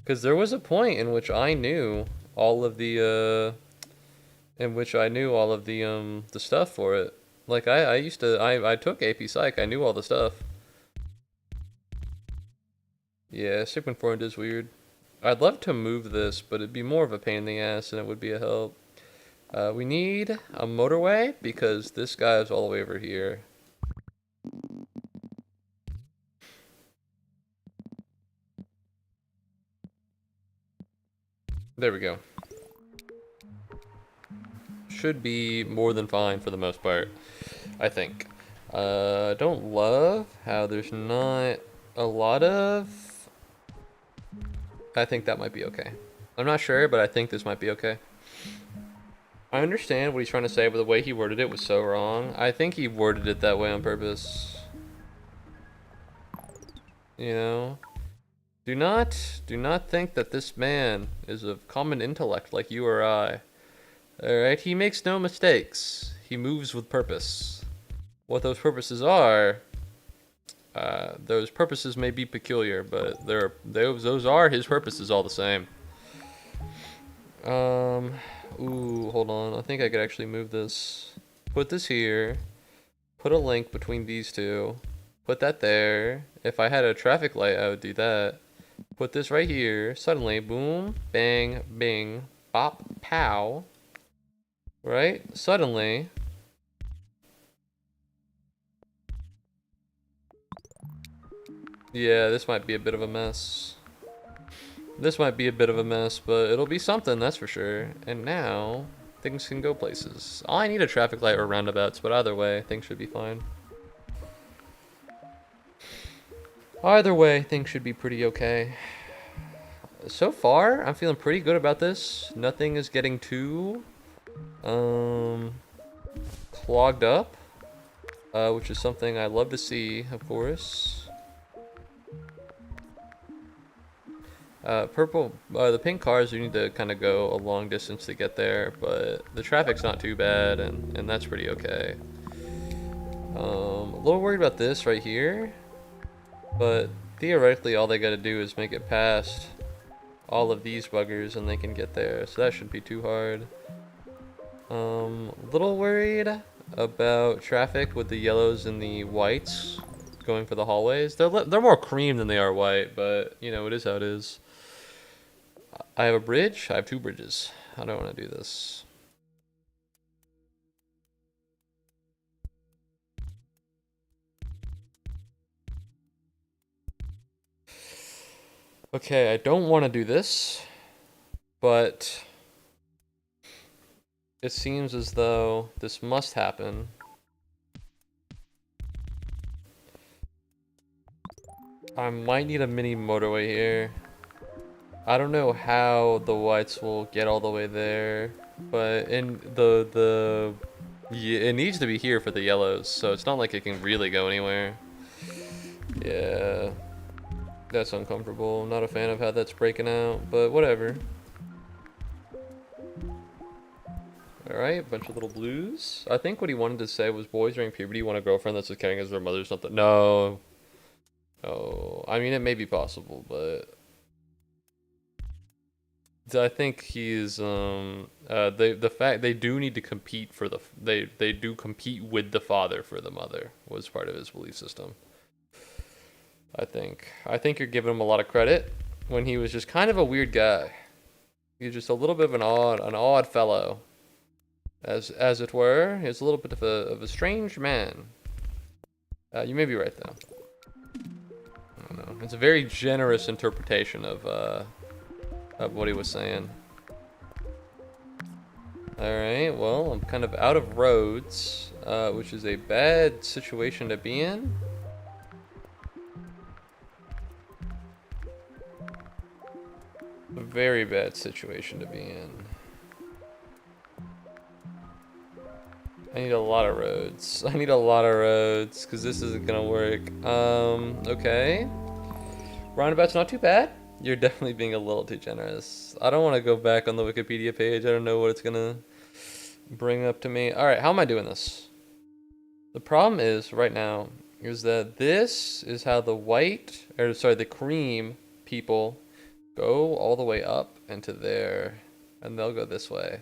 because there was a point in which I knew all of the the stuff for it. Like I took AP Psych, I knew all the stuff. Yeah, Sigmund Freud is weird. I'd love to move this, but it'd be more of a pain in the ass than it would be a help. We need a motorway because this guy is all the way over here. There we go. Should be more than fine for the most part, I think. Don't love how there's not a lot of... I think that might be okay. I'm not sure, but I think this might be okay. I understand what he's trying to say, but the way he worded it was so wrong. I think he worded it that way on purpose. You know? Do not think that this man is of common intellect like you or I. Alright, he makes no mistakes. He moves with purpose. What those purposes are, those purposes may be peculiar, but those are his purposes all the same. Ooh, hold on. I think I could actually move this. Put this here. Put a link between these two. Put that there. If I had a traffic light, I would do that. Put this right here. Suddenly, boom, bang, bing, bop, pow. Right? Suddenly. Yeah, this might be a bit of a mess. This might be a bit of a mess, but it'll be something, that's for sure. And now, things can go places. I need a traffic light or roundabouts, but either way, things should be fine. Either way, things should be pretty okay. So far, I'm feeling pretty good about this. Nothing is getting too clogged up, which is something I love to see, of course. The pink cars, you need to kind of go a long distance to get there, but the traffic's not too bad, and that's pretty okay. A little worried about this right here, but theoretically all they gotta do is make it past all of these buggers and they can get there, so that shouldn't be too hard. A little worried about traffic with the yellows and the whites going for the hallways. They're more cream than they are white, but you know, it is how it is. I have a bridge. I have two bridges. I don't want to do this. Okay, I don't want to do this, but it seems as though this must happen. I might need a mini motorway here. I don't know how the whites will get all the way there, but in it needs to be here for the yellows, so it's not like it can really go anywhere. Yeah, that's uncomfortable. I'm not a fan of how that's breaking out, but whatever. Alright, bunch of little blues. I think what he wanted to say was boys during puberty want a girlfriend that's as caring as their mother or something. No. Oh, I mean, it may be possible, but I think he's the fact they do need to compete for they do compete with the father for the mother was part of his belief system. I think you're giving him a lot of credit when he was just kind of a weird guy. He's just a little bit of an odd fellow, as it were. He's a little bit of a strange man. You may be right though. I don't know. It's a very generous interpretation of what he was saying. Alright, well, I'm kind of out of roads, which is a bad situation to be in. A very bad situation to be in. I need a lot of roads. I need a lot of roads, because this isn't gonna work. Okay. Roundabout's not too bad. You're definitely being a little too generous. I don't want to go back on the Wikipedia page. I don't know what it's gonna bring up to me. Alright, how am I doing this? The problem is, right now, is that this is how the the cream people go all the way up into there. And they'll go this way.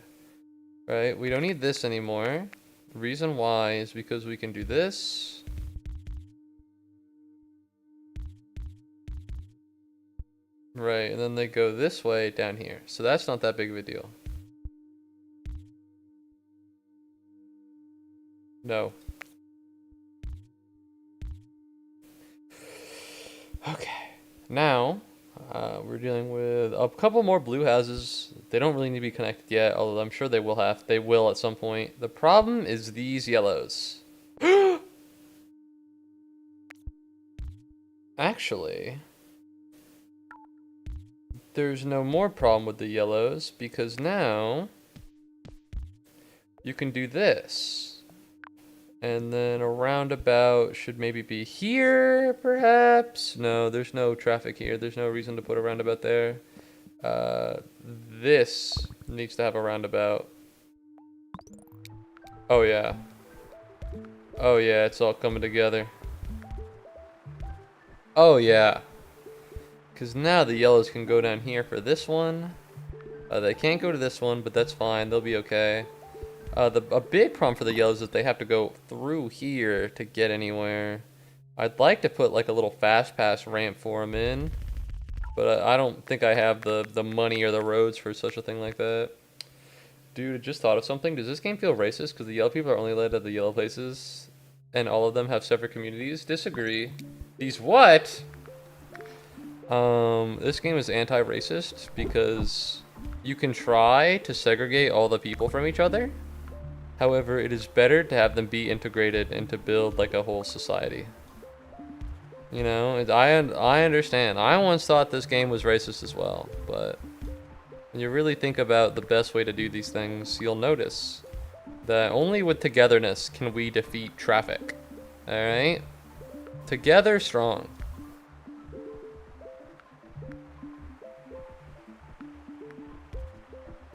Right? We don't need this anymore. The reason why is because we can do this. Right, and then they go this way down here. So that's not that big of a deal. No. Okay. Now, we're dealing with a couple more blue houses. They don't really need to be connected yet, although I'm sure they will at some point. The problem is these yellows. Actually, there's no more problem with the yellows because now you can do this. And then a roundabout should maybe be here, perhaps? No, there's no traffic here. There's no reason to put a roundabout there. This needs to have a roundabout. Oh, yeah. Oh, yeah, it's all coming together. Oh, yeah. Because now the yellows can go down here for this one. They can't go to this one, but that's fine. They'll be okay. A big problem for the yellows is that they have to go through here to get anywhere. I'd like to put like a little fast pass ramp for them in, but I don't think I have the money or the roads for such a thing like that. Dude, I just thought of something. Does this game feel racist because the yellow people are only allowed to the yellow places and all of them have separate communities? Disagree. These what? This game is anti-racist because you can try to segregate all the people from each other. However, it is better to have them be integrated and to build like a whole society. You know, I understand. I once thought this game was racist as well, but when you really think about the best way to do these things, you'll notice that only with togetherness can we defeat traffic. Alright? Together strong.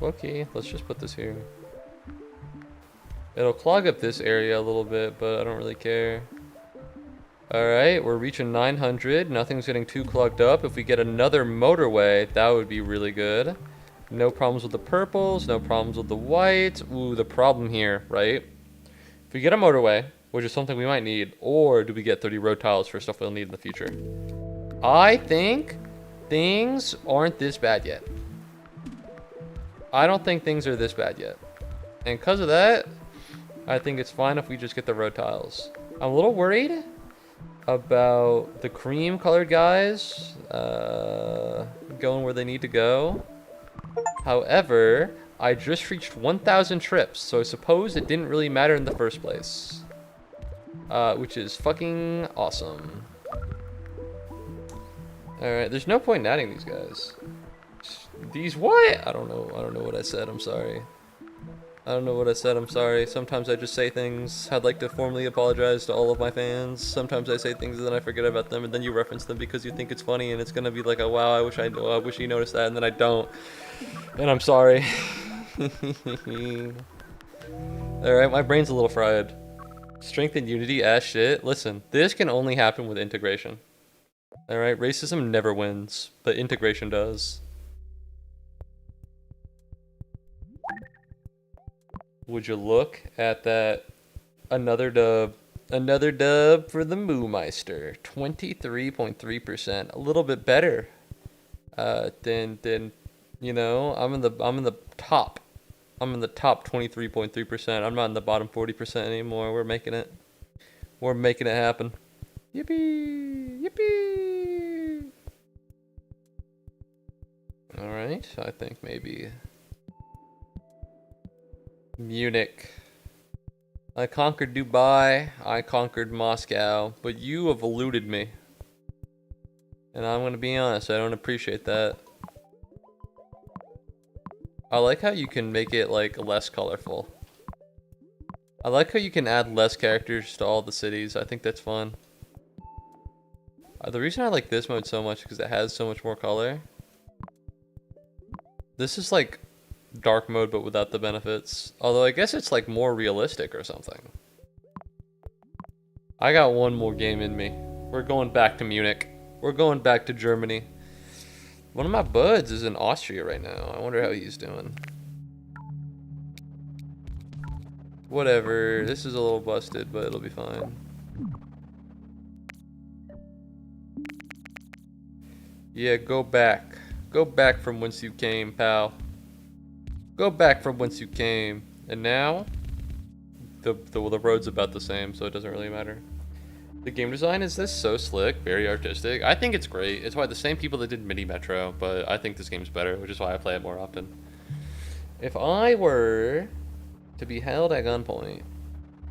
Okay, let's just put this here. It'll clog up this area a little bit, but I don't really care. Alright, we're reaching 900. Nothing's getting too clogged up. If we get another motorway, that would be really good. No problems with the purples, no problems with the whites. Ooh, the problem here, right? If we get a motorway, which is something we might need, or do we get 30 road tiles for stuff we'll need in the future? I think things aren't this bad yet. I don't think things are this bad yet. And because of that, I think it's fine if we just get the road tiles. I'm a little worried about the cream colored guys going where they need to go. However, I just reached 1,000 trips, so I suppose it didn't really matter in the first place. Which is fucking awesome. Alright, there's no point in adding these guys. These what? I don't know what I said, I'm sorry. I don't know what I said, I'm sorry. Sometimes I just say things. I'd like to formally apologize to all of my fans. Sometimes I say things and then I forget about them, and then you reference them because you think it's funny, and it's gonna be like, oh wow, I wish you noticed that, and then I don't. And I'm sorry. Alright, my brain's a little fried. Strength and unity, ass shit. Listen, this can only happen with integration. Alright, racism never wins, but integration does. Would you look at that? Another dub. Another dub for the Moomeister. 23.3%. A little bit better. Than you know, I'm in the top. I'm in the top 23.3%. I'm not in the bottom 40% anymore. We're making it. We're making it happen. Yippee! Yippee! Alright, I think maybe Munich. I conquered Dubai, I conquered Moscow, but you have eluded me. And I'm gonna be honest, I don't appreciate that. I like how you can make it like less colorful. I like how you can add less characters to all the cities. I think that's fun. The reason I like this mode so much is because it has so much more color. This is like dark mode but without the benefits. Although I guess it's like more realistic or something. I got one more game in me. We're going back to Munich. We're going back to Germany. One of my buds is in Austria right now. I wonder how he's doing. Whatever. This is a little busted, but it'll be fine. Yeah, go back. Go back from whence you came, pal. Go back from whence you came. And now, the road's about the same, so it doesn't really matter. The game design is this so slick, very artistic. I think it's great. It's by the same people that did Mini Metro, but I think this game's better, which is why I play it more often. If I were to be held at gunpoint,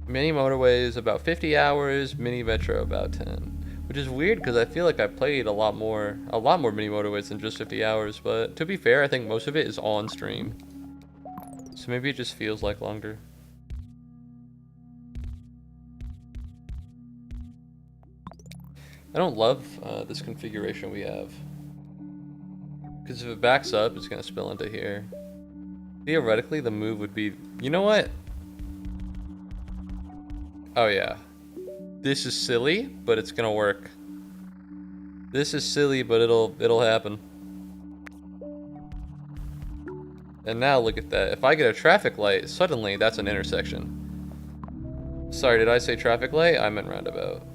Mini Motorway is about 50 hours, Mini Metro about 10. Which is weird because I feel like I played a lot more Mini Motorways than just 50 hours, but to be fair, I think most of it is on stream. So maybe it just feels like longer. I don't love this configuration we have. Because if it backs up, it's going to spill into here. Theoretically, the move would be... You know what? Oh, yeah. This is silly, but it's going to work. This is silly, but it'll happen. And now look at that. If I get a traffic light, suddenly that's an intersection. Sorry, did I say traffic light? I meant roundabout.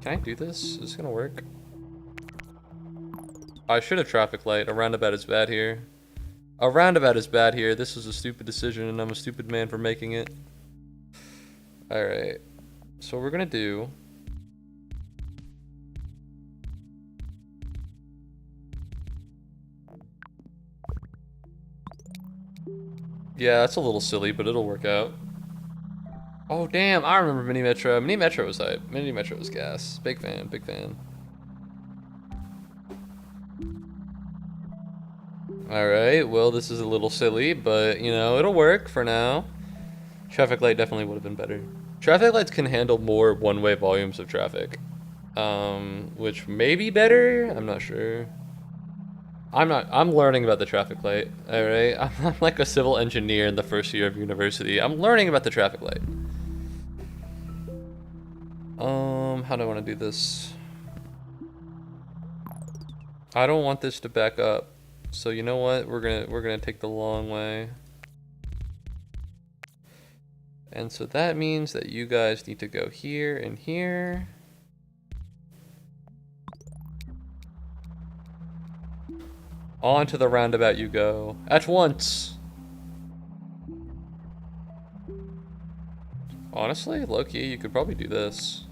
Can I do this? Is this gonna work? I should have traffic light. A roundabout is bad here. A roundabout is bad here. This was a stupid decision and I'm a stupid man for making it. Alright. So what we're gonna do... Yeah, that's a little silly, but it'll work out. Oh, damn, I remember Mini Metro. Mini Metro was hype. Mini Metro was gas. Big fan, big fan. Alright, well, this is a little silly, but, you know, it'll work for now. Traffic light definitely would have been better. Traffic lights can handle more one-way volumes of traffic. Which may be better? I'm not sure. I'm learning about the traffic light, alright? I'm like a civil engineer in the first year of university. I'm learning about the traffic light. How do I want to do this? I don't want this to back up. So you know what? We're gonna take the long way. And so that means that you guys need to go here and here. On to the roundabout you go. At once! Honestly, low-key, you could probably do this.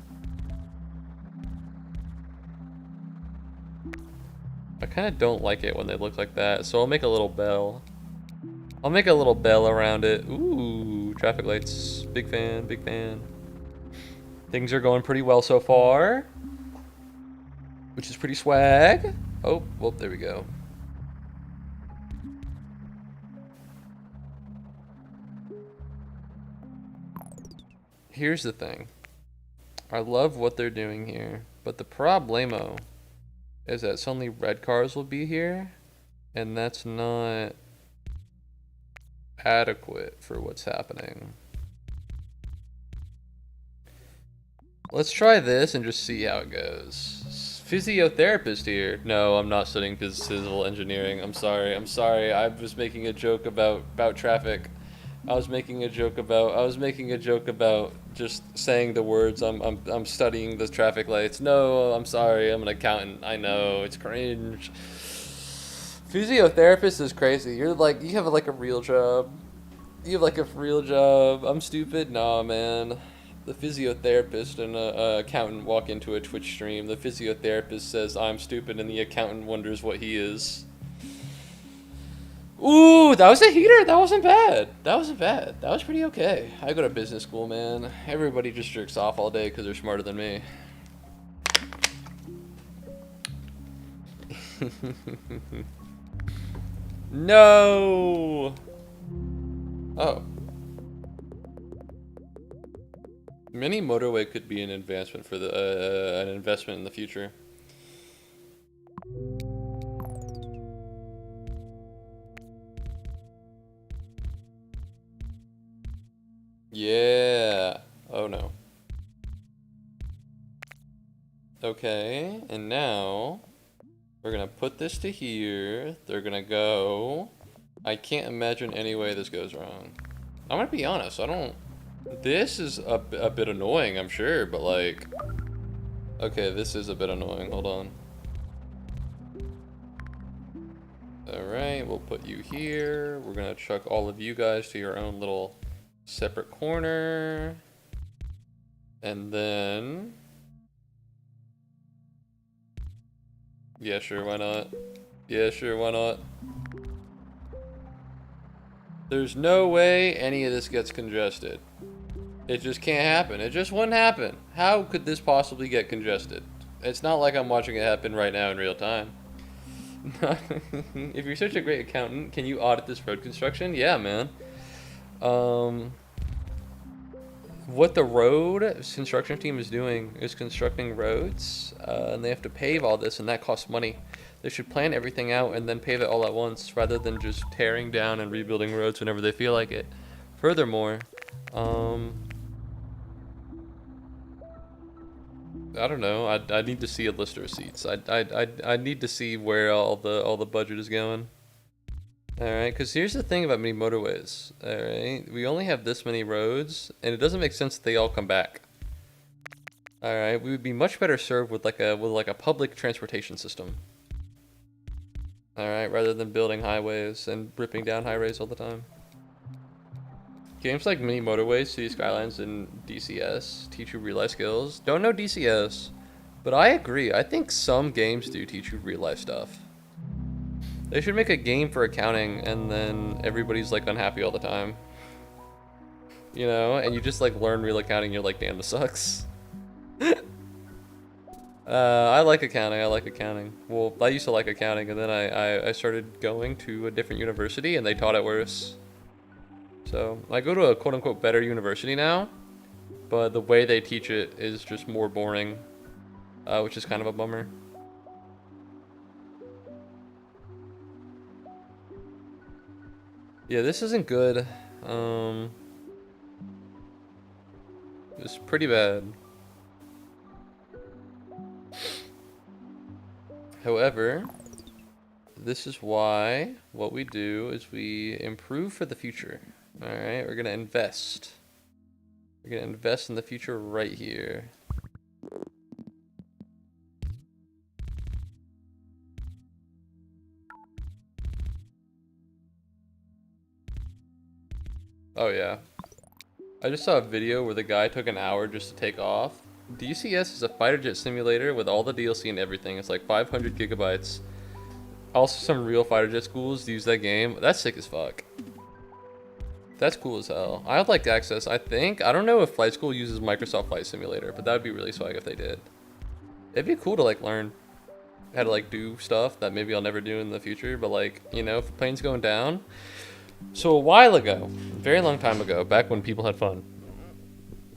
I kind of don't like it when they look like that, so I'll make a little bell. I'll make a little bell around it. Ooh, traffic lights. Big fan, big fan. Things are going pretty well so far, which is pretty swag. Oh, well, there we go. Here's the thing. I love what they're doing here, but the problemo is that suddenly red cars will be here, and that's not adequate for what's happening. Let's try this and just see how it goes. Physiotherapist here. No, I'm not studying physical engineering. I'm sorry. I was making a joke about traffic. I was making a joke about just saying the words. I'm studying the traffic lights. No, I'm sorry. I'm an accountant. I know it's cringe. Physiotherapist is crazy. You have like a real job. You have like a real job. I'm stupid. Nah, man. The physiotherapist and a accountant walk into a Twitch stream. The physiotherapist says I'm stupid, and the accountant wonders what he is. Ooh, that was a heater. That wasn't bad. That was pretty okay. I go to business school, man. Everybody just jerks off all day because they're smarter than me. No. Oh. Mini motorway could be an advancement for the an investment in the future. Yeah. Oh no. Okay, and now we're gonna put this to here. They're gonna go. I can't imagine any way this goes wrong. I'm gonna be honest. I don't. This is a bit annoying, I'm sure, but like. Okay, this is a bit annoying. Hold on. Alright, we'll put you here. We're gonna chuck all of you guys to your own little separate corner. And then... Yeah, sure, why not? Yeah, sure, why not? There's no way any of this gets congested. It just can't happen. It just wouldn't happen. How could this possibly get congested? It's not like I'm watching it happen right now in real time. If you're such a great accountant, can you audit this road construction? Yeah, man. What the road construction team is doing is constructing roads, and they have to pave all this, and that costs money. They should plan everything out and then pave it all at once, rather than just tearing down and rebuilding roads whenever they feel like it. Furthermore, I don't know. I need to see a list of receipts. I need to see where all the budget is going. All right, because here's the thing about mini motorways. All right, we only have this many roads, and it doesn't make sense that they all come back. All right, we would be much better served with like a public transportation system. All right, rather than building highways and ripping down highways all the time. Games like Mini Motorways, City Skylines, and DCS teach you real life skills. Don't know DCS, but I agree. I think some games do teach you real life stuff. They should make a game for accounting, and then everybody's like unhappy all the time. You know, and you just like learn real accounting. You're like, damn, this sucks. I like accounting. Well, I used to like accounting, and then I started going to a different university, and they taught it worse. So I go to a quote-unquote better university now, but the way they teach it is just more boring, which is kind of a bummer. Yeah, this isn't good. It's pretty bad. However, this is why what we do is we improve for the future. All right, we're gonna invest. We're gonna invest in the future right here. Oh yeah. I just saw a video where the guy took an hour just to take off. DCS is a fighter jet simulator with all the DLC and everything. It's like 500 gigabytes. Also, some real fighter jet schools use that game. That's sick as fuck. That's cool as hell. I'd like access, I think. I don't know if flight school uses Microsoft Flight Simulator, but that would be really swag if they did. It'd be cool to like learn how to like do stuff that maybe I'll never do in the future, but like, you know, if the plane's going down. So a while ago, a very long time ago, back when people had fun.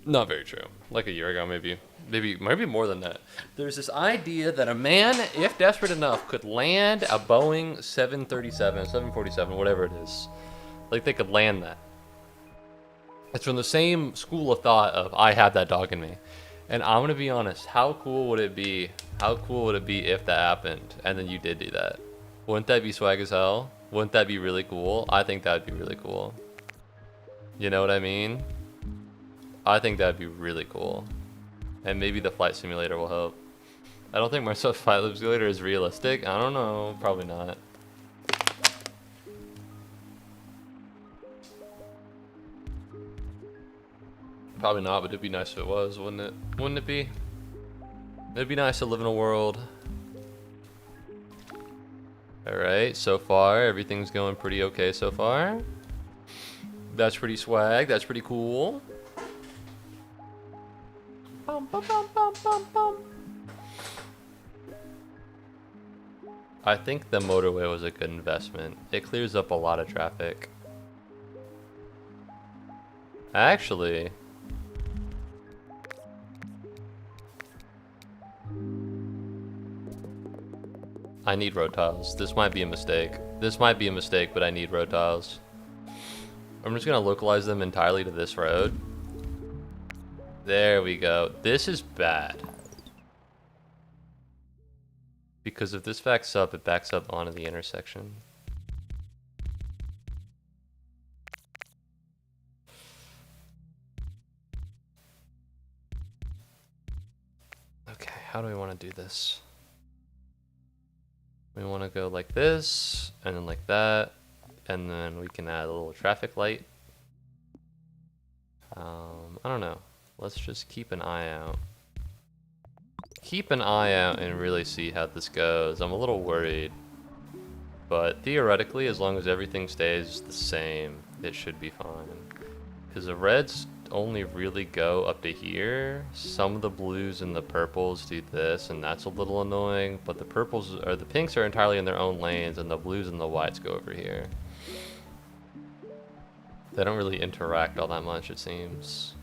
Not very true. Like a year ago, maybe. Maybe more than that. There's this idea that a man, if desperate enough, could land a Boeing 737, 747, whatever it is. Like they could land that. It's from the same school of thought of I have that dog in me. And I'm gonna be honest, how cool would it be? How cool would it be if that happened and then you did do that? Wouldn't that be swag as hell? Wouldn't that be really cool? I think that would be really cool. You know what I mean? I think that'd be really cool. And maybe the flight simulator will help. I don't think Microsoft Flight Simulator is realistic. I don't know. Probably not. Probably not, but it'd be nice if it was, wouldn't it? Wouldn't it be? It'd be nice to live in a world. Alright, so far, everything's going pretty okay so far. That's pretty swag, that's pretty cool. Bum, bum, bum, bum, bum, bum. I think the motorway was a good investment. It clears up a lot of traffic. Actually, I need road tiles. This might be a mistake. This might be a mistake, but I need road tiles. I'm just gonna localize them entirely to this road. There we go. This is bad. Because if this backs up, it backs up onto the intersection. Okay, how do we want to do this? We want to go like this, and then like that, and then we can add a little traffic light. I don't know. Let's just keep an eye out. Keep an eye out and really see how this goes. I'm a little worried. But theoretically, as long as everything stays the same, it should be fine. Because the reds only really go up to here. Some of the blues and the purples do this, and that's a little annoying. But the purples or the pinks are entirely in their own lanes, and the blues and the whites go over here. They don't really interact all that much, it seems.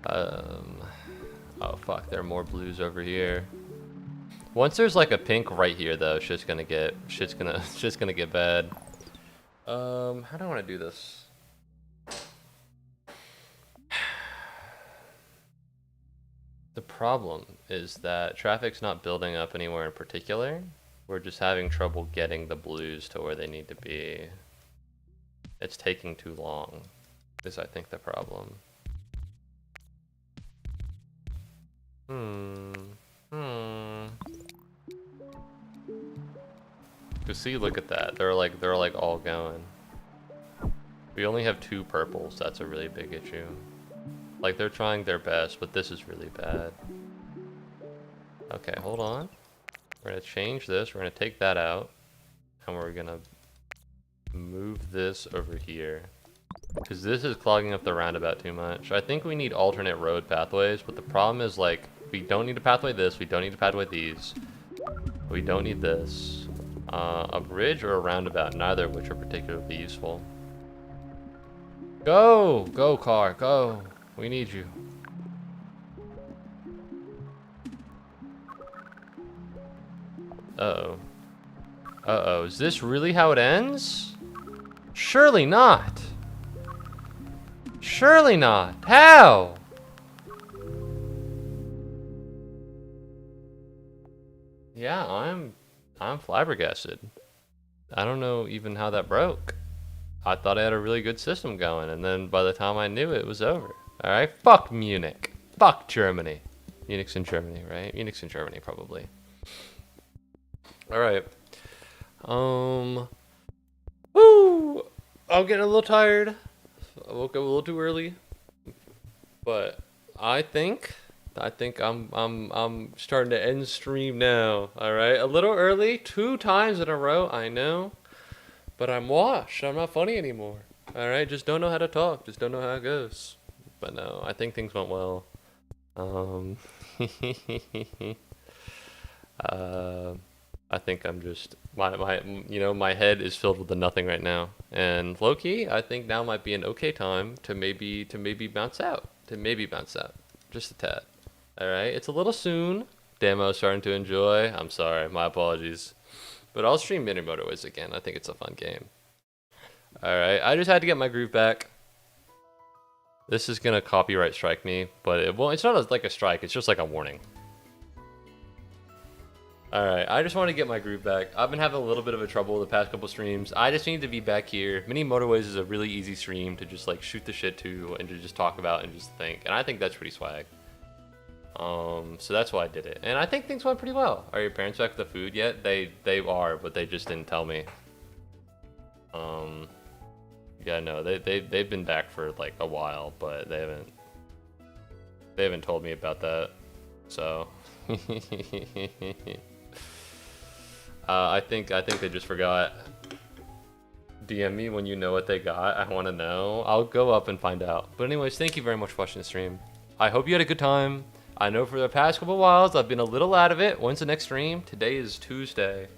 Oh fuck, there are more blues over here. Once there's like a pink right here though, shit's gonna get bad. How do I want to do this? The problem is that traffic's not building up anywhere in particular. We're just having trouble getting the blues to where they need to be. It's taking too long, is I think the problem. Cause see, look at that. They're like all going. We only have 2 purples. That's a really big issue. Like they're trying their best, but this is really bad. Okay, hold on. We're gonna change this. We're gonna take that out, and we're gonna move this over here. Because this is clogging up the roundabout too much. I think we need alternate road pathways, but the problem is like we don't need a pathway this, we don't need a pathway these. We don't need this. A bridge or a roundabout, neither of which are particularly useful. Go! Go, car, go! We need you. Uh-oh. Uh-oh, is this really how it ends? Surely not! Surely not! How? Yeah, I'm flabbergasted. I don't know even how that broke. I thought I had a really good system going, and then by the time I knew it, it was over. Alright, fuck Munich. Fuck Germany. Munich's in Germany, right? Munich's in Germany, probably. Alright. Woo! I'm getting a little tired. I woke up a little too early. But I think I'm starting to end stream now. All right, a little early, 2 times in a row. I know, but I'm washed. I'm not funny anymore. All right, just don't know how to talk. Just don't know how it goes. But no, I think things went well. Um, uh, I think I'm just my head is filled with the nothing right now. And low key, I think now might be an okay time to maybe bounce out. To maybe bounce out. Just a tad. Alright, it's a little soon. Demo starting to enjoy. I'm sorry, my apologies. But I'll stream Mini Motorways again. I think it's a fun game. Alright, I just had to get my groove back. This is gonna copyright strike me, but it's not like a strike, it's just like a warning. Alright, I just want to get my groove back. I've been having a little bit of a trouble the past couple streams. I just need to be back here. Mini Motorways is a really easy stream to just like shoot the shit to and to just talk about and just think. And I think that's pretty swag. So that's why I did it. And I think things went pretty well. Are your parents back with the food yet? They are, but they just didn't tell me. Yeah, no, they've been back for like a while, but they haven't told me about that. So I think they just forgot. DM me when you know what they got. I want to know. I'll go up and find out. But anyways, thank you very much for watching the stream. I hope you had a good time. I know for the past couple whiles I've been a little out of it. When's the next stream? Today is Tuesday.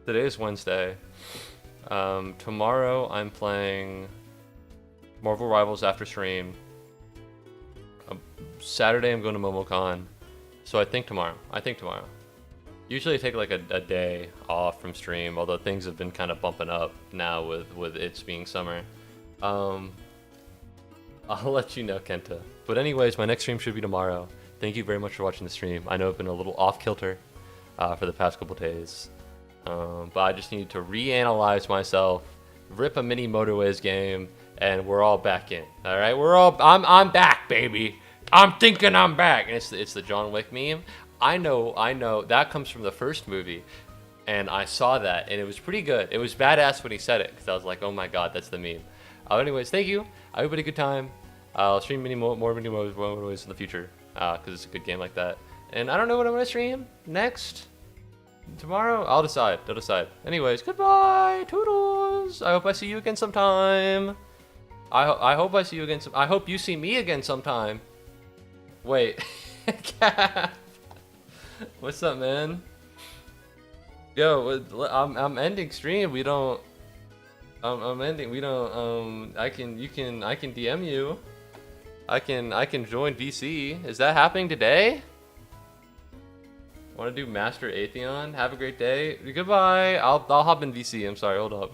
Today is Wednesday. Tomorrow I'm playing Marvel Rivals after stream. Saturday I'm going to MomoCon. So I think tomorrow. Usually I take like a day off from stream, although things have been kind of bumping up now with it being summer. I'll let you know, Kenta. But anyways, my next stream should be tomorrow. Thank you very much for watching the stream. I know I've been a little off kilter for the past couple days. But I just need to reanalyze myself, rip a Mini Motorways game, and we're all back in. All right, I'm back, baby. I'm thinking I'm back. And it's the John Wick meme. I know that comes from the first movie, and I saw that, and it was pretty good. It was badass when he said it, because I was like, oh my god, that's the meme. Anyways, thank you. I hope you had a good time. I'll stream more Mini Motorways in the future, because it's a good game like that. And I don't know what I'm going to stream next. Tomorrow? I'll decide. Anyways, goodbye. Toodles. I hope I see you again sometime. I hope I see you again. I hope you see me again sometime. Wait. What's up, man? Yo, I'm ending stream. We don't. I'm ending. We don't. I can DM you. I can join VC. Is that happening today? Want to do Master Atheon? Have a great day. Goodbye. I'll hop in VC. I'm sorry. Hold up.